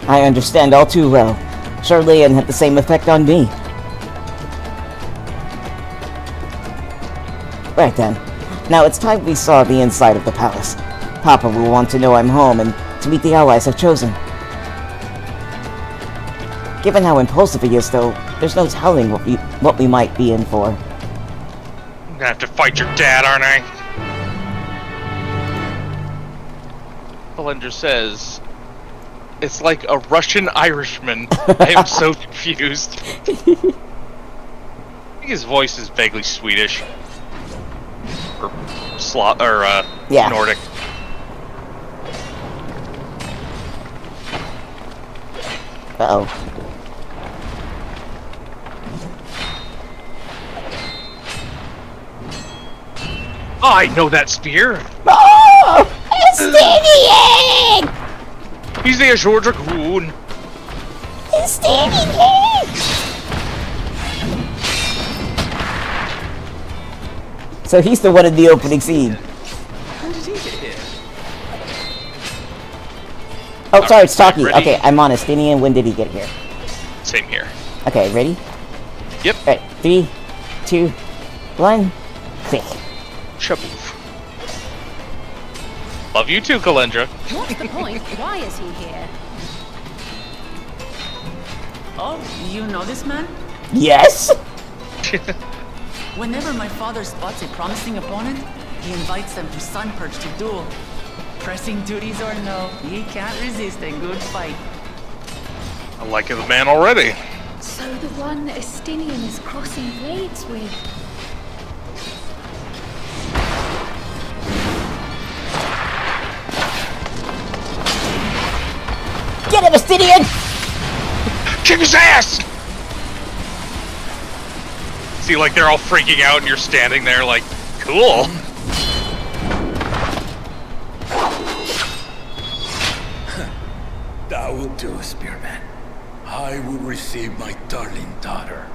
I understand all too well. Charlene had the same effect on me. Right then. Now it's time we saw the inside of the palace. Papa will want to know I'm home and to meet the allies I've chosen. Given how impulsive he is, though, there's no telling what we might be in for. I'm gonna have to fight your dad, aren't I? Belanger says, it's like a Russian Irishman. I am so confused. I think his voice is vaguely Swedish. Or Nordic. Uh-oh. I know that spear! Oh! It's stinging! He's the Azure Dragoon! It's stinging! So he's the one in the opening scene. How did he get here? Oh, sorry, it's Taki. Ready? Okay, I'm on Estinian. When did he get here? Same here. Okay, ready? Yep. Alright, 3, 2, 1, click. Shaboof. Love you too, Kalendra. What's the point? Why is he here? Oh, you know this man? Yes? Whenever my father spots a promising opponent, he invites them to Sunperch to duel. Pressing duties or no, he can't resist a good fight. I like the man already. So the one Estinian is crossing blades with. Get him, Estinian! Kick his ass! See, like, they're all freaking out and you're standing there like, cool. That will do, Spearman. I will receive my darling daughter.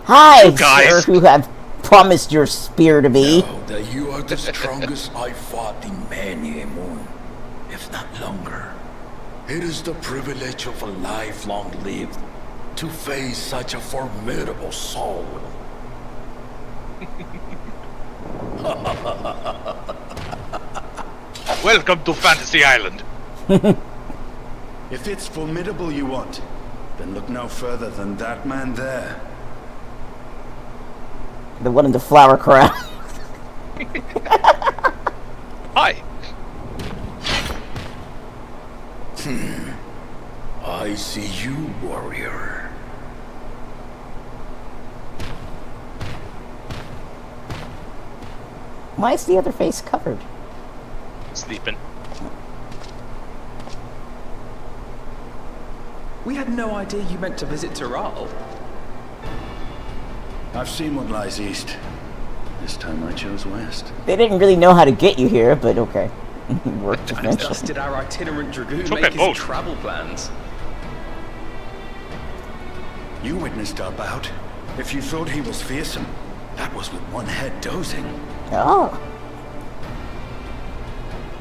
Hi, You guys. sir, who have promised your spear to me. Know that you are the strongest I fought in many a moon, if not longer. It is the privilege of a life long lived to face such a formidable soul. Welcome to Fantasy Island. If it's formidable you want, then look no further than that man there. The one in the flower crown. Hi. I see you, warrior. Why is the other face covered? Sleeping. We had no idea you meant to visit Tuliyollal. I've seen what lies east. This time I chose west. They didn't really know how to get you here, but okay. Worked And eventually. thus did our itinerant dragoon Took make a his boat. travel plans. You witnessed our bout. If you thought he was fearsome, that was with one head dozing. Oh.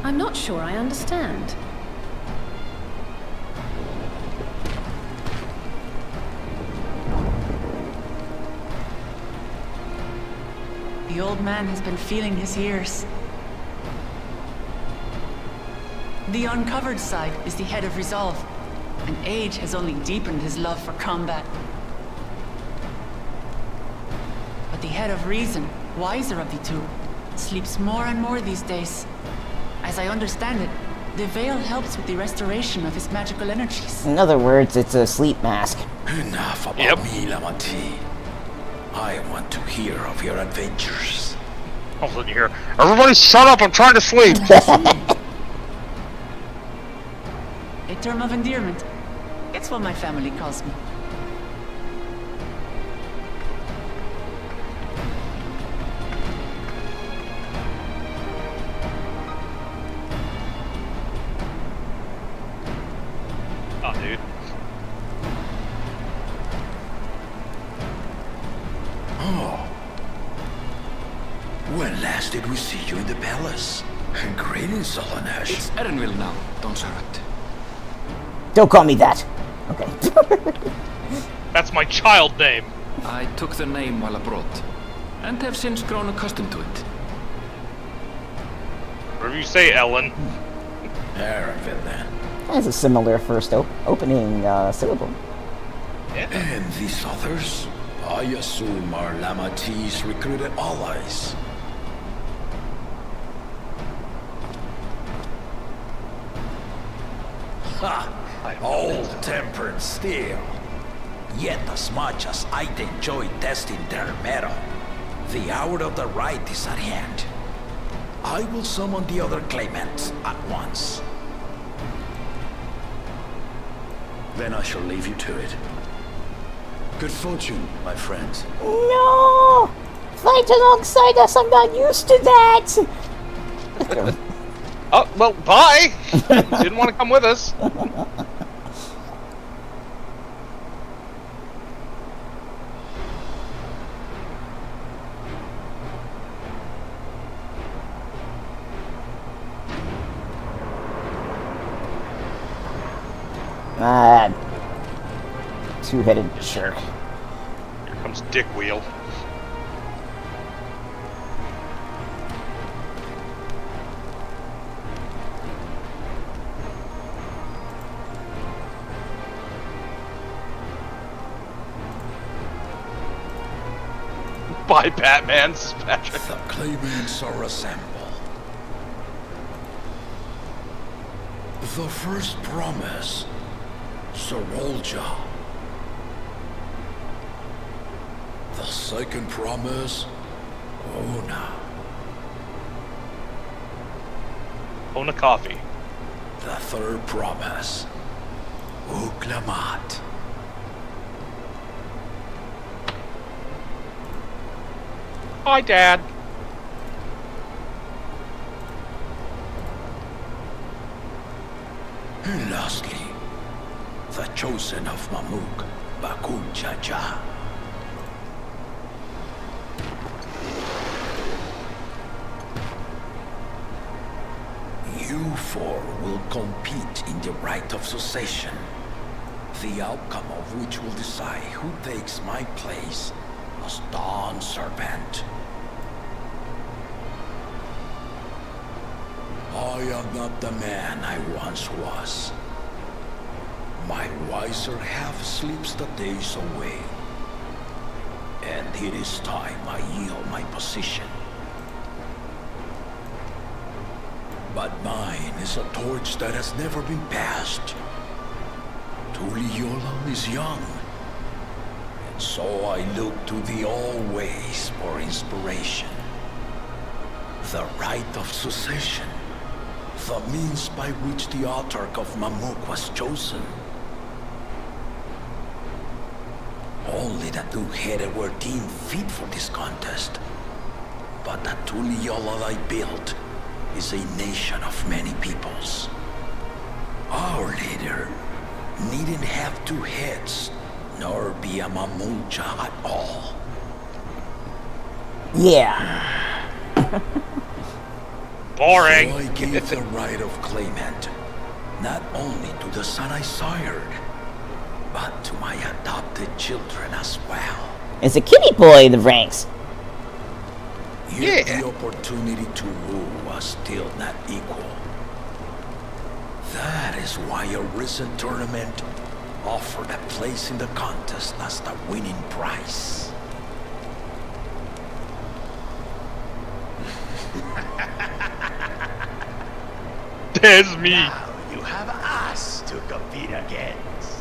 I'm not sure I understand. The old man has been feeling his years. The uncovered side is the head of resolve, and age has only deepened his love for combat. But the head of reason, wiser of the two, sleeps more and more these days. As I understand it, the veil helps with the restoration of his magical energies. In other words, it's a sleep mask. Enough about Yep. me, Lamati. I want to hear of your adventures. All of a sudden you hear, everybody shut up, I'm trying to sleep. A term of endearment. It's what my family calls me. Oh, dude. Oh. When last did we see you in the palace? Greetings, Solonesh. It's Erenville now, Dawntrail. Don't call me that. Okay. That's my child name. I took the name while abroad, and have since grown accustomed to it. Whatever you say, Ellen. Erenville, then. That's a similar first opening syllable. And these others? I assume are Lamati's recruited allies. Ha! Old-tempered steel. Yet as much as I'd enjoy testing their metal, the hour of the right is at hand. I will summon the other claimants at once. Then I shall leave you to it. Good fortune, my friends. No! Fight alongside us, I'm not used to that! Oh, well, bye! Didn't want to come with us. Ah, two-headed jerk. Here comes Dick Wheel. Bye, Batman. This is Patrick. The claimants are assembled. The first promise, Sir Ruja. The second promise, Ona. Own a coffee. The third promise, Uklamat. Hi, Dad. And lastly, the chosen of Mamuk, Bakun Jaja. You four will compete in the rite of succession, the outcome of which will decide who takes my place as Dawn Serpent. I am not the man I once was. My wiser half sleeps the days away. And it is time I yield my position. But mine is a torch that has never been passed. Tuliyollal is young. And so I look to the always for inspiration. The rite of succession. The means by which the autarch of Mamuk was chosen. Only the two-headed were deemed fit for this contest. But the Tuliyollal I built is a nation of many peoples. Our leader needn't have two heads, nor be a Mamulcha at all. Yeah. Boring. So I gave the right of claimant, not only to the son I sired, but to my adopted children as well. It's a kitty boy in the ranks. Yet the opportunity to rule was still not equal. That is why a recent tournament offered a place in the contest as the winning prize. There's me. Now you have us to compete against.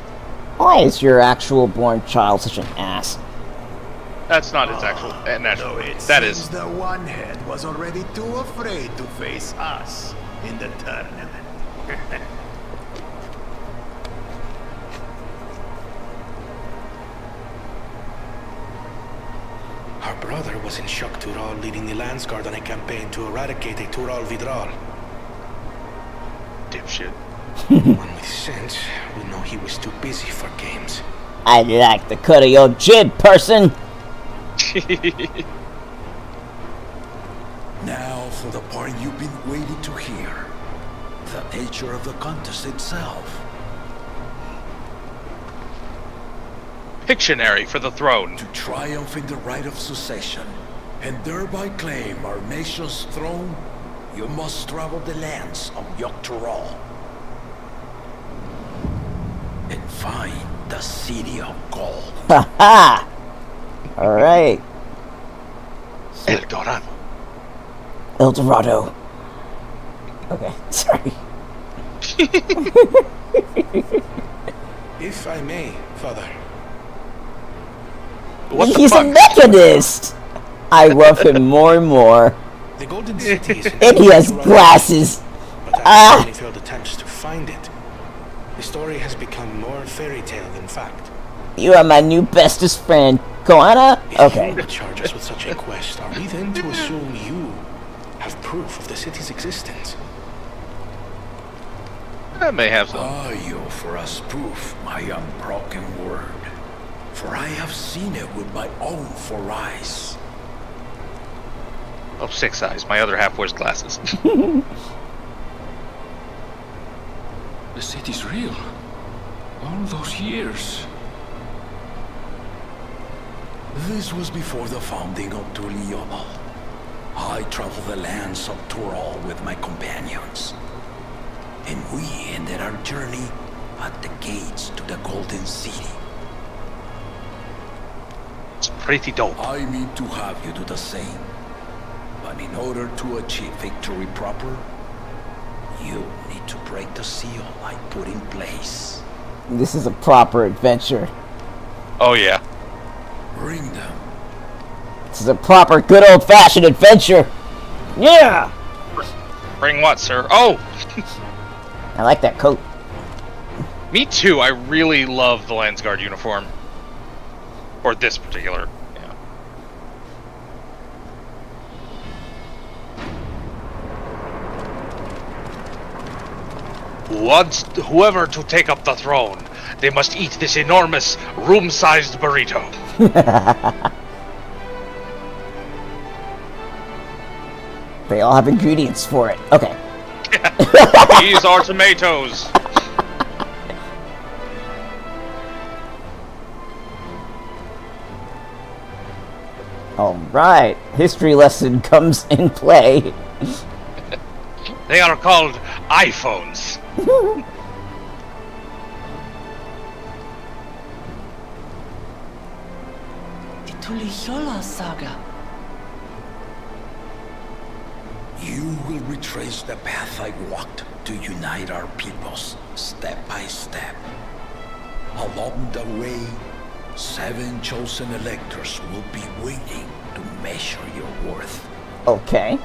Why is your actual born child such an ass? That's not its actual natural. No, it That seems is. the one head was already too afraid to face us in the tournament. Our brother was in Shok Tural leading the Landsguard on a campaign to eradicate a Tural Vidral. Dipshit. One with sense would know he was too busy for games. I'd like to cut of your jib, person. Now for the part you've been waiting to hear. The nature of the contest itself. Pictionary for the throne. To triumph in the right of succession, and thereby claim our nation's throne, you must travel the lands of Yogg-Tural and find the City of Gold. Ha ha! Alright. El Dorado. El Dorado. Okay, sorry. If I may, Father. What the He's fuck? a mechanist! I love him more and more. The Golden City is And he has glasses. But after many failed attempts to find it, the story has become more fairy tale than fact. You are my new bestest friend. Koana? Okay. If you charge us with such a quest, are we then to assume you have proof of the city's existence? I may have some. Are you for us proof, my unbroken word? For I have seen it with my own 4 eyes. Oh, 6 eyes. My other half wears glasses. The city's real. All those years. This was before the founding of Tuliyollal. I traveled the lands of Tural with my companions. And we ended our journey at the gates to the Golden City. It's pretty dope. I mean to have you do the same. But in order to achieve victory proper, you need to break the seal I put in place. This is a proper adventure. Oh yeah. Bring them. This is a proper, good old-fashioned adventure. Yeah. Bring what, sir? Oh! I like that coat. Me too. I really love the Landsguard uniform. Or this particular. Yeah. Wants whoever to take up the throne, they must eat this enormous, room-sized burrito. They all have ingredients for it. Okay. These are tomatoes. Alright. History lesson comes in play. They are called iPhones. The Tuliyollal saga. You will retrace the path I walked to unite our peoples, step by step. Along the way, 7 chosen electors will be waiting to measure your worth. Okay.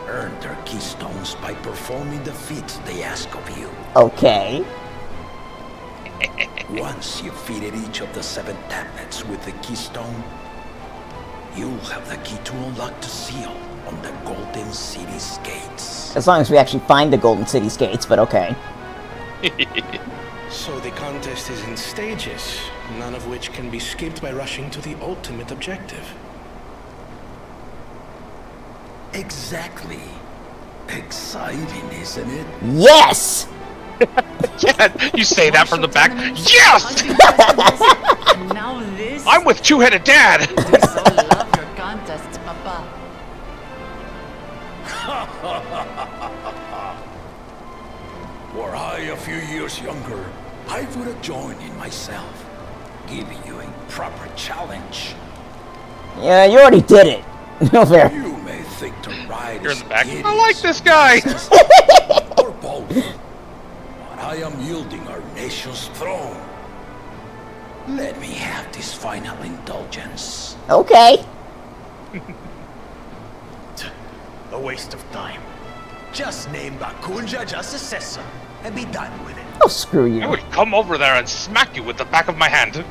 Earn their keystones by performing the feats they ask of you. Okay. Once you've fitted each of the 7 tablets with the keystone, you'll have the key to unlock the seal on the Golden City's gates. As long as we actually find the Golden City's gates, but okay. So the contest is in stages, none of which can be skipped by rushing to the ultimate objective. Exactly. Exciting, isn't it? Yes! Yeah, you say that from the back. Yes! And now this. I'm with Two-Headed Dad! We so love your contests, Papa. Were I a few years younger, I would have joined in myself, giving you a proper challenge. Yeah, you already did it. No fair. You may think to ride You're in as the back. idiots I like this guy! or both, but I am yielding our nation's throne. Let me have this final indulgence. Okay. A waste of time. Just name Bakunja successor and be done with it. Oh, screw I you. would come over there and smack you with the back of my hand.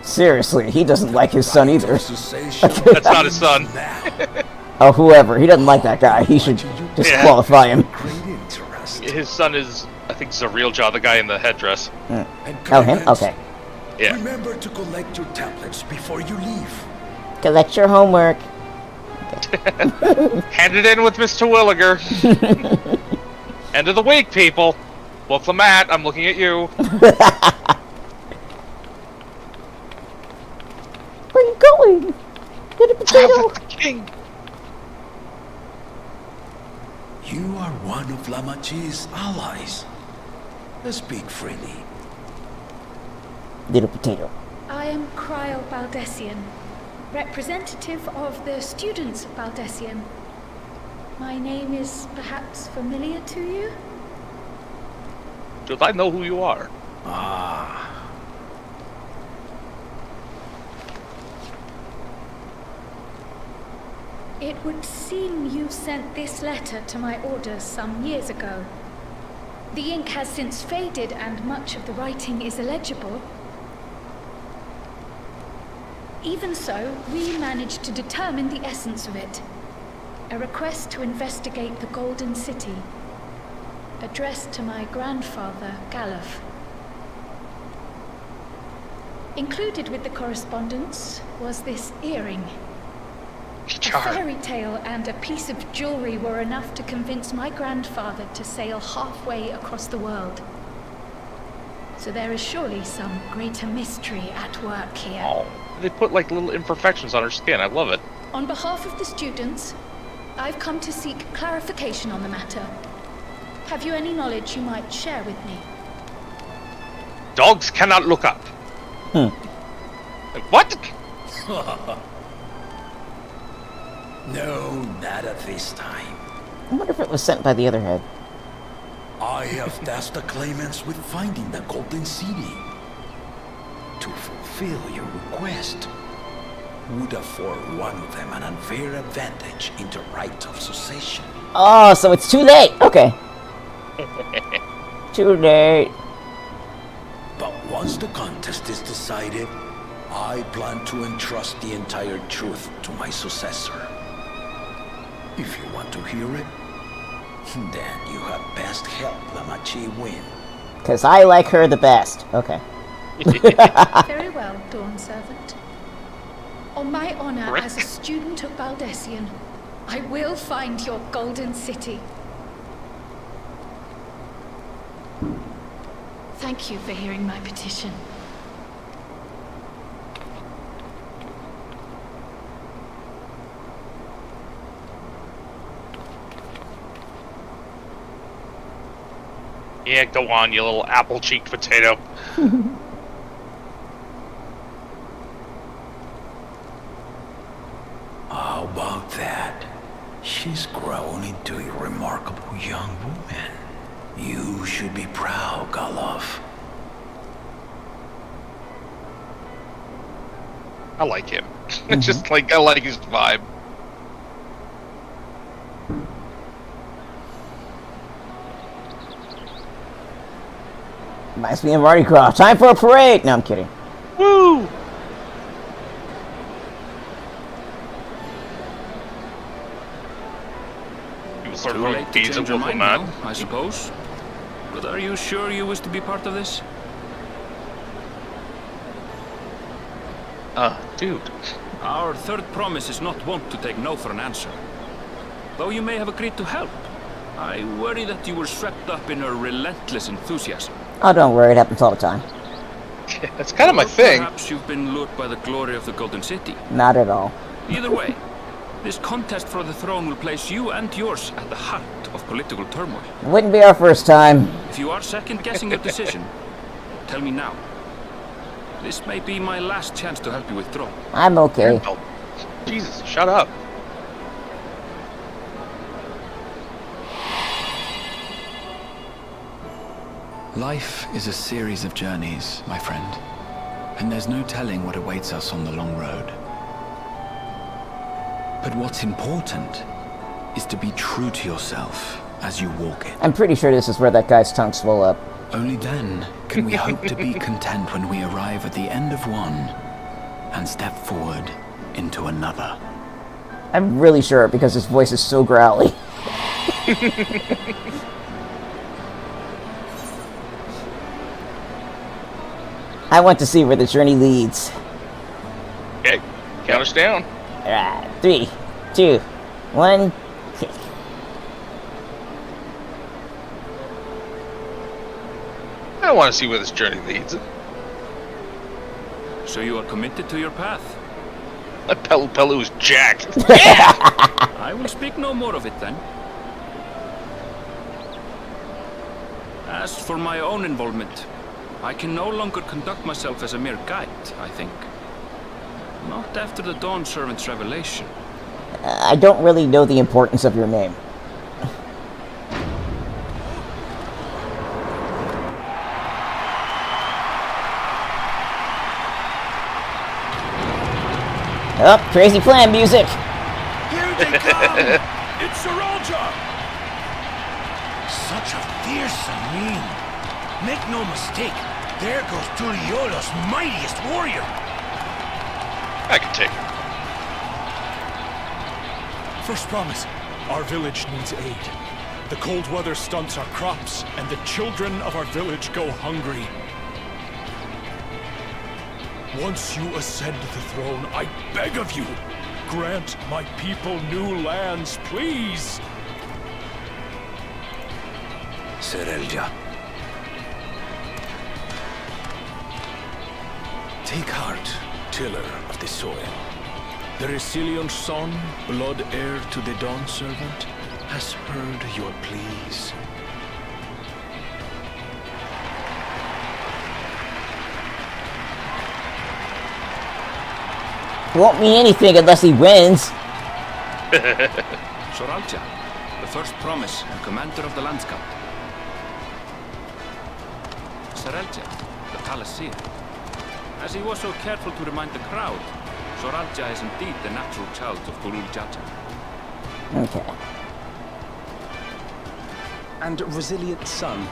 Seriously, he doesn't like his son either. That's not his son. Oh, whoever. He doesn't like that guy. He should disqualify him. His son is, I think, Zarilja, the guy in the headdress. Oh, him? Okay. Yeah. Remember to collect your tablets before you leave. Collect your homework. Hand it in with Mr. Williger. End of the week, people. Wolf Lamat, I'm looking at you. Where are you going? Get a potato. King. You are one of Lamachi's allies. Speak freely. Little potato. I am Cryo Baldessian, representative of the students of Baldessian. My name is perhaps familiar to you? Do I know who you are? Ah. It would seem you sent this letter to my orders some years ago. The ink has since faded and much of the writing is illegible. Even so, we managed to determine the essence of it. A request to investigate the Golden City, addressed to my grandfather, Galuf. Included with the correspondence was this earring. A fairy tale and a piece of jewelry were enough to convince my grandfather to sail halfway across the world. So there is surely some greater mystery at work here. Oh, they put like little imperfections on her skin. I love it. On behalf of the students, I've come to seek clarification on the matter. Have you any knowledge you might share with me? Dogs cannot look up. What? No, not at this time. I wonder if it was sent by the other head. I have tasked the claimants with finding the Golden City. To fulfill your request would afford one of them an unfair advantage in the right of succession. Oh, so it's too late. Okay. Too late. But once the contest is decided, I plan to entrust the entire truth to my successor. If you want to hear it, then you had best help Lamachi win. Because I like her the best. Okay. Very well, Dawn Servant. On my honor as a student of Baldessian, I will find your Golden City. Thank you for hearing my petition. Yeah, go on, you little apple-cheeked potato. How about that? She's grown into a remarkable young woman. You should be proud, Galov. I like him. Just like, I like his vibe. Reminds me of Mardi Gras. Time for a parade! No, I'm kidding. Woo! He was sort Too of late to beads change of your local mind man. now, I suppose. But are you sure you wish to be part of this? Dude. Our third promise is not wont to take no for an answer. Though you may have agreed to help, I worry that you were swept up in her relentless enthusiasm. Oh, don't worry. It happens all the time. That's kind of my thing. Perhaps you've been lured by the glory of the Golden City. Not at all. Either way, this contest for the throne will place you and yours at the heart of political turmoil. Wouldn't be our first time. If you are second-guessing your decision, tell me now. This may be my last chance to help you withdraw. I'm okay. Oh, Jesus, shut up. Life is a series of journeys, my friend. And there's no telling what awaits us on the long road. But what's important is to be true to yourself as you walk it. I'm pretty sure this is where that guy's tongue swelled up. Only then can we hope to be content when we arrive at the end of one and step forward into another. I'm really sure because his voice is so growly. I want to see where the journey leads. Okay, count us down. Alright, 3, 2, 1, kick. I want to see where this journey leads. So you are committed to your path? That Pelu is jacked. I will speak no more of it then. As for my own involvement, I can no longer conduct myself as a mere guide, I think. Not after the Dawn Servant's revelation. I don't really know the importance of your name. Oh, crazy plan music! Here they come! It's Ruja! Such a fearsome mien. Make no mistake, there goes Tuliyollal's mightiest warrior. I can take it. First promise, our village needs aid. The cold weather stunts our crops, and the children of our village go hungry. Once you ascend the throne, I beg of you, grant my people new lands, please. Serelja. Take heart, tiller of the soil. The Resilion's son, blood heir to the Dawn Servant, has heard your pleas. Won't mean anything unless he wins. Soralja, the first promise and commander of the landscape. Serelja, the palaceer. As he was so careful to remind the crowd, Soralja is indeed the natural child of Gulul Jaja. Okay. And Resilient Son.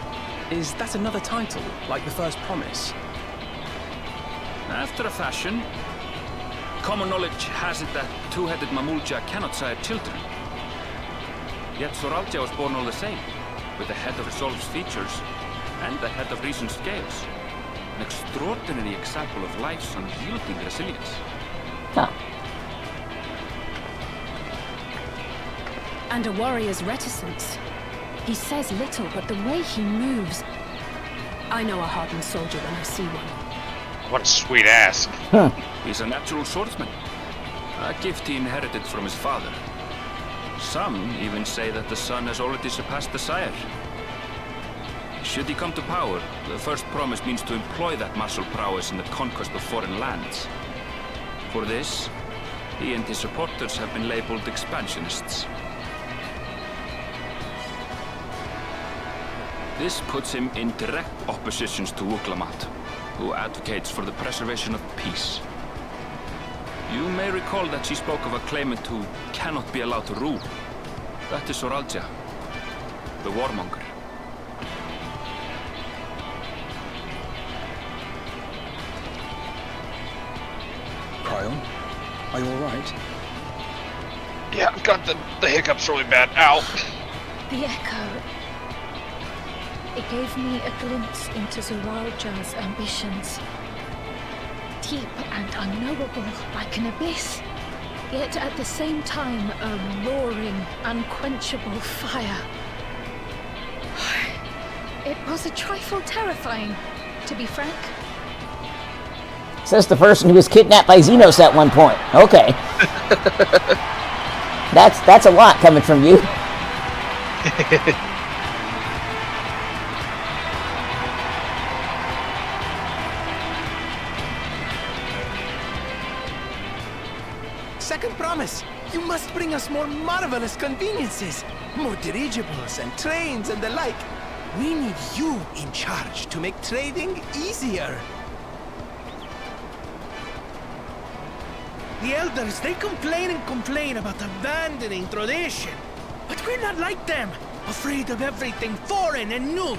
Is that another title, like the first promise? After a fashion, common knowledge has it that two-headed Mamulja cannot sire children. Yet Soralja was born all the same, with a head of Resolve's features and a head of Reason's scales. An extraordinary example of life's unyielding resilience. Huh. And a warrior's reticence. He says little, but the way he moves... I know a hardened soldier when I see one. What a sweet ass. He's a natural swordsman. A gift he inherited from his father. Some even say that the son has already surpassed the sire. Should he come to power, the first promise means to employ that martial prowess in the conquest of foreign lands. For this, he and his supporters have been labeled expansionists. This puts him in direct opposition to Wuklamat, who advocates for the preservation of peace. You may recall that she spoke of a claimant who cannot be allowed to rule. That is Soralja, the warmonger. Cryon, are you alright? Yeah, I've got the hiccups really bad. Ow. The echo. It gave me a glimpse into Zoralja's ambitions. Deep and unknowable, like an abyss. Yet at the same time, a roaring, unquenchable fire. It was a trifle terrifying, to be frank. Says the person who was kidnapped by Xenos at one point. Okay. That's a lot coming from you. Second promise, you must bring us more marvelous conveniences. More dirigibles and trains and the like. We need you in charge to make trading easier. The elders, they complain and complain about abandoning tradition. But we're not like them, afraid of everything foreign and new.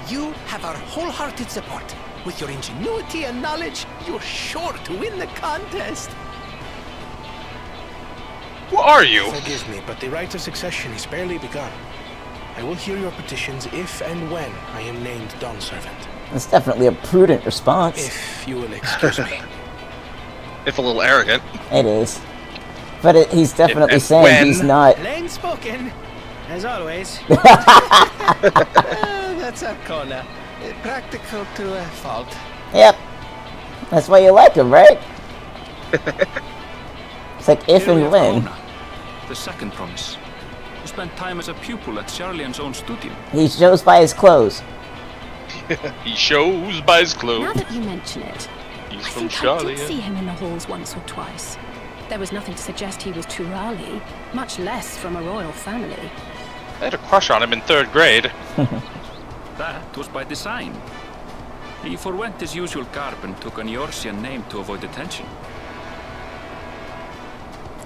You have our wholehearted support. With your ingenuity and knowledge, you're sure to win the contest. Who are you? Forgive me, but the right of succession is barely begun. I will hear your petitions if and when I am named Dawn Servant. That's definitely a prudent response. If you will excuse me. If a little arrogant. It is. But he's definitely saying when. He's not. Plain spoken, as always. That's a corner. Practical to a fault. Yep. That's why you like him, right? It's like if Here we and have when. Kona, the second promise. Who spent time as a pupil at Charlian's own studio. He shows by his clothes. He shows by his clothes. Now that you mention it, He's I from think I did Charlia. see him in the halls once or twice. There was nothing to suggest he was Turali, much less from a royal family. I had a crush on him in 3rd grade. That was by design. He forwent his usual garb and took an Eorzean name to avoid attention.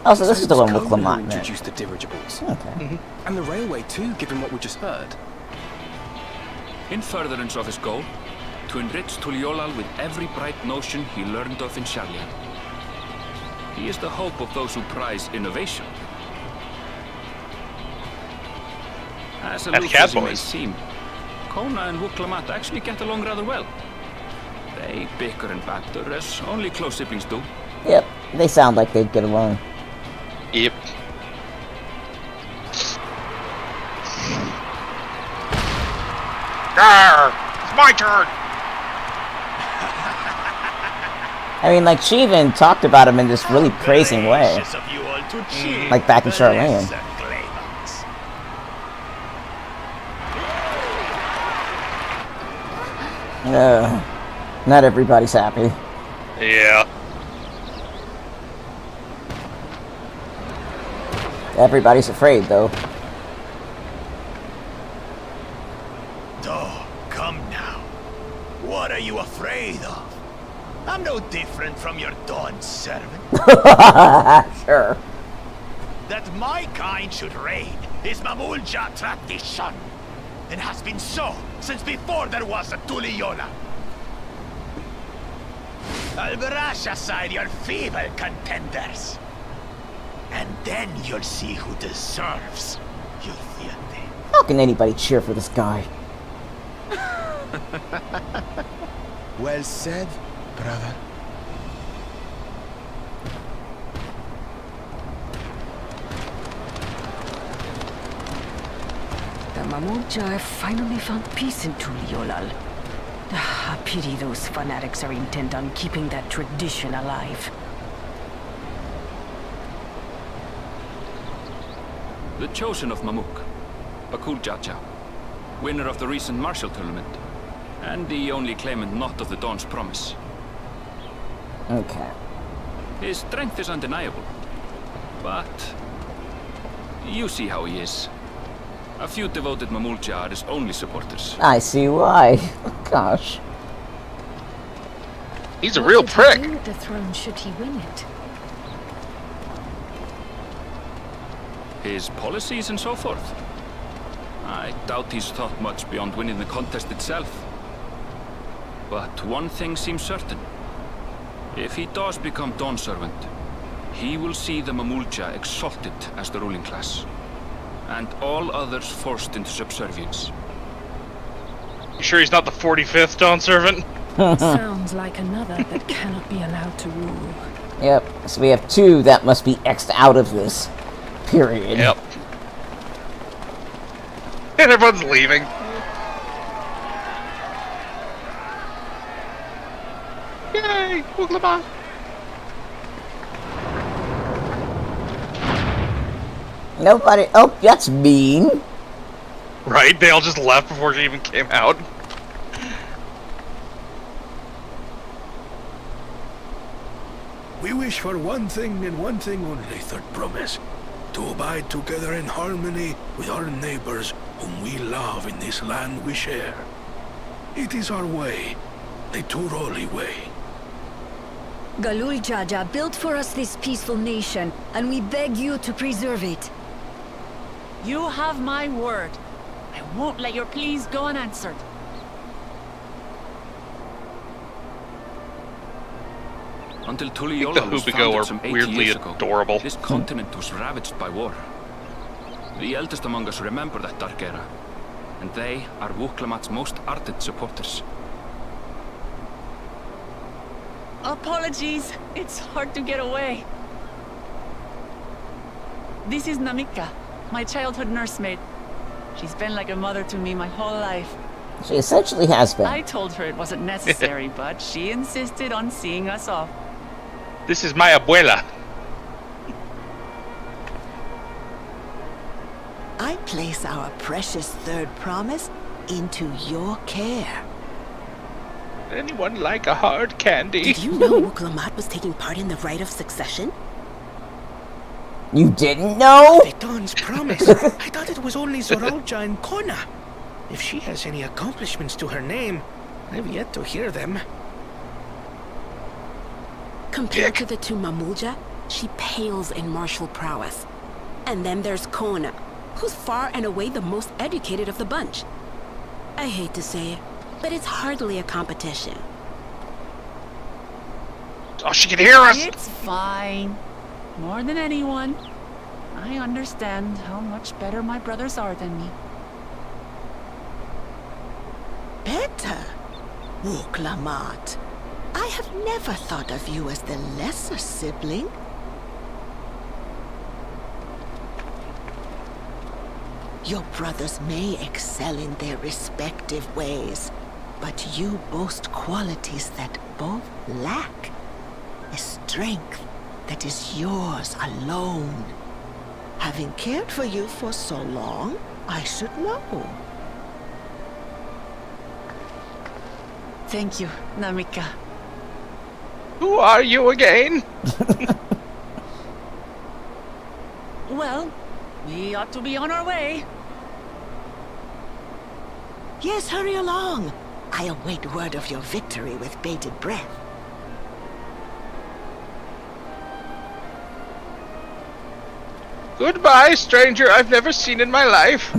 Oh, so this is the one with Conan who Clement. introduced the dirigibles. Okay. And the railway too, given what we just heard. In furtherance of his goal, to enrich Tuliyollal with every bright notion he learned of in Charlian. He is the hope of those who prize innovation. As aloof as he may seem, Kona and Wuklamat actually get along rather well. They bicker and banter as only close siblings do. Yep. They sound like they'd get along. Yep. Arr! It's my turn! I mean, like, she even talked about him in this really praising way. Like back in Charlene. Not everybody's happy. Yeah. Everybody's afraid, though. Oh, come now. What are you afraid of? I'm no different from your Dawn servant. Sure. That my kind should reign is Mamulja tradition, and has been so since before there was a Tuliyollal. I'll brush aside your feeble contenders, and then you'll see who deserves your fealty. How can anybody cheer for this guy? Well said, brother. The Mamulja have finally found peace in Tuliyollal. I pity those fanatics are intent on keeping that tradition alive. The Chosen of Mamuk, Akul Jaja, winner of the recent martial tournament, and the only claimant not of the Dawn's promise. Okay. His strength is undeniable, but you see how he is. A few devoted Mamulja are his only supporters. I see why. Gosh. He's a real prick. What would he do with the throne should he win it? His policies and so forth. I doubt he's thought much beyond winning the contest itself. But one thing seems certain. If he does become Dawn Servant, he will see the Mamulja exalted as the ruling class, and all others forced into subservience. You sure he's not the 45th Dawn Servant? Sounds like another that cannot be allowed to rule. Yep, so we have two that must be X'd out of this. Period. Yep. And everyone's leaving. Yay! Woogleba! Nobody. Oh, that's mean. Right? They all just left before she even came out. We wish for one thing and one thing only, Third Promise. To abide together in harmony with our neighbors whom we love in this land we share. It is our way, the Tuliyollal way. Galul Jaja built for us this peaceful nation, and we beg you to preserve it. You have my word. I won't let your pleas go unanswered. Until The Tuliyollal was Hubigo founded some are 80 weirdly years ago, adorable. this continent was ravaged by war. The eldest among us remember that dark era, and they are Wuklamat's most ardent supporters. Apologies. It's hard to get away. This is Namika, my childhood nursemaid. She's been like a mother to me my whole life. She essentially has been. I told her it wasn't necessary, but she insisted on seeing us off. This is my abuela. I place our precious third promise into your care. Anyone like a hard candy? Did you know Wuklamat was taking part in the rite of succession? You didn't know? The Dawn's promise. I thought it was only Zoralja and Kona. If she has any accomplishments to her name, I've yet to hear them. Compared to the two Mamulja, she pales in martial prowess. And then there's Kona, who's far and away the most educated of the bunch. I hate to say it, but it's hardly a competition. Oh, she can hear us! It's fine. More than anyone, I understand how much better my brothers are than me. Better? Wuklamat. I have never thought of you as the lesser sibling. Your brothers may excel in their respective ways, but you boast qualities that both lack. A strength that is yours alone. Having cared for you for so long, I should know. Thank you, Namika. Who are you again? Well, we ought to be on our way. Yes, hurry along. I await word of your victory with bated breath. Goodbye, stranger I've never seen in my life.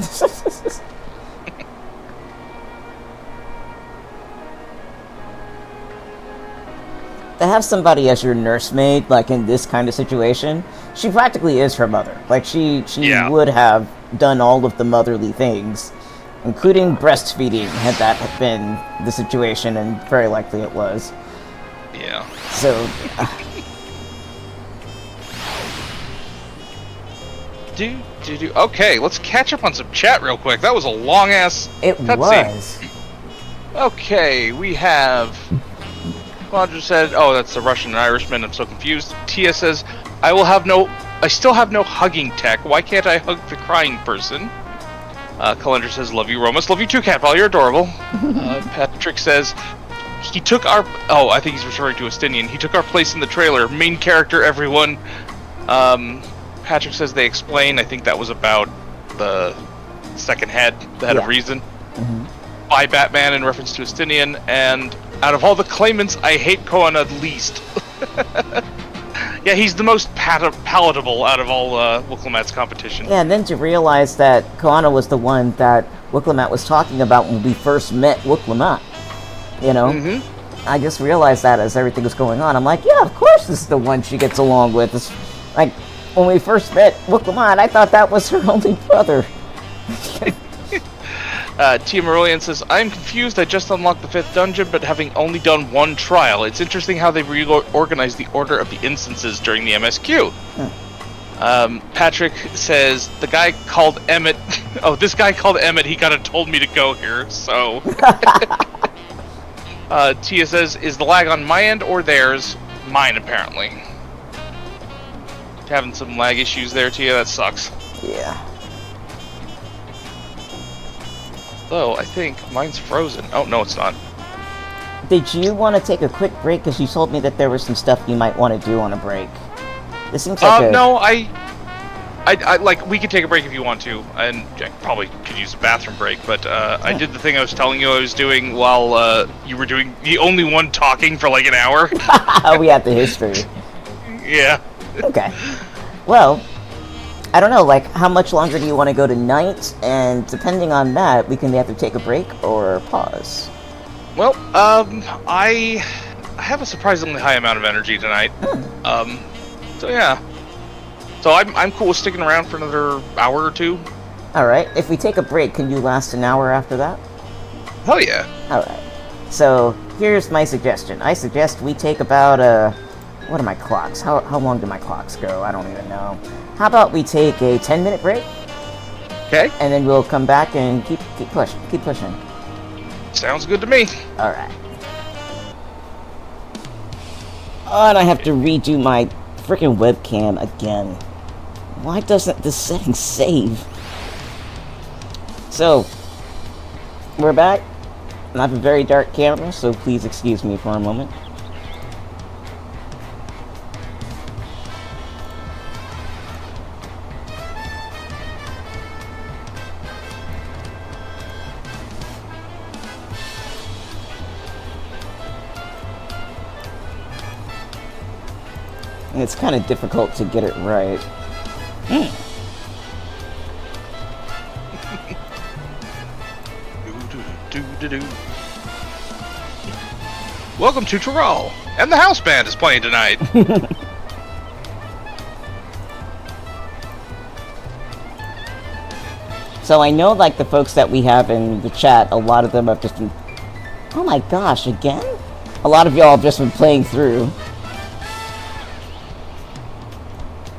To have somebody as your nursemaid, like in this kind of situation, she practically is her mother. Like, she would have done all of the motherly things, including breastfeeding, had that been the situation, and very likely it was. Yeah. So... Okay, let's catch up on some chat real quick. That was a long-ass was. Okay, we have... Roger said, oh, that's the Russian and Irishman, I'm so confused. Tia says, I still have no hugging tech. Why can't I hug the crying person? Calendar says, love you, Romus. Love you too, Catball, you're adorable. Patrick says, he took our... Oh, I think he's referring to Estinian. He took our place in the trailer. Main character, everyone. Patrick says they explain. I think that was about the second head, the head of reason. Mm-hmm. By Batman in reference to Estinian, and out of all the claimants, I hate Koana the least. Yeah, he's the most palatable out of all Wiklamat's competition. Yeah, and then to realize that Koana was the one that Wiklamat was talking about when we first met Wiklamat. You know? Mm-hmm. I just realized that as everything was going on. I'm like, yeah, of course this is the one she gets along with. It's like, when we first met Wiklamat, I thought that was her only brother. Tia Marillion says, I'm confused. I just unlocked the 5th dungeon, but having only done one trial. It's interesting how they reorganized the order of the instances during the MSQ. Patrick says, the guy called Emmett... Oh, this guy called Emmett, he kind of told me to go here, so... Tia says, is the lag on my end or theirs? Mine, apparently. Having some lag issues there, Tia, that sucks. Yeah. Though, I think mine's frozen. Oh, no, it's not. Did you want to take a quick break? Because you told me that there was some stuff you might want to do on a break. This seems like No, I like, we could take a break if you want to, and I probably could use a bathroom break, but I did the thing I was telling you I was doing while you were doing the only one talking for like an hour. We have the history. Yeah. Okay. Well, I don't know, like, how much longer do you want to go tonight? And depending on that, we can either take a break or pause. Well, I have a surprisingly high amount of energy tonight. So yeah. So I'm cool with sticking around for another hour or two. Alright, if we take a break, can you last an hour after that? Hell yeah. Alright. So, here's my suggestion. I suggest we take about, what are my clocks? How long do my clocks go? I don't even know. How about we take a 10-minute break? Okay. And then we'll come back and keep pushing. Sounds good to me. Alright. Oh, and I have to redo my freaking webcam again. Why doesn't this setting save? So, we're back. And I have a very dark camera, so please excuse me for a moment. And it's kind of difficult to get it right. Welcome to Tuliyollal, and the house band is playing tonight. So I know, like, the folks that we have in the chat, a lot of them have just been... Oh my gosh, again? A lot of y'all have just been playing through.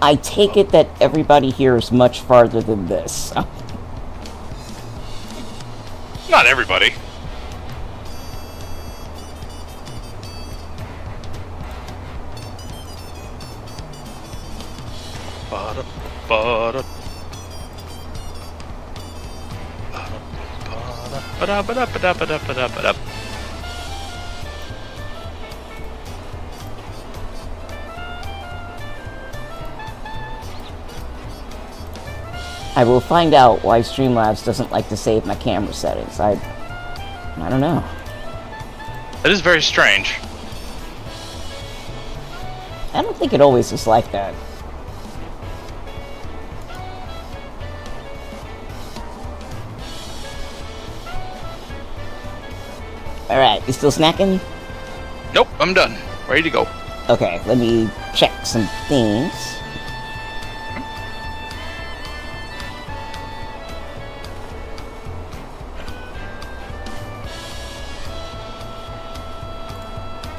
I take it that everybody here is much farther than this. Not everybody. I will find out why Streamlabs doesn't like to save my camera settings. I don't know. That is very strange. I don't think it always is like that. Alright, you still snacking? Nope, I'm done. Ready to go. Okay, let me check some things.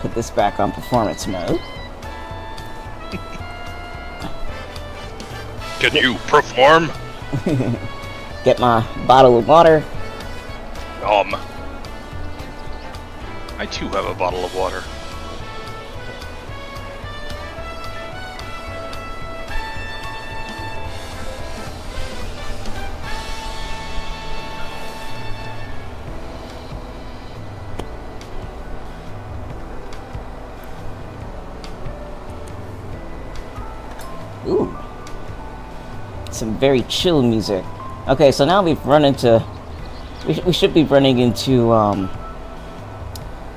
Put this back on performance mode. Can you perform? Get my bottle of water. I too have a bottle of water. Ooh. Some very chill music. Okay, so now we've run into... We should be running into,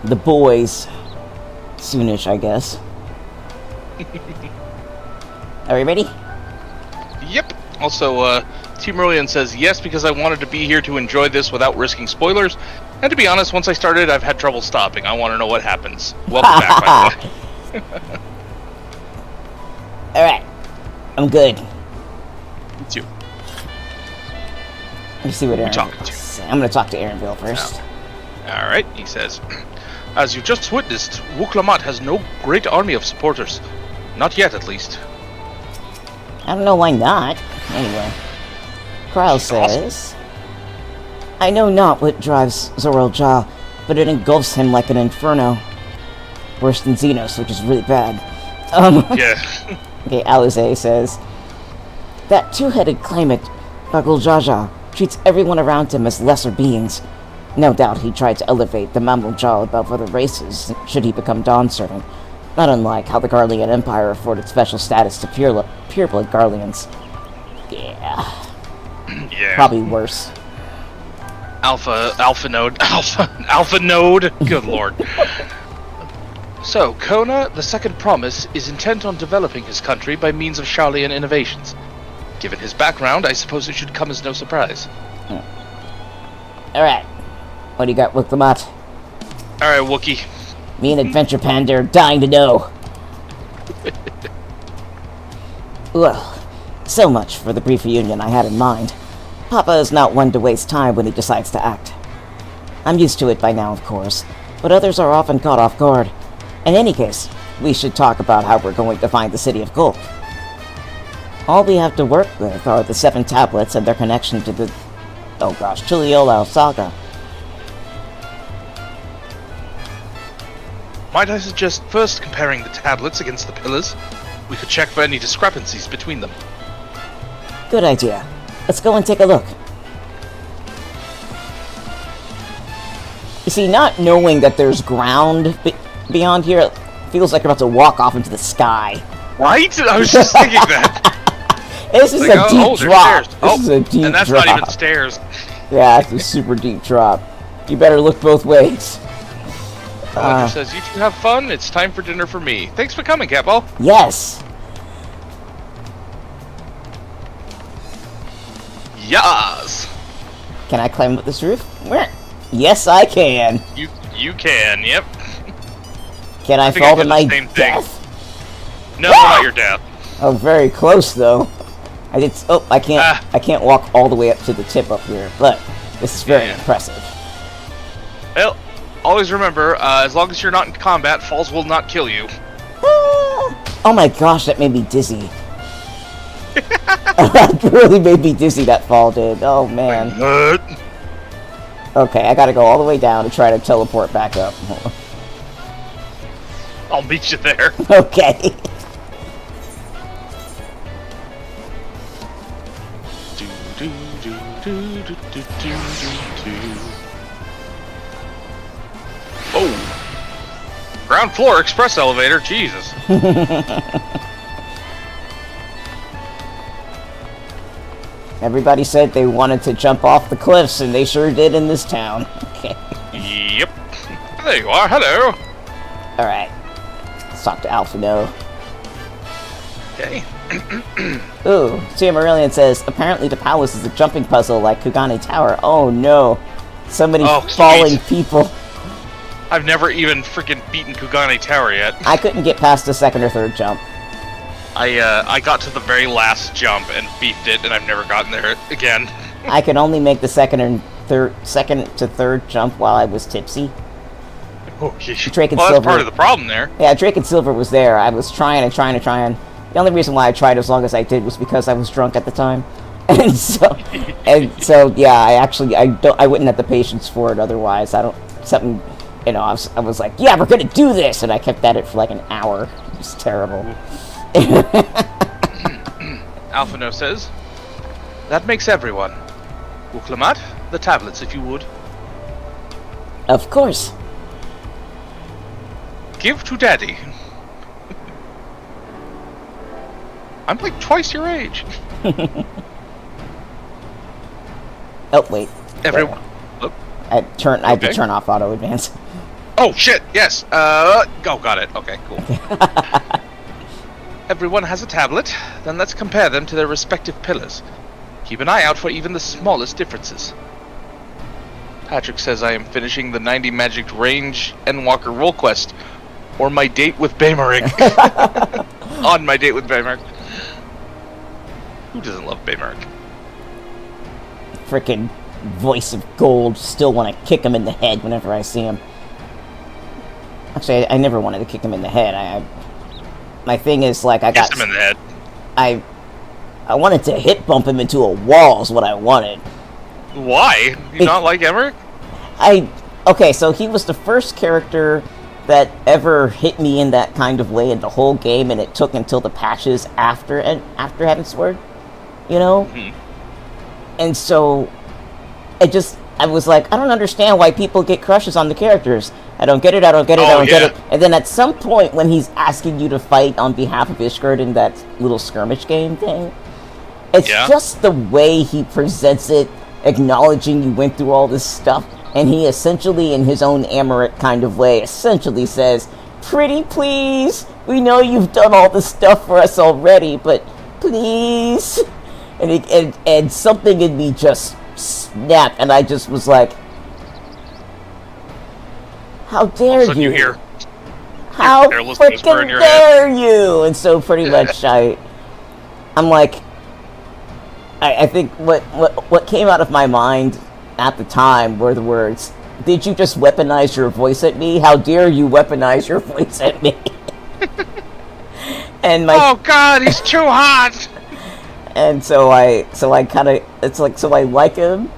the boys soonish, I guess. Are we ready? Yep. Also, Team Merlian says, yes, because I wanted to be here to enjoy this without risking spoilers. And to be honest, once I started, I've had trouble stopping. I want to know what happens. Welcome back, by the way. Alright. I'm good. Me too. Let me see what Aaron talking to. I'm going to talk to Aaronville first. Alright, he says, as you just witnessed, Wuklamat has no great army of supporters. Not yet, at least. I don't know why not. Anyway. Kryle says, awesome. I know not what drives Tuliyollal, but it engulfs him like an inferno. Worse than Xenos, which is really bad. Yeah. Okay, Alize says, that two-headed claimant, Bagul Jaja, treats everyone around him as lesser beings. No doubt he tried to elevate the Mamuljal above other races, should he become Dawn Servant, not unlike how the Garlean Empire afforded special status to pureblood Garleans. Yeah. Yeah. Probably worse. Alpha node. Good lord. So, Kona, the Second Promise, is intent on developing his country by means of Sharlayan innovations. Given his background, I suppose it should come as no surprise. Alright. What do you got, Wuklamat? Alright, Wookie. Me and Adventure Panda are dying to know. Well, so much for the brief reunion I had in mind. Papa is not one to waste time when he decides to act. I'm used to it by now, of course, but others are often caught off guard. In any case, we should talk about how we're going to find the City of Gold. All we have to work with are the 7 tablets and their connection to the... oh gosh, Tuliyollal saga. Might I suggest first comparing the tablets against the pillars? We could check for any discrepancies between them. Good idea. Let's go and take a look. You see, not knowing that there's ground beyond here feels like you're about to walk off into the sky. Right? I was just thinking that. This is a deep drop. This is a deep drop. And that's not even stairs. Yeah, it's a super deep drop. You better look both ways. Says, you two have fun, it's time for dinner for me. Thanks for coming, Catball. Yes. Yes. Can I climb up this roof? Where? Yes, I can. You can, yep. Can I fall to my death? No, not your death. Oh, very close though. I can't walk all the way up to the tip up here, but this is very impressive. Well, always remember, as long as you're not in combat, falls will not kill you. Oh my gosh, that made me dizzy. That really made me dizzy, that fall did. Oh man. Okay, I gotta go all the way down to try to teleport back up. I'll meet you there. Okay. Oh! Ground floor express elevator, Jesus. Everybody said they wanted to jump off the cliffs, and they sure did in this town. Okay. Yep. There you are, hello. Alright. Let's talk to Alphino. Okay. Ooh, Tia Marillion says, apparently the palace is a jumping puzzle like Kugane Tower. Oh no. So many falling people. I've never even freaking beaten Kugane Tower yet. I couldn't get past the second or third jump. I got to the very last jump and beefed it, and I've never gotten there again. I could only make the second to third jump while I was tipsy. Okay. Drake and well, Silver. That's part of the problem there. Yeah, Drake and Silver was there. I was trying. The only reason why I tried as long as I did was because I was drunk at the time, and so yeah, I wouldn't have the patience for it otherwise. I was like, yeah, we're gonna do this, and I kept at it for like an hour. It was terrible. Alphino says, that makes everyone. Uklamat, the tablets, if you would. Of course. Give to Daddy. I'm like twice your age. Oh wait. Everyone. I have to turn off auto advance. Oh shit! Yes. Got it. Okay, cool. Everyone has a tablet. Then let's compare them to their respective pillars. Keep an eye out for even the smallest differences. Patrick says I am finishing the 90 Magic Range Endwalker role quest, or my date with Baymarik. On my date with Baymarik. Who doesn't love Baymarik? Frickin' voice of gold. Still want to kick him in the head whenever I see him. Actually, I never wanted to kick him in the head. My thing is, like, Kiss him in the head. I wanted to hit bump him into a wall is what I wanted. Why? You not like Emmerich? Okay, so he was the first character that ever hit me in that kind of way in the whole game, and it took until the patches after Heaven's Sword, you know? Mm-hmm. And so, I was like, I don't understand why people get crushes on the characters. I don't get it. And then at some point when he's asking you to fight on behalf of Ishgard in that little skirmish game thing, it's just the way he presents it, acknowledging you went through all this stuff, and he essentially, in his own Amarant kind of way, essentially says, pretty please, we know you've done all this stuff for us already, but please. And something in me just snapped, and I just was like, how dare you? How freaking dare you? And so pretty much I'm like, I think what came out of my mind at the time were the words, did you just weaponize your voice at me? How dare you weaponize your voice at me? And oh god, he's too hot. And so I kind of, it's like, so I like him,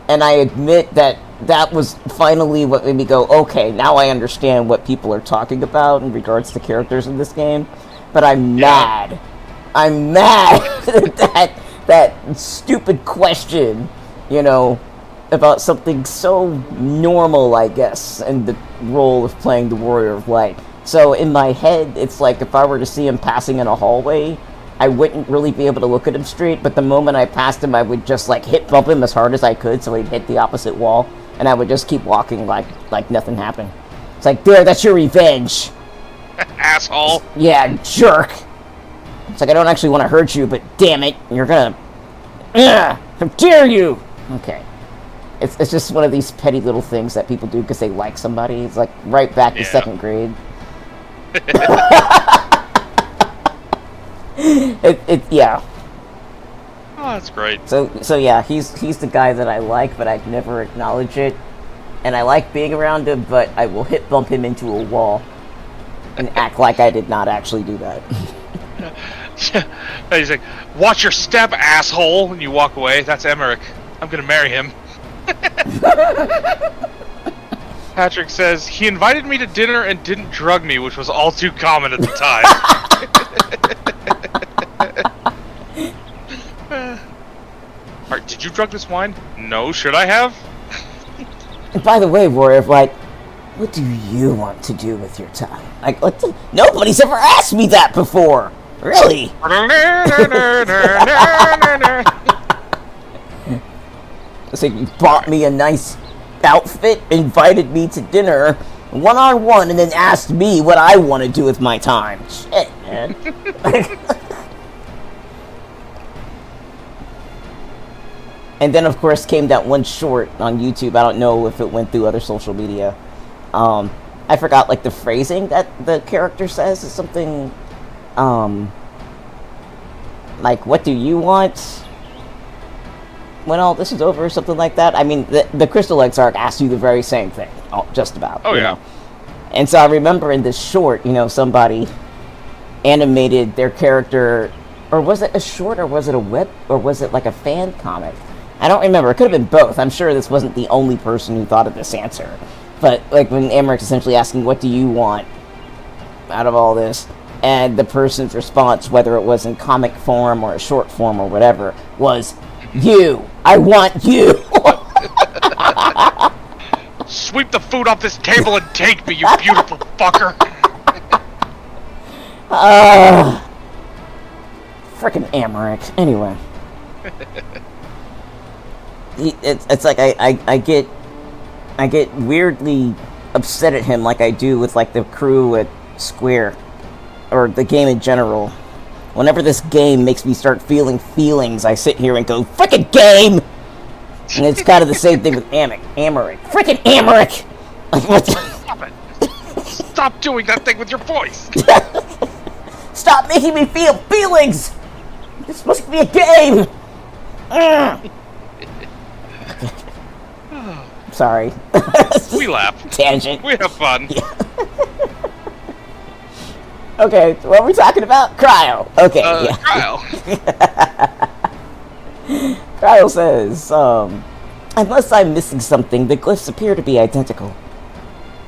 and I admit that was finally what made me go, okay, now I understand what people are talking about in regards to characters in this game, but I'm mad. I'm mad that stupid question, you know, about something so normal, I guess, in the role of playing the Warrior of Light. So in my head, it's like if I were to see him passing in a hallway, I wouldn't really be able to look at him straight, but the moment I passed him, I would just like hit bump him as hard as I could so he'd hit the opposite wall, and I would just keep walking like nothing happened. It's like, there, that's your revenge. Asshole. Yeah, jerk. It's like, I don't actually want to hurt you, but damn it, you're gonna... how dare you! Okay. It's just one of these petty little things that people do because they like somebody. It's like right back to second grade. Yeah. Oh, that's great. So yeah, he's the guy that I like, but I'd never acknowledge it. and I like being around him, but I will hit bump him into a wall and act like I did not actually do that. He's like, watch your step, asshole, and you walk away. That's Emmerich. I'm gonna marry him. Patrick says, he invited me to dinner and didn't drug me, which was all too common at the time. Alright, did you drug this wine? No, should I have? And by the way, Warrior, like, what do you want to do with your time? Like, nobody's ever asked me that before! Really? It's like you bought me a nice outfit, invited me to dinner, one-on-one, and then asked me what I want to do with my time. Shit, man. And then, of course, came that one short on YouTube. I don't know if it went through other social media. I forgot, like, the phrasing that the character says is something, like, what do you want when all this is over, or something like that. I mean, the Crystal Eggs arc asks you the very same thing, just about. Oh, yeah. Know? And so I remember in this short, somebody animated their character, or was it a short, or was it a web, or was it like a fan comic? I don't remember. It could have been both. I'm sure this wasn't the only person who thought of this answer. But, like, when Emmerich's essentially asking, what do you want out of all this? And the person's response, whether it was in comic form or a short form or whatever, was, you! I want you! Sweep the food off this table and take me, you beautiful fucker! Frickin' Emmerich. Anyway. It's like I get weirdly upset at him, like I do with, like, the crew at Square, or the game in general. Whenever this game makes me start feeling feelings, I sit here and go, frickin' game! And it's kind of the same thing with Emmerich. Frickin' Emmerich! Like, what? Stop it! Stop doing that thing with your voice! Stop making me feel feelings! It's supposed to be a game! Sorry. We laugh. Tangent. We have fun. Yeah. Okay, what are we talking about? Cryo. Okay, yeah. Cryo. Cryo says, unless I'm missing something, the glyphs appear to be identical.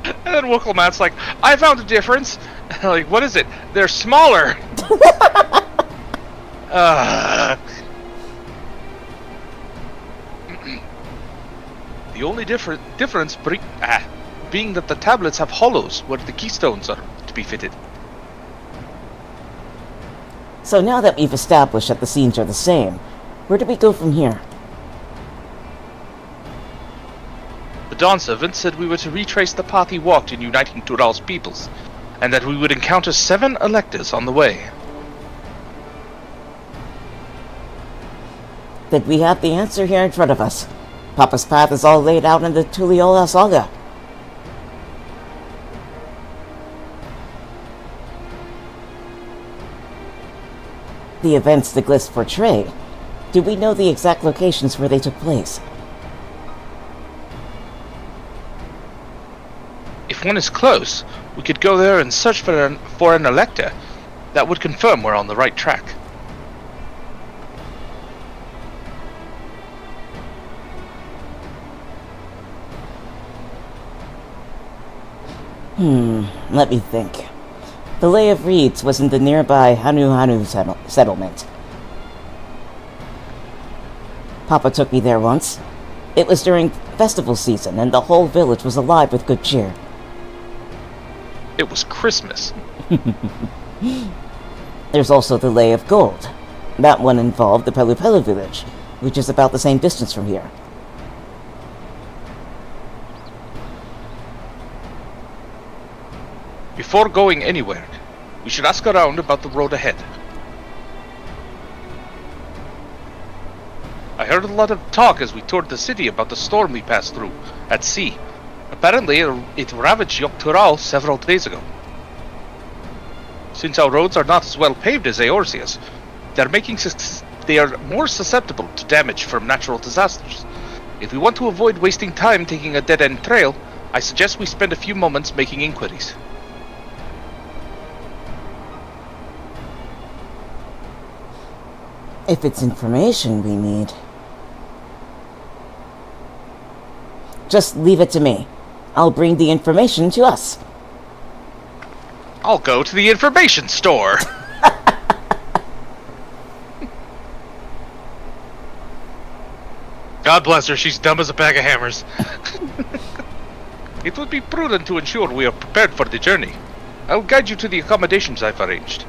And then Wookelman's like, I found a difference. Like, what is it? They're smaller. The only difference being that the tablets have hollows where the keystones are to be fitted. So now that we've established that the scenes are the same, where do we go from here? The Dawn Servant said we were to retrace the path he walked in uniting Tuliyoll's peoples, and that we would encounter 7 electors on the way. Then we have the answer here in front of us. Papa's path is all laid out in the Tuliyollal saga. The events the glyphs portray. Do we know the exact locations where they took place? If one is close, we could go there and search for an elector. That would confirm we're on the right track. Let me think. The Lay of Reeds was in the nearby Hanu settlement. Papa took me there once. It was during festival season, and the whole village was alive with good cheer. It was Christmas. There's also the Lay of Gold. That one involved the Pelu village, which is about the same distance from here. Before going anywhere, we should ask around about the road ahead. I heard a lot of talk as we toured the city about the storm we passed through, at sea. Apparently, it ravaged Tuliyollal several days ago. Since our roads are not as well paved as Eorzea's, they are more susceptible to damage from natural disasters. If we want to avoid wasting time taking a dead-end trail, I suggest we spend a few moments making inquiries. If it's information we need, just leave it to me. I'll bring the information to us. I'll go to the information store. God bless her, she's dumb as a bag of hammers. It would be prudent to ensure we are prepared for the journey. I will guide you to the accommodations I've arranged.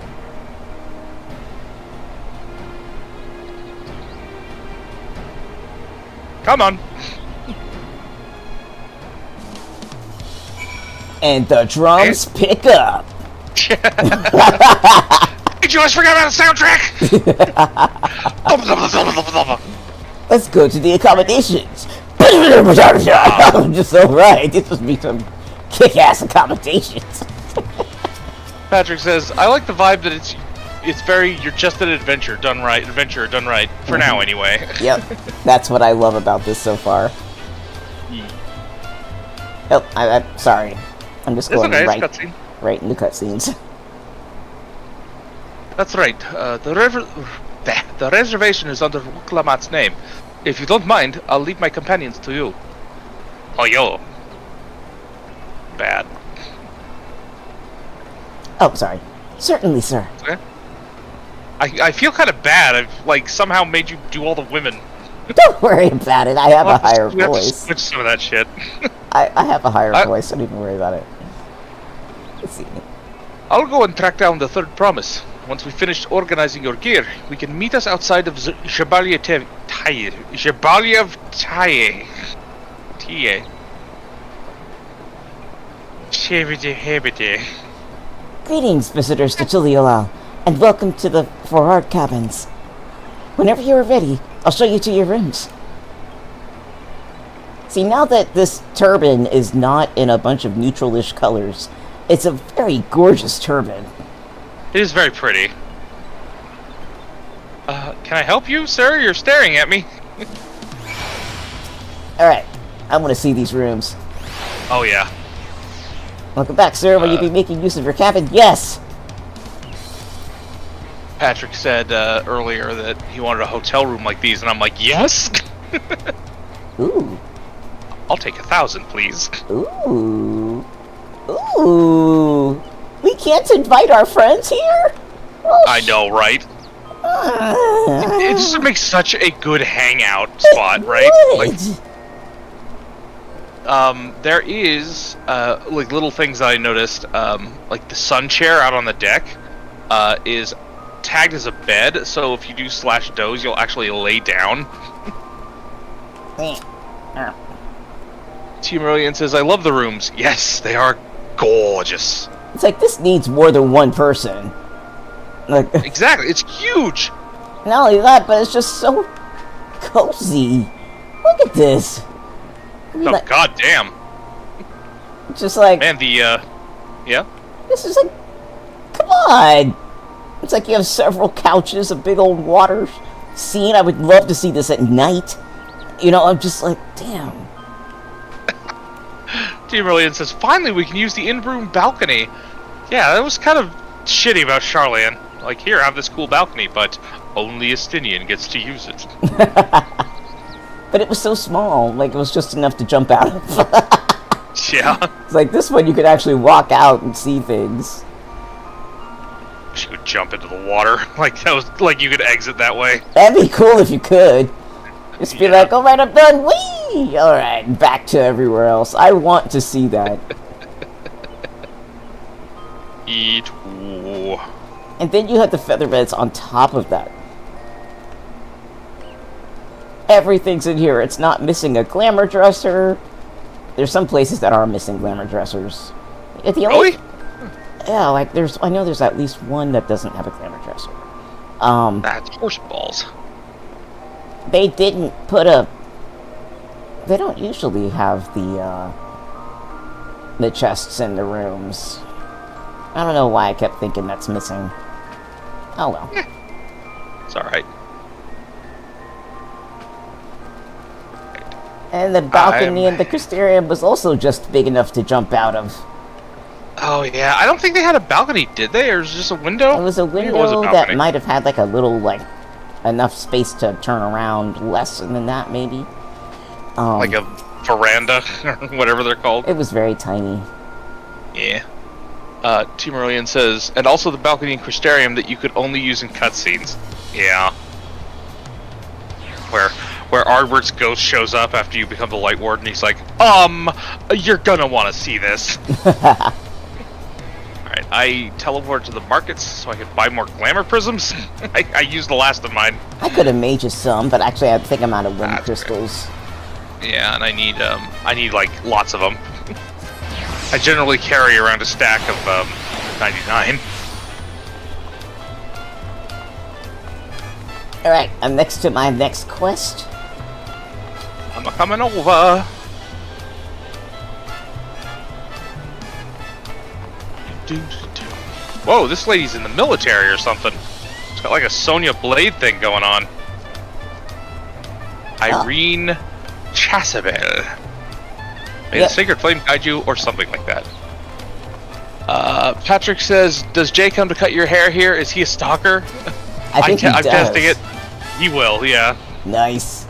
Come on. And the drums pick up. Did you guys forget about the soundtrack? Let's go to the accommodations. I'm just so right. This would be some kick-ass accommodations. Patrick says, I like the vibe that it's very, you're just an adventure done right. For now, anyway. Yep. That's what I love about this so far. Oh, I'm sorry. I'm just going right into cutscenes. That's right. The reservation is under Wuklamat's name. If you don't mind, I'll leave my companions to you. Oh, yo. Bad. Oh, sorry. Certainly, sir. Okay. I feel kind of bad. I've, like, somehow made you do all the women. Don't worry about it. I have a higher We have to voice. switch some of that shit. I have a higher voice. Don't even worry about it. Let's see. I'll go and track down the third promise. Once we finish organizing your gear, we can meet us outside of Jabaliev Taye. Greetings, visitors to Tuliyollal, and welcome to the Forard Cabins. Whenever you are ready, I'll show you to your rooms. See, now that this turban is not in a bunch of neutral-ish colors, it's a very gorgeous turban. It is very pretty. Can I help you, sir? You're staring at me. Alright, I want to see these rooms. Oh, yeah. Welcome back, sir. Will you be making use of your cabin? Yes! Patrick said earlier that he wanted a hotel room like these, and I'm like, yes? Ooh. I'll take 1,000, please. Ooh. Ooh. We can't invite our friends here? Oh, I know, right? It just makes such a good hangout spot, right? Like, there is like little things that I noticed. Like the sun chair out on the deck is tagged as a bed, so if you do /doze, you'll actually lay down. Team Aurelian says, "I love the rooms. Yes, they are gorgeous." It's like this needs more than one person. Like exactly, it's huge. Not only that, but it's just so cozy. Look at this. I mean, Oh, god damn. Just like... Man, the, yeah? This is like... Come on! It's like you have several couches, a big old water scene. I would love to see this at night. You know, I'm just like, damn. Team Aurelian says, finally we can use the in-room balcony. Yeah, that was kind of shitty about Charlian. Like, here, have this cool balcony, but only Estinian gets to use it. But it was so small, like it was just enough to jump out of. Yeah. It's like this one you could actually walk out and see things. She would jump into the water. Like, that was, like, you could exit that way. That'd be cool if you could. Just be like, alright, I'm done, whee! Alright, back to everywhere else. I want to see that. Eat. Ooh. And then you have the feather beds on top of that. Everything's in here. It's not missing a glamour dresser. There's some places that are missing glamour dressers. The only, yeah, like I know there's at least one that doesn't have a glamour dresser. That's horse balls. They didn't put a... They don't usually have the chests in the rooms. I don't know why I kept thinking that's missing. Oh well. It's alright. And the balcony in the Crystarium was also just big enough to jump out of. Oh yeah, I don't think they had a balcony, did they? Or was it just a window? It was a window that might have had like a little, like, enough space to turn around, less than that maybe. Like a veranda, or whatever they're called. It was very tiny. Yeah. Timurian says, and also the balcony in Crystarium that you could only use in cutscenes. Yeah. Where Ardward's ghost shows up after you become the Light Ward, and he's like, you're gonna want to see this. Alright, I teleport to the markets so I can buy more glamour prisms. I used the last of mine. I could have made you some, but actually I think I'm out of wind crystals. Yeah, and I need like lots of them. I generally carry around a stack of 99. Alright, I'm next to my next quest. I'm coming over. Whoa, this lady's in the military or something. She's got like a Sonya Blade thing going on. Irene Chasabel. May the sacred flame guide you, or something like that. Patrick says, does Jay come to cut your hair here? Is he a stalker? I think I'm testing it. He will, yeah. Nice.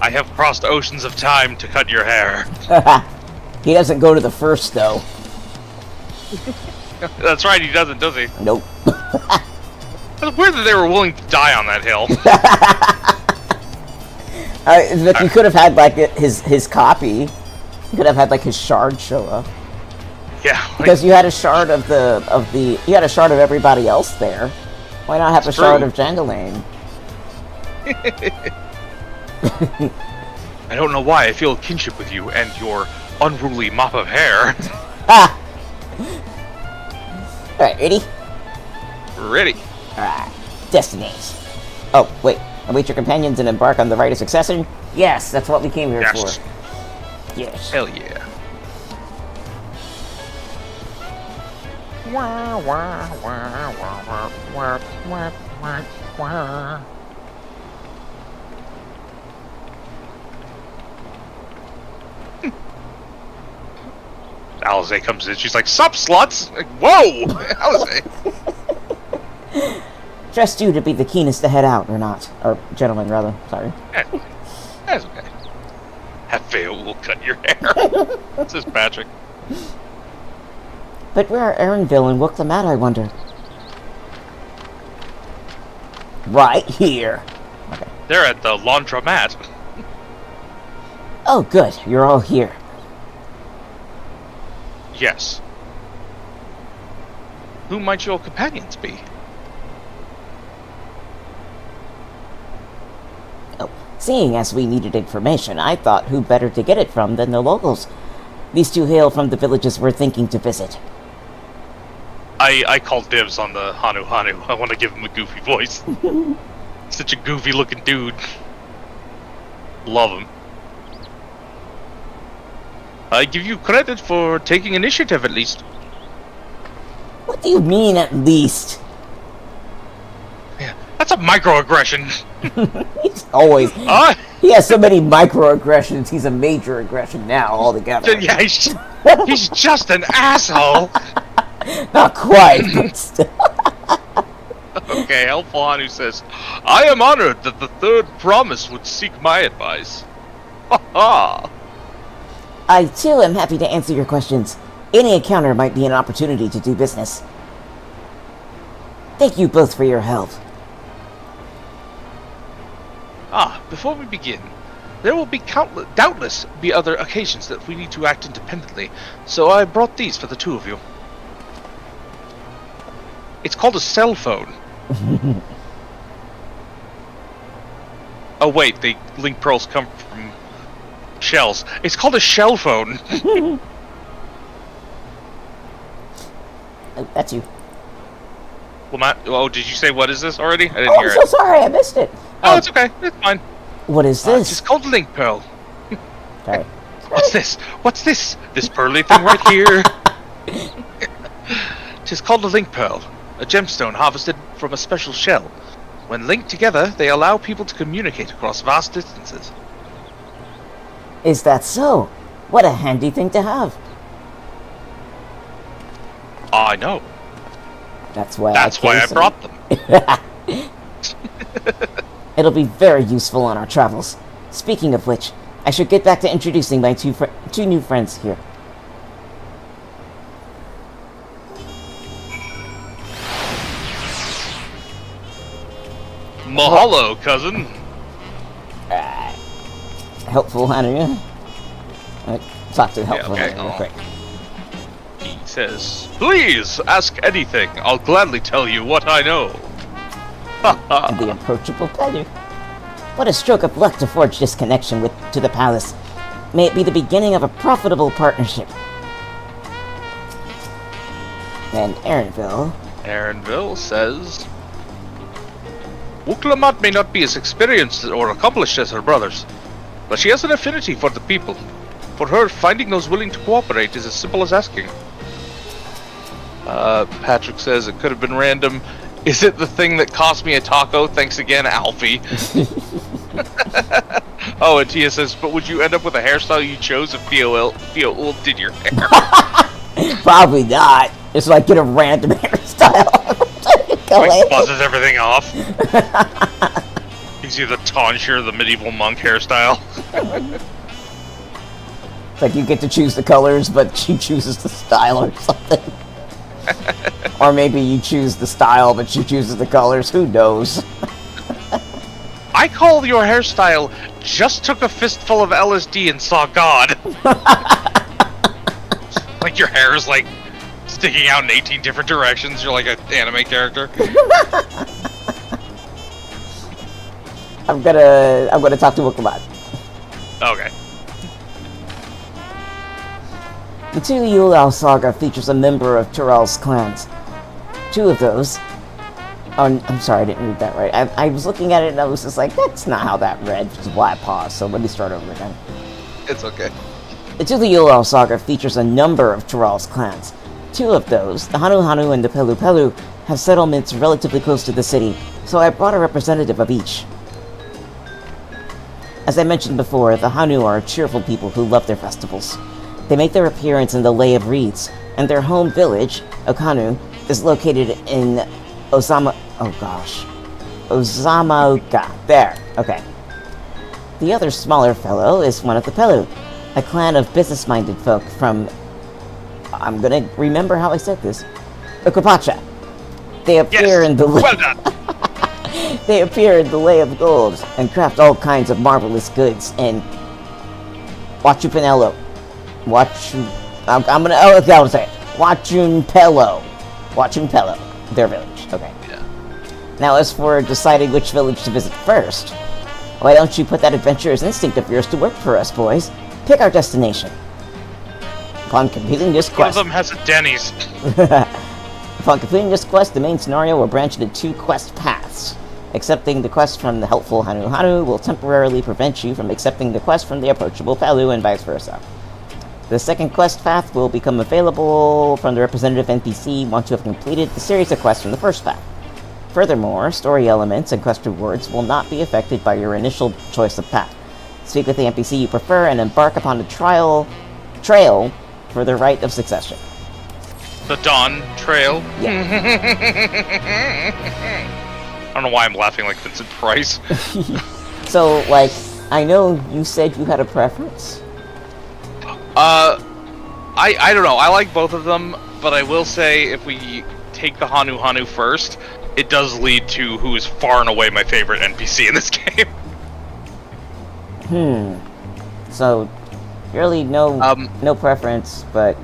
I have crossed oceans of time to cut your hair. He doesn't go to the first, though. That's right, he doesn't, does he? Nope. It's weird that they were willing to die on that hill. But you could have had, like, his copy. You could have had, like, his shard show up. Yeah. Like, because you had a shard of you had a shard of everybody else there. Why not have a shard of Jangolane? I don't know why I feel a kinship with you and your unruly mop of hair. Alright, ready? Ready. Alright. Destinies. Oh, wait. Await your companions and embark on the rite of succession? Yes, that's what we came here for. Yes. Hell yeah. Alize comes in, she's like, sup, sluts? Like, whoa! Alize! Trust you to be the keenest to head out, or not. Or, gentlemen, rather. Sorry. That's okay. Hafeo will cut your hair. Says Patrick. But where are Erinville and Wooklamat, I wonder? Right here. Okay. They're at the laundromat. Oh, good. You're all here. Yes. Who might your companions be? Oh, seeing as we needed information, I thought who better to get it from than the locals. These two hail from the villages we're thinking to visit. I call dibs on the Hanu Hanu. I want to give him a goofy voice. Such a goofy looking dude. Love him. I give you credit for taking initiative at least. What do you mean at least? Yeah, that's a microaggression. He's always... He has so many microaggressions, he's a major aggression now altogether. Yeah, he's just an asshole. Not quite, but still. Okay, Helpful Hanu says, I am honored that the third promise would seek my advice. Ha ha! I, too, am happy to answer your questions. Any encounter might be an opportunity to do business. Thank you both for your help. Before we begin, there will be doubtless be other occasions that we need to act independently, so I brought these for the two of you. It's called a cell phone. Oh wait, the link pearls come from shells. It's called a shell phone. Oh, that's you. Well, Matt, oh, did you say what is this already? I didn't hear I'm so sorry, I missed it. Oh, it's okay. It's fine. What is this? It's called Link Pearl. Sorry. What's this? What's this? This pearly thing right here. Tis called a Link Pearl, a gemstone harvested from a special shell. When linked together, they allow people to communicate across vast distances. Is that so? What a handy thing to have. I know. That's why I brought them. It'll be very useful on our travels. Speaking of which, I should get back to introducing my two new friends here. Mahalo, cousin. Helpful Hanu. Talk to the helpful Hanu real quick. He says, "Please ask anything. I'll gladly tell you what I know." The approachable Pelu. What a stroke of luck to forge this connection to the palace. May it be the beginning of a profitable partnership. And Aaronville says, "Uklamat may not be as experienced or accomplished as her brothers, but she has an affinity for the people. For her, finding those willing to cooperate is as simple as asking." Patrick says, "It could have been random. Is it the thing that cost me a taco? Thanks again, Alfie." Oh, and Tia says, "But would you end up with a hairstyle you chose if Theo did your hair?" Probably not. It's like get a random hairstyle. Like buzzes everything off. Gives you the tonsure, the medieval monk hairstyle. It's like you get to choose the colors, but she chooses the style or something. Or maybe you choose the style, but she chooses the colors. Who knows? I call your hairstyle "just took a fistful of LSD and saw God." Like your hair is like sticking out in 18 different directions. You're like an anime character. I'm gonna talk to Uklamat. Okay. The Tuliyollal saga features a member of Tural's clans. Two of those... Oh, I'm sorry, I didn't read that right. I was looking at it and I was just like, that's not how that read, which is why I paused, so let me start over again. It's okay. The Tuliyollal saga features a number of Tural's clans. Two of those, the Hanu Hanu and the Pelu Pelu, have settlements relatively close to the city, so I brought a representative of each. As I mentioned before, the Hanu are cheerful people who love their festivals. They make their appearance in the Lay of Reeds, and their home village, Okanu, is located in Ozamaoka. There, okay. The other smaller fellow is one of the Pelu, a clan of business-minded folk from... I'm gonna remember how I said this. Okapacha. They appear in the... Well done! They appear in the Lay of Gold and craft all kinds of marvelous goods in Wachupinello. I'm gonna say it. Wachunpelo, their village. Okay. Yeah. Now, as for deciding which village to visit first, why don't you put that adventurous instinct of yours to work for us, boys? Pick our destination. Upon completing this quest... One of them has a Denny's. Upon completing this quest, the main scenario will branch into two quest paths. Accepting the quest from the helpful Hanu Hanu will temporarily prevent you from accepting the quest from the approachable Pelu and vice versa. The second quest path will become available from the representative NPC once you have completed the series of quests from the first path. Furthermore, story elements and quest rewards will not be affected by your initial choice of path. Speak with the NPC you prefer and embark upon the trail for the right of succession. The Dawntrail? Yeah. I don't know why I'm laughing like Vincent Price. So, like, I know you said you had a preference? I don't know. I like both of them, but I will say if we take the Hanu Hanu first, it does lead to who is far and away my favorite NPC in this game. So, really no preference, but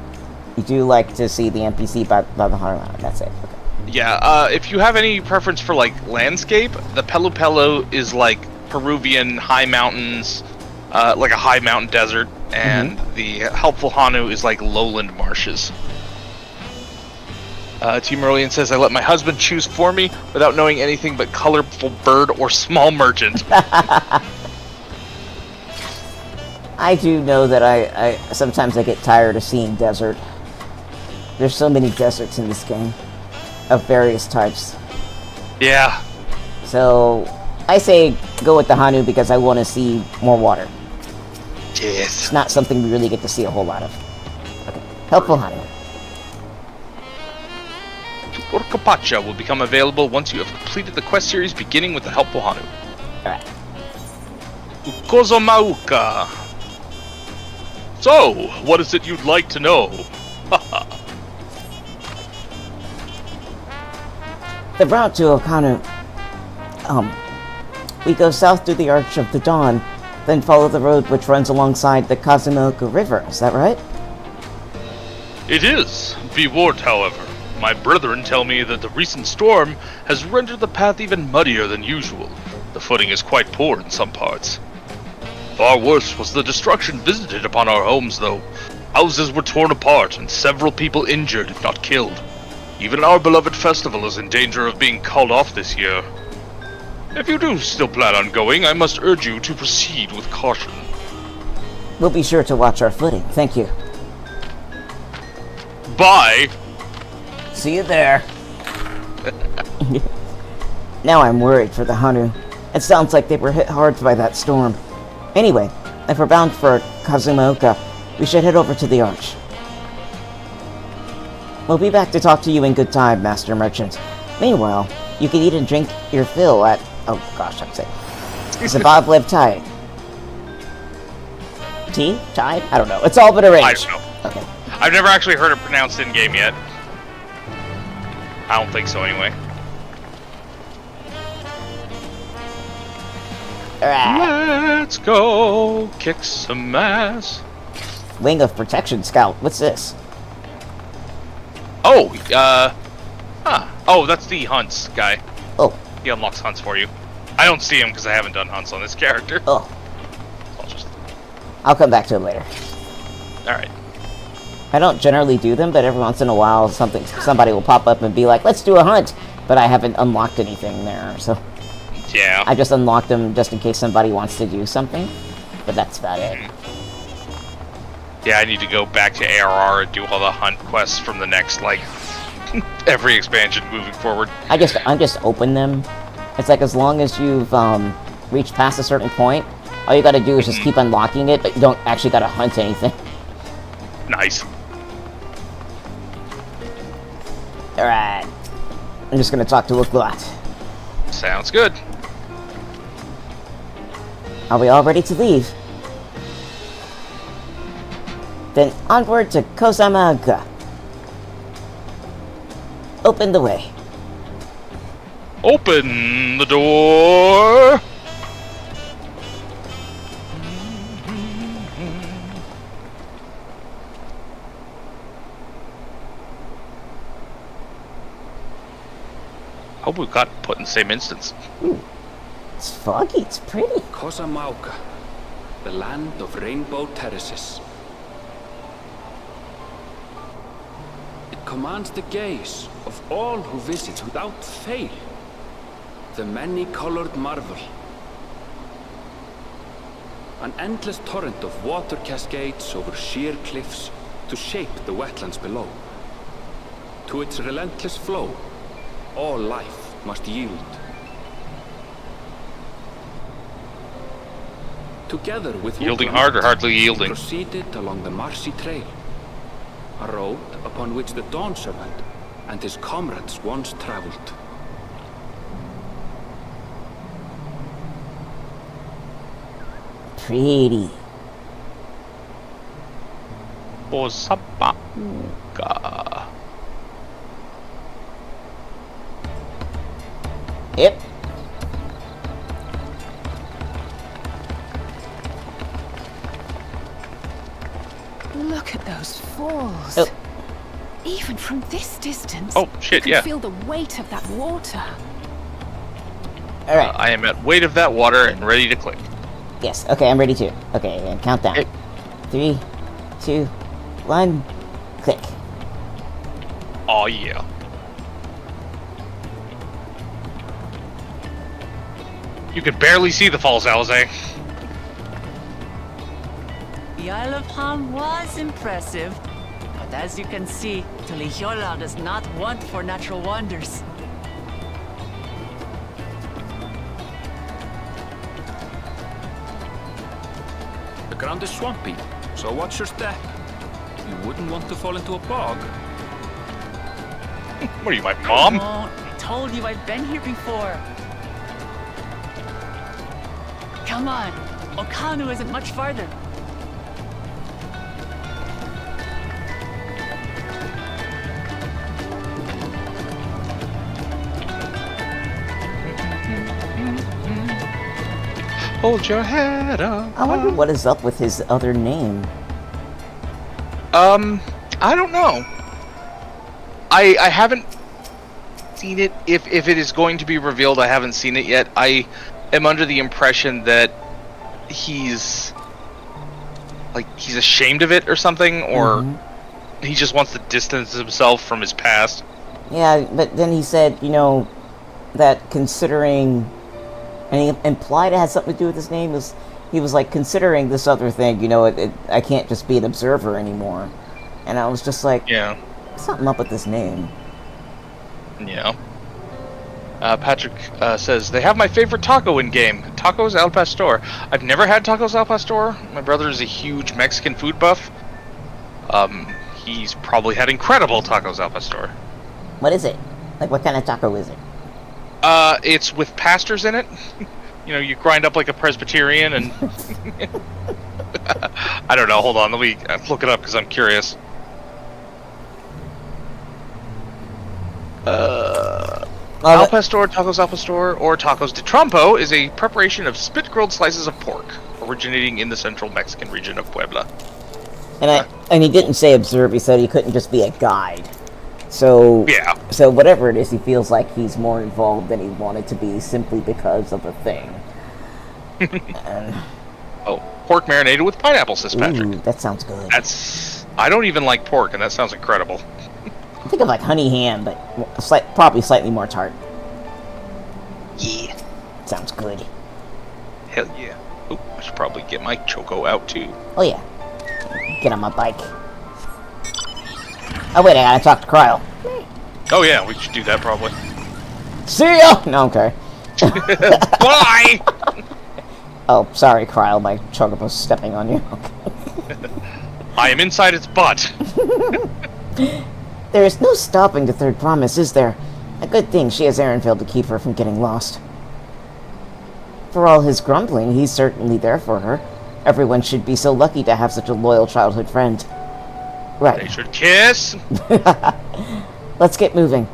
you do like to see the NPC by the Hanu Hanu. That's it. Okay. Yeah, if you have any preference for, like, landscape, the Pelu Pelu is, like, Peruvian high mountains, like a high mountain desert, and the helpful Hanu is, like, lowland marshes. T. Merlian says, "I let my husband choose for me without knowing anything but colorful bird or small merchant." I do know that I sometimes I get tired of seeing desert. There's so many deserts in this game. Of various types. Yeah. So, I say go with the Hanu because I want to see more water. Yes. It's not something we really get to see a whole lot of. Okay. Helpful Hanu. Orcapacha will become available once you have completed the quest series beginning with the Helpful Hanu. Alright. Ukozomauka. So, what is it you'd like to know? The route to Okanu. We go south through the Arch of the Dawn, then follow the road which runs alongside the Kazumooka River, is that right? It is. Be warned, however. My brethren tell me that the recent storm has rendered the path even muddier than usual. The footing is quite poor in some parts. Far worse was the destruction visited upon our homes, though. Houses were torn apart and several people injured, if not killed. Even our beloved festival is in danger of being called off this year. If you do still plan on going, I must urge you to proceed with caution. We'll be sure to watch our footing, thank you. Bye! See you there. Now I'm worried for the Hanu. It sounds like they were hit hard by that storm. Anyway, if we're bound for Kazumooka, we should head over to the Arch. We'll be back to talk to you in good time, Master Merchant. Meanwhile, you can eat and drink your fill at... Oh gosh, I'm saying... Zabavlev Tide. Tea? Tide? I don't know. It's all but arranged. I don't know. Okay. I've never actually heard it pronounced in-game yet. I don't think so, anyway. Alright. Let's go kick some ass. Wing of Protection Scout. What's this? Oh, Oh, that's the hunts guy. Oh. He unlocks hunts for you. I don't see him because I haven't done hunts on this character. Oh. I'll come back to him later. Alright. I don't generally do them, but every once in a while somebody will pop up and be like, let's do a hunt! But I haven't unlocked anything there, so... Yeah. I just unlocked them just in case somebody wants to do something. But that's about it. Yeah, I need to go back to ARR and do all the hunt quests from the next, like, every expansion moving forward. I just open them. It's like as long as you've reached past a certain point, all you gotta do is just keep unlocking it, but you don't actually gotta hunt anything. Nice. Alright. I'm just gonna talk to Uklot. Sounds good. Are we all ready to leave? Then onward to Kozamaga. Open the way. Open the door! Hope we got put in the same instance. Ooh. It's foggy, it's pretty. Kozamauka, the land of rainbow terraces. It commands the gaze of all who visit without fail. The many-colored marvel. An endless torrent of water cascades over sheer cliffs to shape the wetlands below. To its relentless flow, all life must yield. Together with Yielding hard or hardly yielding? Proceeded along the marshy trail, a road upon which the Dawn Servant and his comrades once traveled. Pretty. Kozamauka. Yep. Look at those falls. Oh. Even from this distance, Oh, shit, you yeah. can feel the weight of that water. Alright. I am at weight of that water and ready to click. Yes, okay, I'm ready too. Okay, and countdown. 3, 2, 1, click. Oh yeah. You can barely see the falls, Alize. The Isle of Ham was impressive, but as you can see, Tuliyollal does not want for natural wonders. The ground is swampy, so watch your step. You wouldn't want to fall into a bog. What are you, my mom? Oh, I told you I've been here before. Come on. Okanu isn't much farther. Hold your head up. I wonder what is up with his other name. I don't know. I haven't seen it. If it is going to be revealed, I haven't seen it yet. I am under the impression that he's ashamed of it or something, or he just wants to distance himself from his past. Yeah, but then he said, you know, that considering, and he implied it had something to do with his name. He was like, considering this other thing, you know, I can't just be an observer anymore. And I was just like, yeah, something up with this name. Yeah. Patrick says, they have my favorite taco in game, Tacos Al Pastor. I've never had Tacos Al Pastor. My brother is a huge Mexican food buff. He's probably had incredible Tacos Al Pastor. What is it? Like, what kind of taco is it? It's with pastors in it. You know, you grind up like a Presbyterian and... I don't know, hold on, let me look it up because I'm curious. Al Pastor, Tacos Al Pastor, or Tacos de Trompo is a preparation of spit-grilled slices of pork, originating in the central Mexican region of Puebla. And he didn't say observe, he said he couldn't just be a guide. So, yeah. So whatever it is, he feels like he's more involved than he wanted to be simply because of the thing. Oh, pork marinated with pineapple, says Patrick. Ooh, that sounds good. I don't even like pork, and that sounds incredible. Think of like honey ham, but probably slightly more tart. Yeah. Sounds good. Hell yeah. Oh, I should probably get my Choco out too. Oh yeah. Get on my bike. Oh wait, I gotta talk to Cryle. Oh yeah, we should do that probably. See ya! No, okay. Bye! Oh, sorry, Cryle, my Chocobo's stepping on you. I am inside its butt. There is no stopping the third promise, is there? A good thing she has Ehrenfeld to keep her from getting lost. For all his grumbling, he's certainly there for her. Everyone should be so lucky to have such a loyal childhood friend. Right. They should kiss! Let's get moving.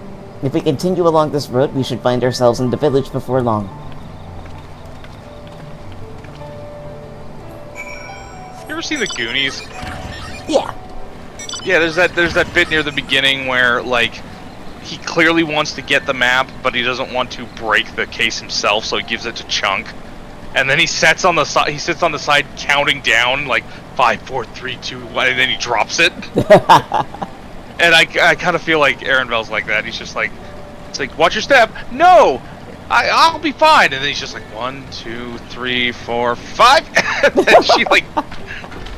If we continue along this road, we should find ourselves in the village before long. You ever seen the Goonies? Yeah. Yeah, there's that bit near the beginning where, like, he clearly wants to get the map, but he doesn't want to break the case himself, so he gives it to Chunk. And then he sits on the side counting down, like, 5, 4, 3, 2, 1, and then he drops it. And I kind of feel like Ehrenfeld's like that. He's just like, it's like, watch your step. No! I'll be fine. And then he's just like, 1, 2, 3, 4, 5. And then she, like,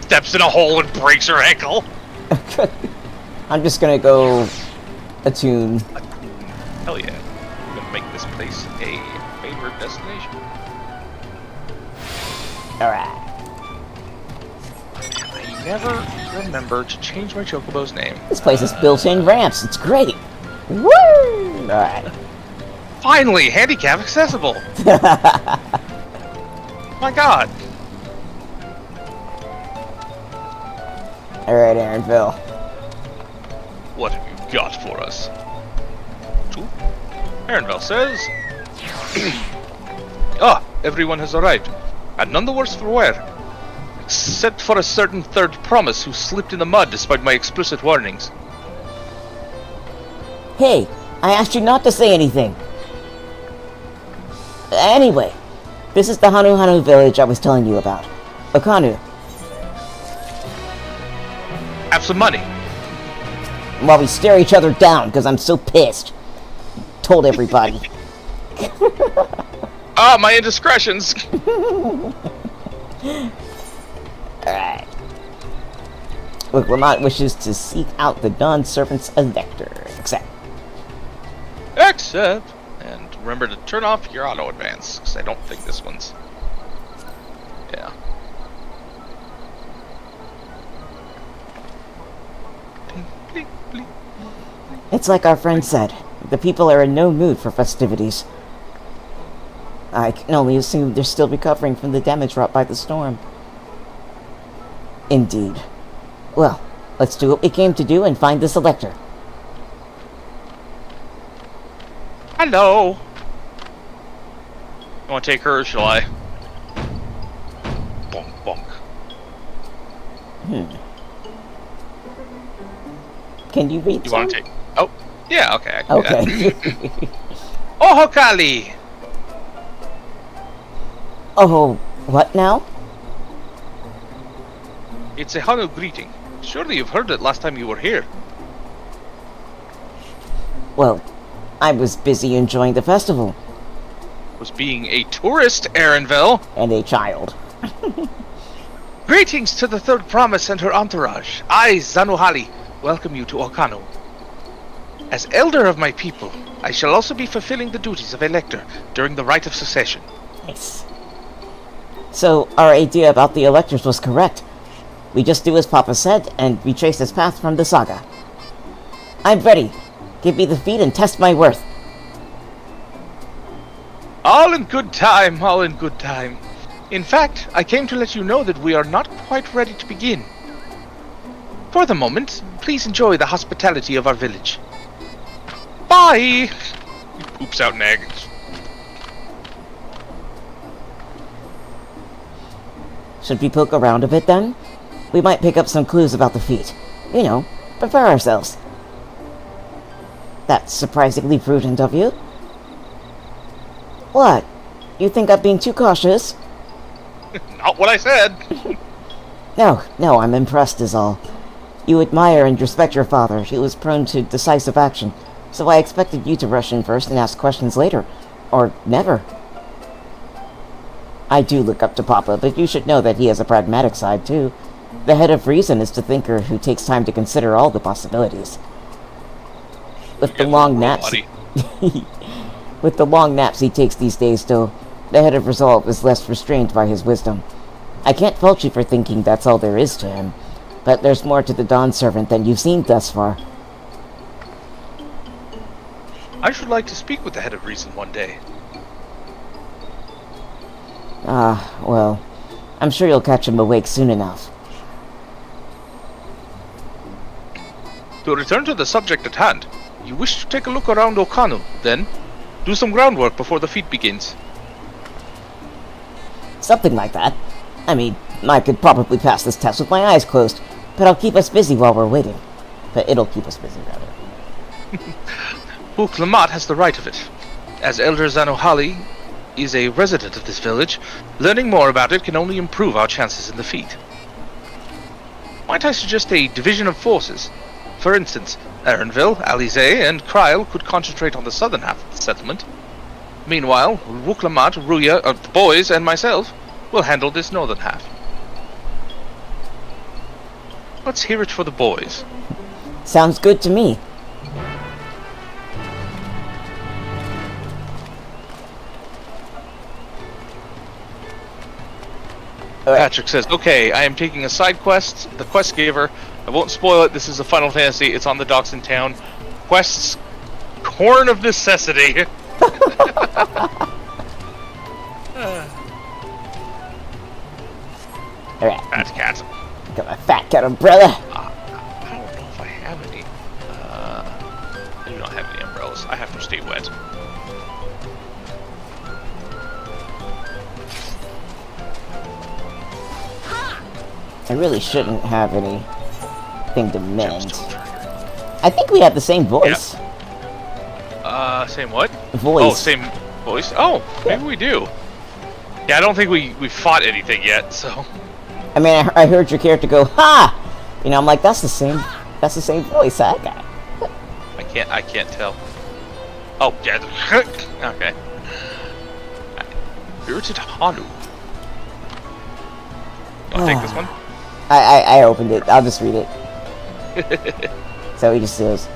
steps in a hole and breaks her ankle. I'm just gonna go attune. Hell yeah. I'm gonna make this place a favorite destination. Alright. I never remember to change my Chocobo's name. This place has built-in ramps. It's great. Woo! Alright. Finally, handicap accessible. My God. Alright, Ehrenfeld. What have you got for us? Ehrenfeld says... everyone has arrived. And none the worse for wear. Except for a certain third promise who slipped in the mud despite my explicit warnings. Hey, I asked you not to say anything. Anyway, this is the Hanu Hanu village I was telling you about. Okanu. Have some money. While we stare each other down, because I'm so pissed. Told everybody. My indiscretions. Alright. Look, Lamont wishes to seek out the Dawn Serpent's Elector. Accept. And remember to turn off your auto advance, because I don't think this one's... Yeah. It's like our friend said. The people are in no mood for festivities. I can only assume they're still recovering from the damage wrought by the storm. Indeed. Well, let's do what we came to do and find this elector. Hello. You want to take her or shall I? Bonk, bonk. Can you read? You want to take? Oh, yeah. Okay. I can Okay. do that. Oh, Hokali. Oh, what now? It's a Hanu greeting. Surely you've heard it last time you were here. Well, I was busy enjoying the festival. Was being a tourist, Aaronville. And a child. Greetings to the Third Promise and her entourage. I, Zanuhali, welcome you to Okano. As elder of my people, I shall also be fulfilling the duties of elector during the rite of succession. Nice. So, our idea about the electors was correct. We just do as Papa said, and retrace his path from the saga. I'm ready. Give me the feat and test my worth. All in good time, all in good time. In fact, I came to let you know that we are not quite ready to begin. For the moment, please enjoy the hospitality of our village. Bye! He poops out an egg. Should we poke around a bit then? We might pick up some clues about the feat. You know, prepare ourselves. That's surprisingly prudent of you. What? You think I'm being too cautious? Not what I said. No, I'm impressed is all. You admire and respect your father. He was prone to decisive action, so I expected you to rush in first and ask questions later. Or never. I do look up to Papa, but you should know that he has a pragmatic side too. The head of reason is the thinker who takes time to consider all the possibilities. With the long naps... With the long naps he takes these days, though, the head of resolve is less restrained by his wisdom. I can't fault you for thinking that's all there is to him, but there's more to the Dawn Servant than you've seen thus far. I should like to speak with the head of reason one day. Well, I'm sure you'll catch him awake soon enough. To return to the subject at hand, you wish to take a look around Okano, then? Do some groundwork before the feat begins. Something like that. I mean, I could probably pass this test with my eyes closed, but I'll keep us busy while we're waiting. But it'll keep us busy, rather. Book Lamat has the right of it. As Elder Zanohali is a resident of this village, learning more about it can only improve our chances in the feat. Might I suggest a division of forces? For instance, Aaronville, Alize, and Kryl could concentrate on the southern half of the settlement. Meanwhile, Wuklamat, Ruja, the boys, and myself will handle this northern half. Let's hear it for the boys. Sounds good to me. Patrick says, okay, I am taking a side quest, the quest giver. I won't spoil it, this is a Final Fantasy, it's on the docks in town. Quests, corn of necessity. Alright. Fat cat. Got my fat cat umbrella. I don't know if I have any. I do not have any umbrellas. I have to stay wet. I really shouldn't have anything to mend. I think we have the same voice. Yeah. Same what? Voice. Oh, same voice? Oh, maybe we do. Yeah, I don't think we fought anything yet, so... I mean, I heard your character go, ha! You know, I'm like, that's the same voice I got. I can't tell. Oh, yeah. Okay. Spirited Hanu. I'll take this one. I opened it. I'll just read it. So he just says,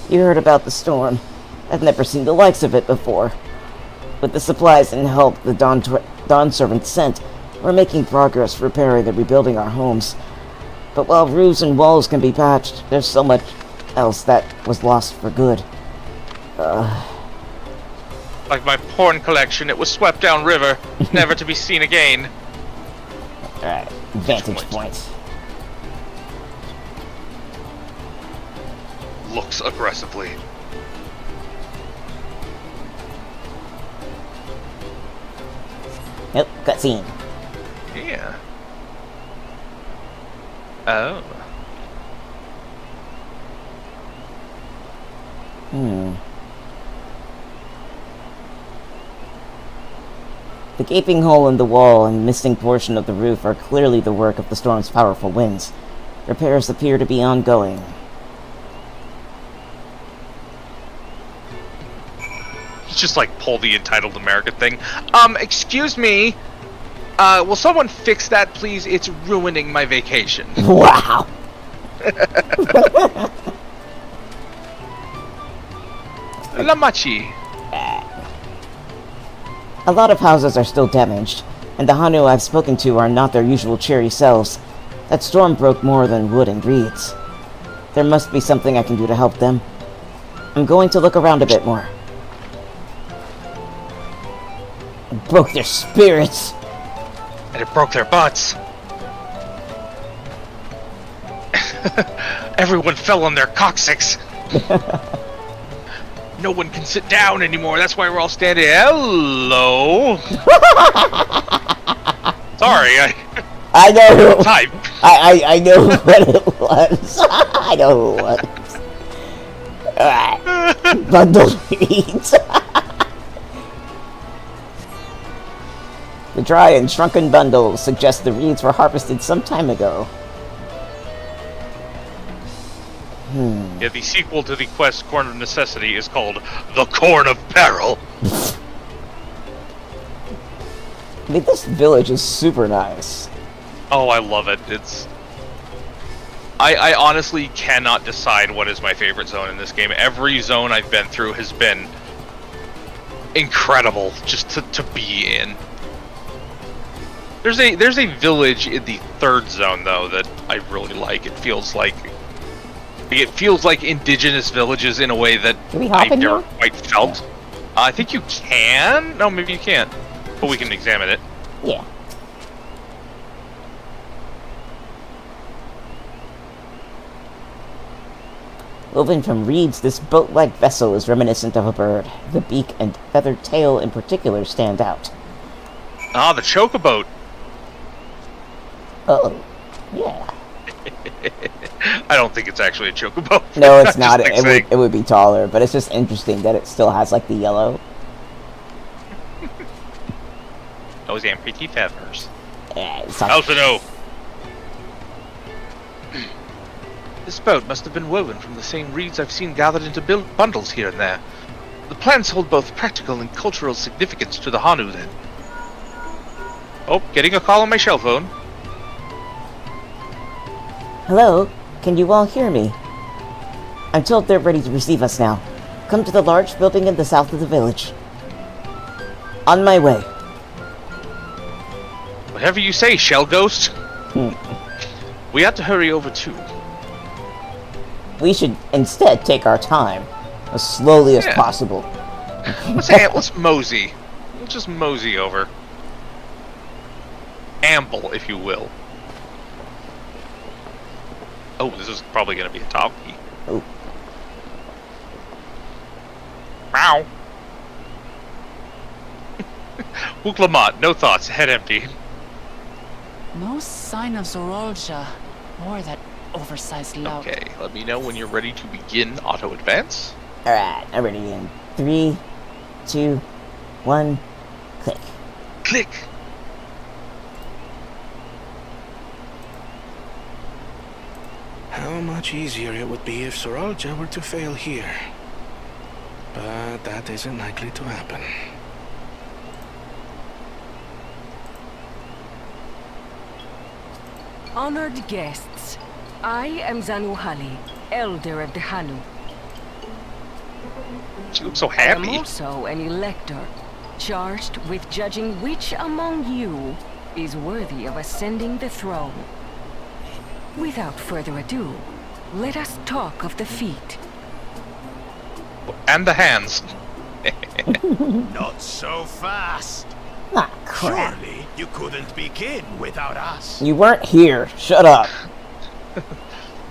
You heard about the storm. I've never seen the likes of it before. With the supplies and help the Dawn Servant sent, we're making progress repairing and rebuilding our homes. But while roofs and walls can be patched, there's so much else that was lost for good. Like my porn collection, it was swept downriver, never to be seen again. Alright, vantage points. Looks aggressively. Nope, cutscene. Yeah. Oh. The gaping hole in the wall and missing portion of the roof are clearly the work of the storm's powerful winds. Repairs appear to be ongoing. He's just like pull the entitled America thing. Excuse me. Will someone fix that, please? It's ruining my vacation. Wow. Lamachi. A lot of houses are still damaged, and the Hanu I've spoken to are not their usual cheery selves. That storm broke more than wood and reeds. There must be something I can do to help them. I'm going to look around a bit more. It broke their spirits. And it broke their butts. Everyone fell on their coccyx. No one can sit down anymore. That's why we're all standing. Hello. Sorry, I know. Type. I know what it was. I know who it was. Alright. Bundle reads. The dry and shrunken bundles suggest the reeds were harvested some time ago. Yeah, the sequel to the quest Corn of Necessity is called The Corn of Peril. I mean, this village is super nice. Oh, I love it. It's... I honestly cannot decide what is my favorite zone in this game. Every zone I've been through has been incredible just to be in. There's a village in the third zone though that I really like. It feels like indigenous villages in a way that I've never quite felt. I think you can. No, maybe you can't. But we can examine it. Yeah. Woven from reeds, this boat-like vessel is reminiscent of a bird. The beak and feathered tail in particular stand out. Ah, the chocoboat. Oh, yeah. I don't think it's actually a chocobo. No, it's not. It would be taller, but it's just interesting that it still has like the yellow. Those damn pretty feathers. Yeah, How's to know? This boat must have been woven from the same reeds I've seen gathered into bundles here and there. The plants hold both practical and cultural significance to the Hanu then. Oh, getting a call on my shell phone. Hello? Can you all hear me? I'm told they're ready to receive us now. Come to the large building in the south of the village. On my way. Whatever you say, Shell Ghost. We have to hurry over too. We should instead take our time, as slowly as possible. Let's mosey. Let's just mosey over. Amble, if you will. Oh, this is probably going to be a top key. Oh. Meow. Uklamat, no thoughts, head empty. No sign of Zorolja or that oversized lout. Okay, let me know when you're ready to begin auto advance. Alright, I'm ready in 3, 2, 1, click. Click! How much easier it would be if Zorolja were to fail here. But that isn't likely to happen. Honored guests, I am Zanuhali, Elder of the Hanu. She looks so I happy. am also an elector, charged with judging which among you is worthy of ascending the throne. Without further ado, let us talk of the feet. And the hands. Not so fast. Ah, crap. Surely you couldn't begin without us. You weren't here. Shut up.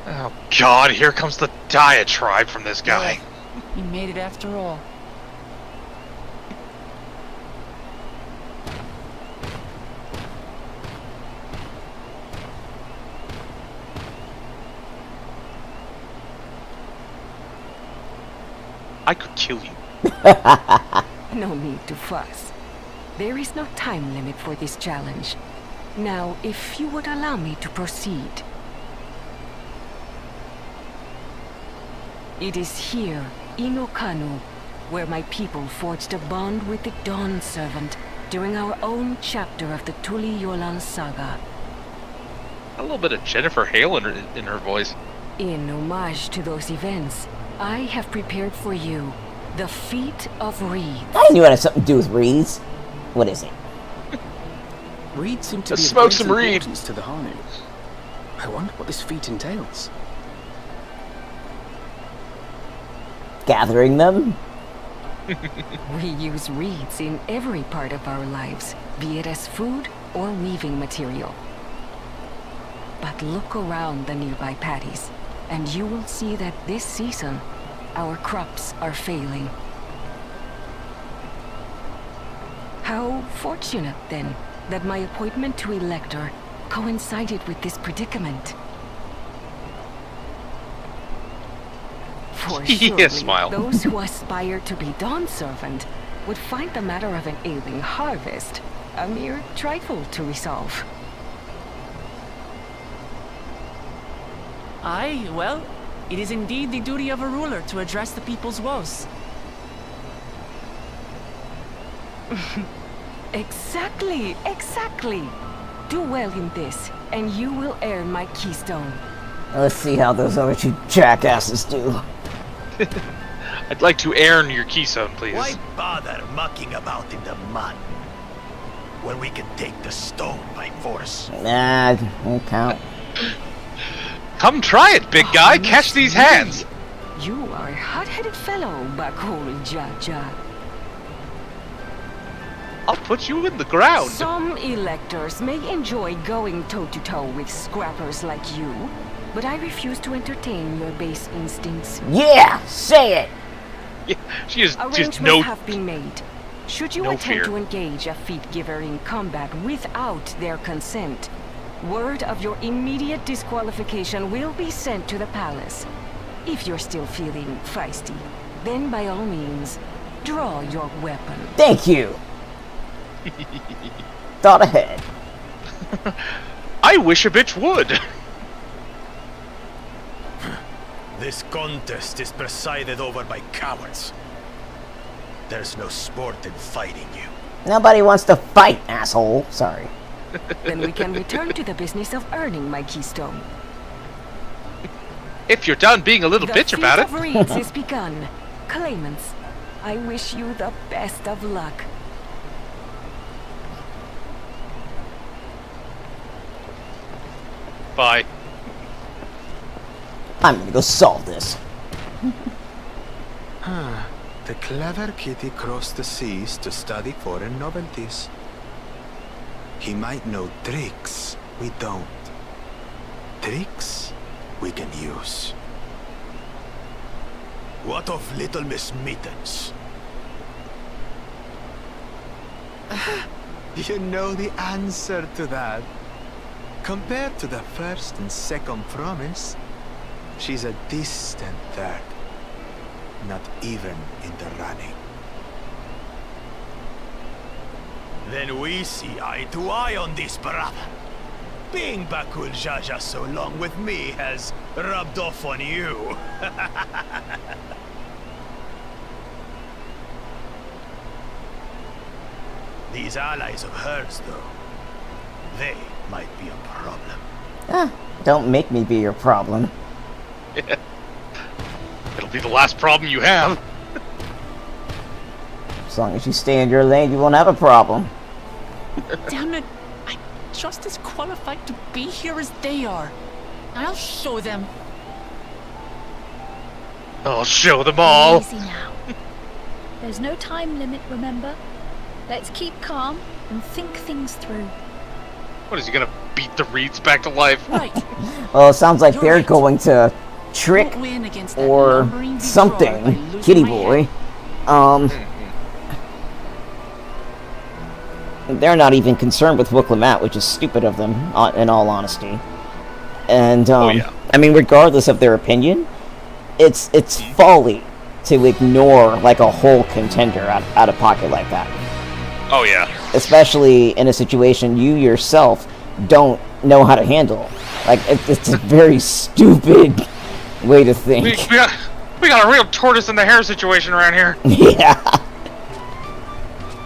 Oh God, here comes the diatribe from this guy. You made it after all. I could kill you. No need to fuss. There is no time limit for this challenge. Now, if you would allow me to proceed. It is here, in Okanu, where my people forged a bond with the Dawn Servant during our own chapter of the Tuliyollal saga. A little bit of Jennifer Hale in her voice. In homage to those events, I have prepared for you the Feet of Reeds. I knew it had something to do with reeds. What is it? Reeds seem to be smoke of some great reed. importance to the Hanu. I wonder what this feat entails. Gathering them? We use reeds in every part of our lives, be it as food or weaving material. But look around the nearby paddies, and you will see that this season, our crops are failing. How fortunate, then, that my appointment to Elector coincided with this predicament. For surely, smile. those who aspire to be Dawn Servant would find the matter of an ailing harvest a mere trifle to resolve. Aye, well, it is indeed the duty of a ruler to address the people's woes. Exactly, exactly. Do well in this, and you will earn my keystone. Let's see how those other two jackasses do. I'd like to earn your keystone, please. Why bother mucking about in the mud when we can take the stone by force? Nah, won't count. Come try it, big guy. Catch these hands. You are a hot-headed fellow, Bakul Jaja. I'll put you in the ground. Some electors may enjoy going toe-to-toe with scrappers like you, but I refuse to entertain your base instincts. Yeah, say it. Yeah, she is Arrangements just no. have been made. Should you no attempt fear. to engage a feat giver in combat without their consent, word of your immediate disqualification will be sent to the palace. If you're still feeling feisty, then by all means, draw your weapon. Thank you. Thought ahead. I wish a bitch would. This contest is presided over by cowards. There's no sport in fighting you. Nobody wants to fight, asshole. Sorry. Then we can return to the business of earning my keystone. If you're done being a little bitch about it. The Feat of Reeds is begun. Claimants, I wish you the best of luck. Bye. I'm gonna go solve this. The clever kitty crossed the seas to study foreign novelties. He might know tricks we don't. Tricks we can use. What of Little Miss Mittens? You know the answer to that. Compared to the first and second promise, she's a distant third. Not even in the running. Then we see eye to eye on this, brother. Being Bakul Jaja so long with me has rubbed off on you. These allies of hers, though, they might be a problem. Don't make me be your problem. It'll be the last problem you have. As long as you stay in your lane, you won't have a problem. Damn it! I'm just as qualified to be here as they are. I'll show them. I'll show them all. Easy now. There's no time limit, remember? Let's keep calm and think things through. What is he gonna beat the reeds back to life? Right. Well, it sounds like they're going to trick Won't win against that or lumbering something, destroyer by losing Kitty my Boy. head. They're not even concerned with Wuklemat, which is stupid of them, in all honesty. And I mean, regardless of their opinion, it's folly to ignore like a whole contender out of pocket like that. Oh yeah. Especially in a situation you yourself don't know how to handle. Like it's a very stupid way to think. We got a real tortoise in the hare situation around here. Yeah.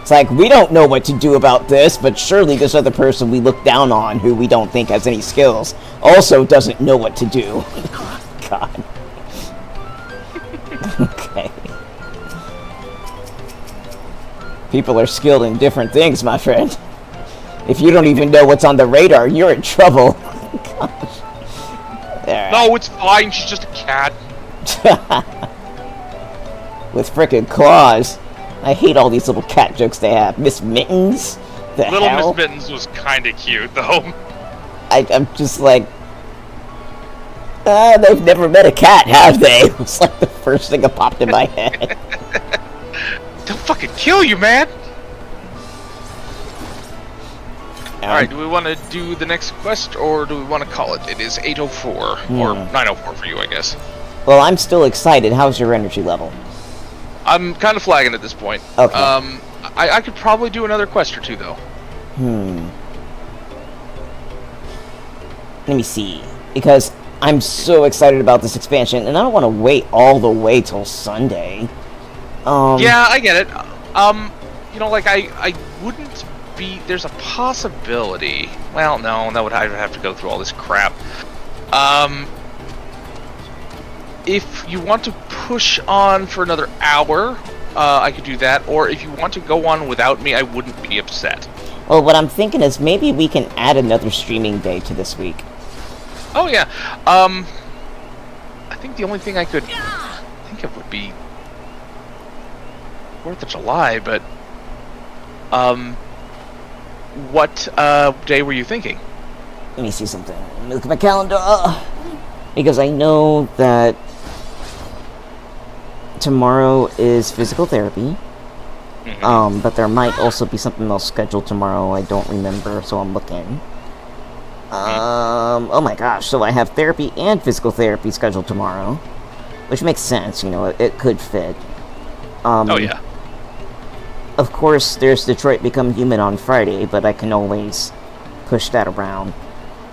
It's like, we don't know what to do about this, but surely this other person we look down on, who we don't think has any skills, also doesn't know what to do. God. Okay. People are skilled in different things, my friend. If you don't even know what's on the radar, you're in trouble. Gosh. Right. No, it's fine. She's just a cat. With frickin' claws. I hate all these little cat jokes they have. Miss Mittens? The Little hell? Miss Mittens was kind of cute, though. I'm just like... they've never met a cat, have they? It's like the first thing that popped in my head. They'll fucking kill you, man! Alright, do we want to do the next quest, or do we want to call it? It is 8:04, or 9:04 for you, I guess. Well, I'm still excited. How's your energy level? I'm kind of flagging at this point. Okay. I could probably do another quest or two, though. Let me see. Because I'm so excited about this expansion, and I don't want to wait all the way till Sunday. Yeah, I get it. You know, like, I wouldn't be... There's a possibility... Well, no, that would... I'd have to go through all this crap. If you want to push on for another hour, I could do that. Or if you want to go on without me, I wouldn't be upset. Well, what I'm thinking is maybe we can add another streaming day to this week. Oh, yeah. I think the only thing I could think of would be 4th of July, but... what day were you thinking? Let me see something. Let me look at my calendar. Because I know that tomorrow is physical therapy. But there might also be something else scheduled tomorrow. I don't remember, so I'm looking. Oh my gosh, so I have therapy and physical therapy scheduled tomorrow. Which makes sense, you know, it could fit. Oh yeah. Of course, there's Detroit Become Human on Friday, but I can always push that around.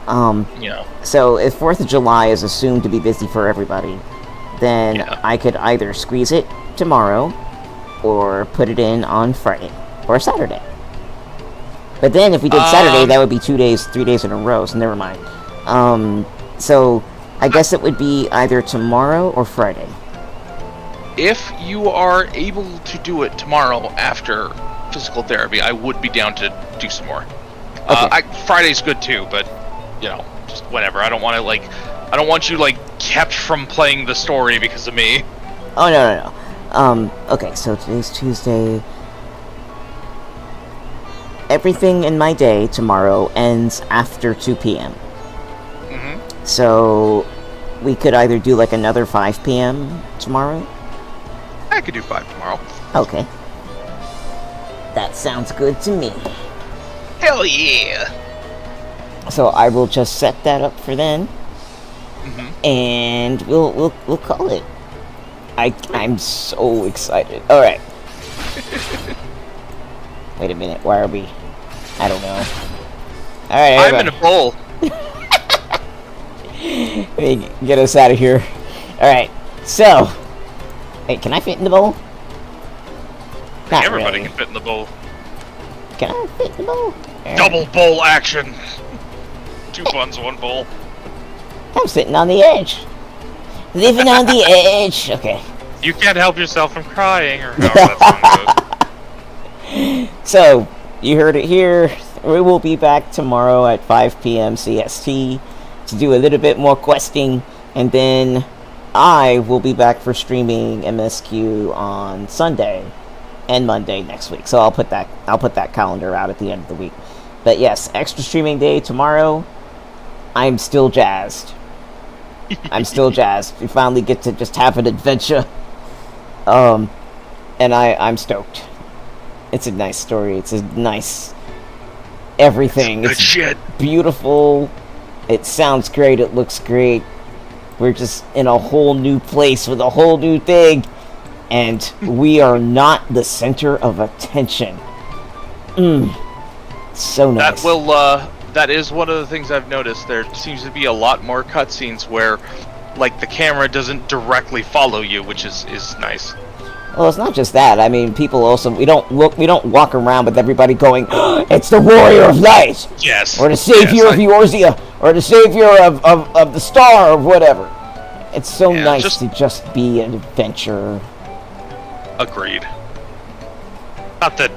Yeah. So if 4th of July is assumed to be busy for everybody, then I could either squeeze it tomorrow, or put it in on Friday, or Saturday. But then if we did Saturday, that would be 2 days, 3 days in a row, so never mind. So I guess it would be either tomorrow or Friday. If you are able to do it tomorrow after physical therapy, I would be down to do some more. Okay. Friday's good too, but, you know, just whatever. I don't want to, like, I don't want you, like, kept from playing the story because of me. Oh, no. Okay, so today's Tuesday. Everything in my day tomorrow ends after 2 p.m. So we could either do, like, another 5 p.m. tomorrow? I could do 5 tomorrow. Okay. That sounds good to me. Hell yeah! So I will just set that up for then. And we'll call it. I'm so excited. Alright. Wait a minute, why are we... I don't know. Alright, I'm in a bowl. Let me get us out of here. Alright, so... Wait, can I fit in the bowl? Not Everybody really. can fit in the bowl. Can I fit in the bowl? Double bowl action! 2 buns, 1 bowl. I'm sitting on the edge. Living on the edge. Okay. You can't help yourself from crying, or however that song goes. So, you heard it here. We will be back tomorrow at 5 p.m. CST to do a little bit more questing, and then I will be back for streaming MSQ on Sunday and Monday next week. So I'll put that calendar out at the end of the week. But yes, extra streaming day tomorrow. I'm still jazzed. I'm still jazzed. We finally get to just have an adventure. And I'm stoked. It's a nice story. It's a nice everything. It's shit. Beautiful. It sounds great. It looks great. We're just in a whole new place with a whole new thing. And we are not the center of attention. So nice. That is one of the things I've noticed. There seems to be a lot more cutscenes where, like, the camera doesn't directly follow you, which is nice. Well, it's not just that. I mean, people also, we don't walk around with everybody going, it's the Warrior of Light! Yes. Or the Savior of Eorzea, or the Savior of the Star, or whatever. It's so nice to just be an adventurer. Agreed. Not that,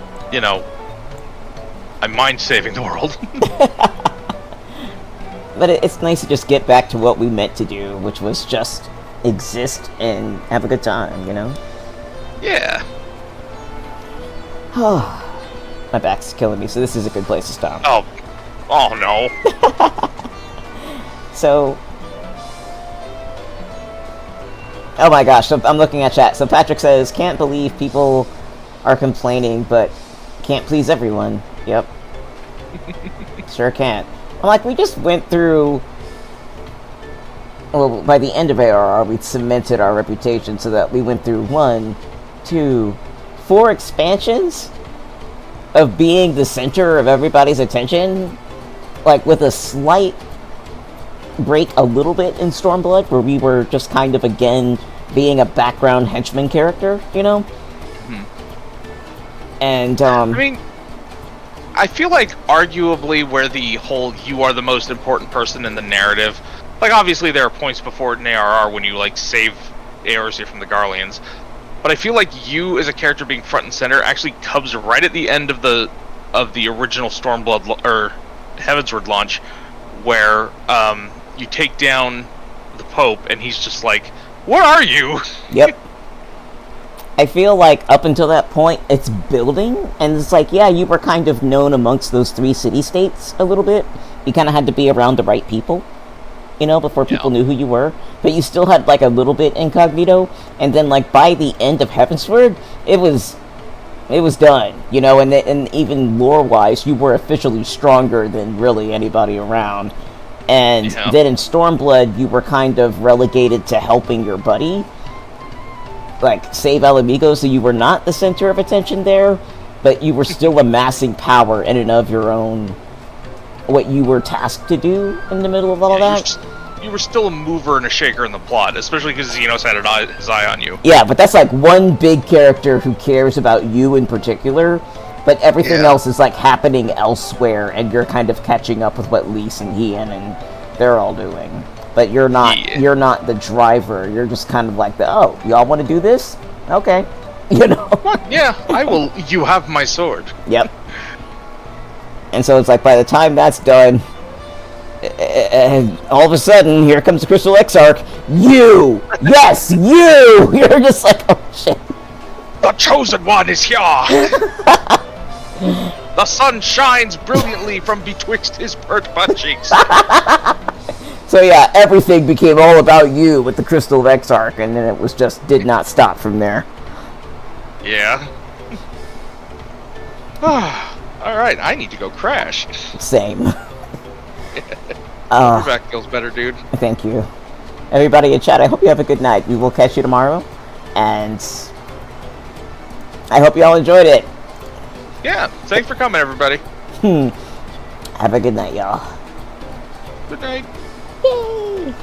I mind saving the world. But it's nice to just get back to what we meant to do, which was just exist and have a good time, Yeah. My back's killing me, so this is a good place to stop. Oh no. So, oh my gosh, so I'm looking at chat. So Patrick says, can't believe people are complaining, but can't please everyone. Yep. Sure can't. I'm like, we just went through... Well, by the end of ARR, we'd cemented our reputation so that we went through 1, 2, 4 expansions of being the center of everybody's attention. Like, with a slight break a little bit in Stormblood, where we were just kind of, again, being a background henchman character, And, I mean, I feel like arguably where the whole you are the most important person in the narrative, like obviously there are points before in ARR when you like save Eorzea from the Garleans, but I feel like you as a character being front and center actually comes right at the end of the original Stormblood or Heavensward launch, where you take down the Pope and he's just like, "Where are you?" Yep. I feel like up until that point, it's building, and it's like, yeah, you were kind of known amongst those 3 city-states a little bit. You kind of had to be around the right people, before people knew who you were. But you still had, like, a little bit incognito, and then, like, by the end of Heavensward, it was done, and even lore-wise, you were officially stronger than really anybody around. And then in Stormblood, you were kind of relegated to helping your buddy, like, save Alamigo, so you were not the center of attention there, but you were still amassing power in and of your own, what you were tasked to do in the middle of all that. You were still a mover and a shaker in the plot, especially because Xenos had his eye on you. Yeah, but that's like one big character who cares about you in particular, but everything else is like happening elsewhere, and you're kind of catching up with what Lise and Ian and they're all doing. But you're not the driver. You're just kind of like y'all want to do this? Okay. Yeah, I will. You have my sword. Yep. And so it's like by the time that's done, and all of a sudden, here comes the Crystal Exarch. You! Yes, you! You're just like, oh shit. The Chosen One is here! The sun shines brilliantly from betwixt his pert butt cheeks. So yeah, everything became all about you with the Crystal Exarch, and then it was just did not stop from there. Yeah. Alright, I need to go crash. Same. Your back feels better, dude. Thank you. Everybody in chat, I hope you have a good night. We will catch you tomorrow, and I hope you all enjoyed it. Yeah, thanks for coming, everybody. Have a good night, y'all. Good night. Yay!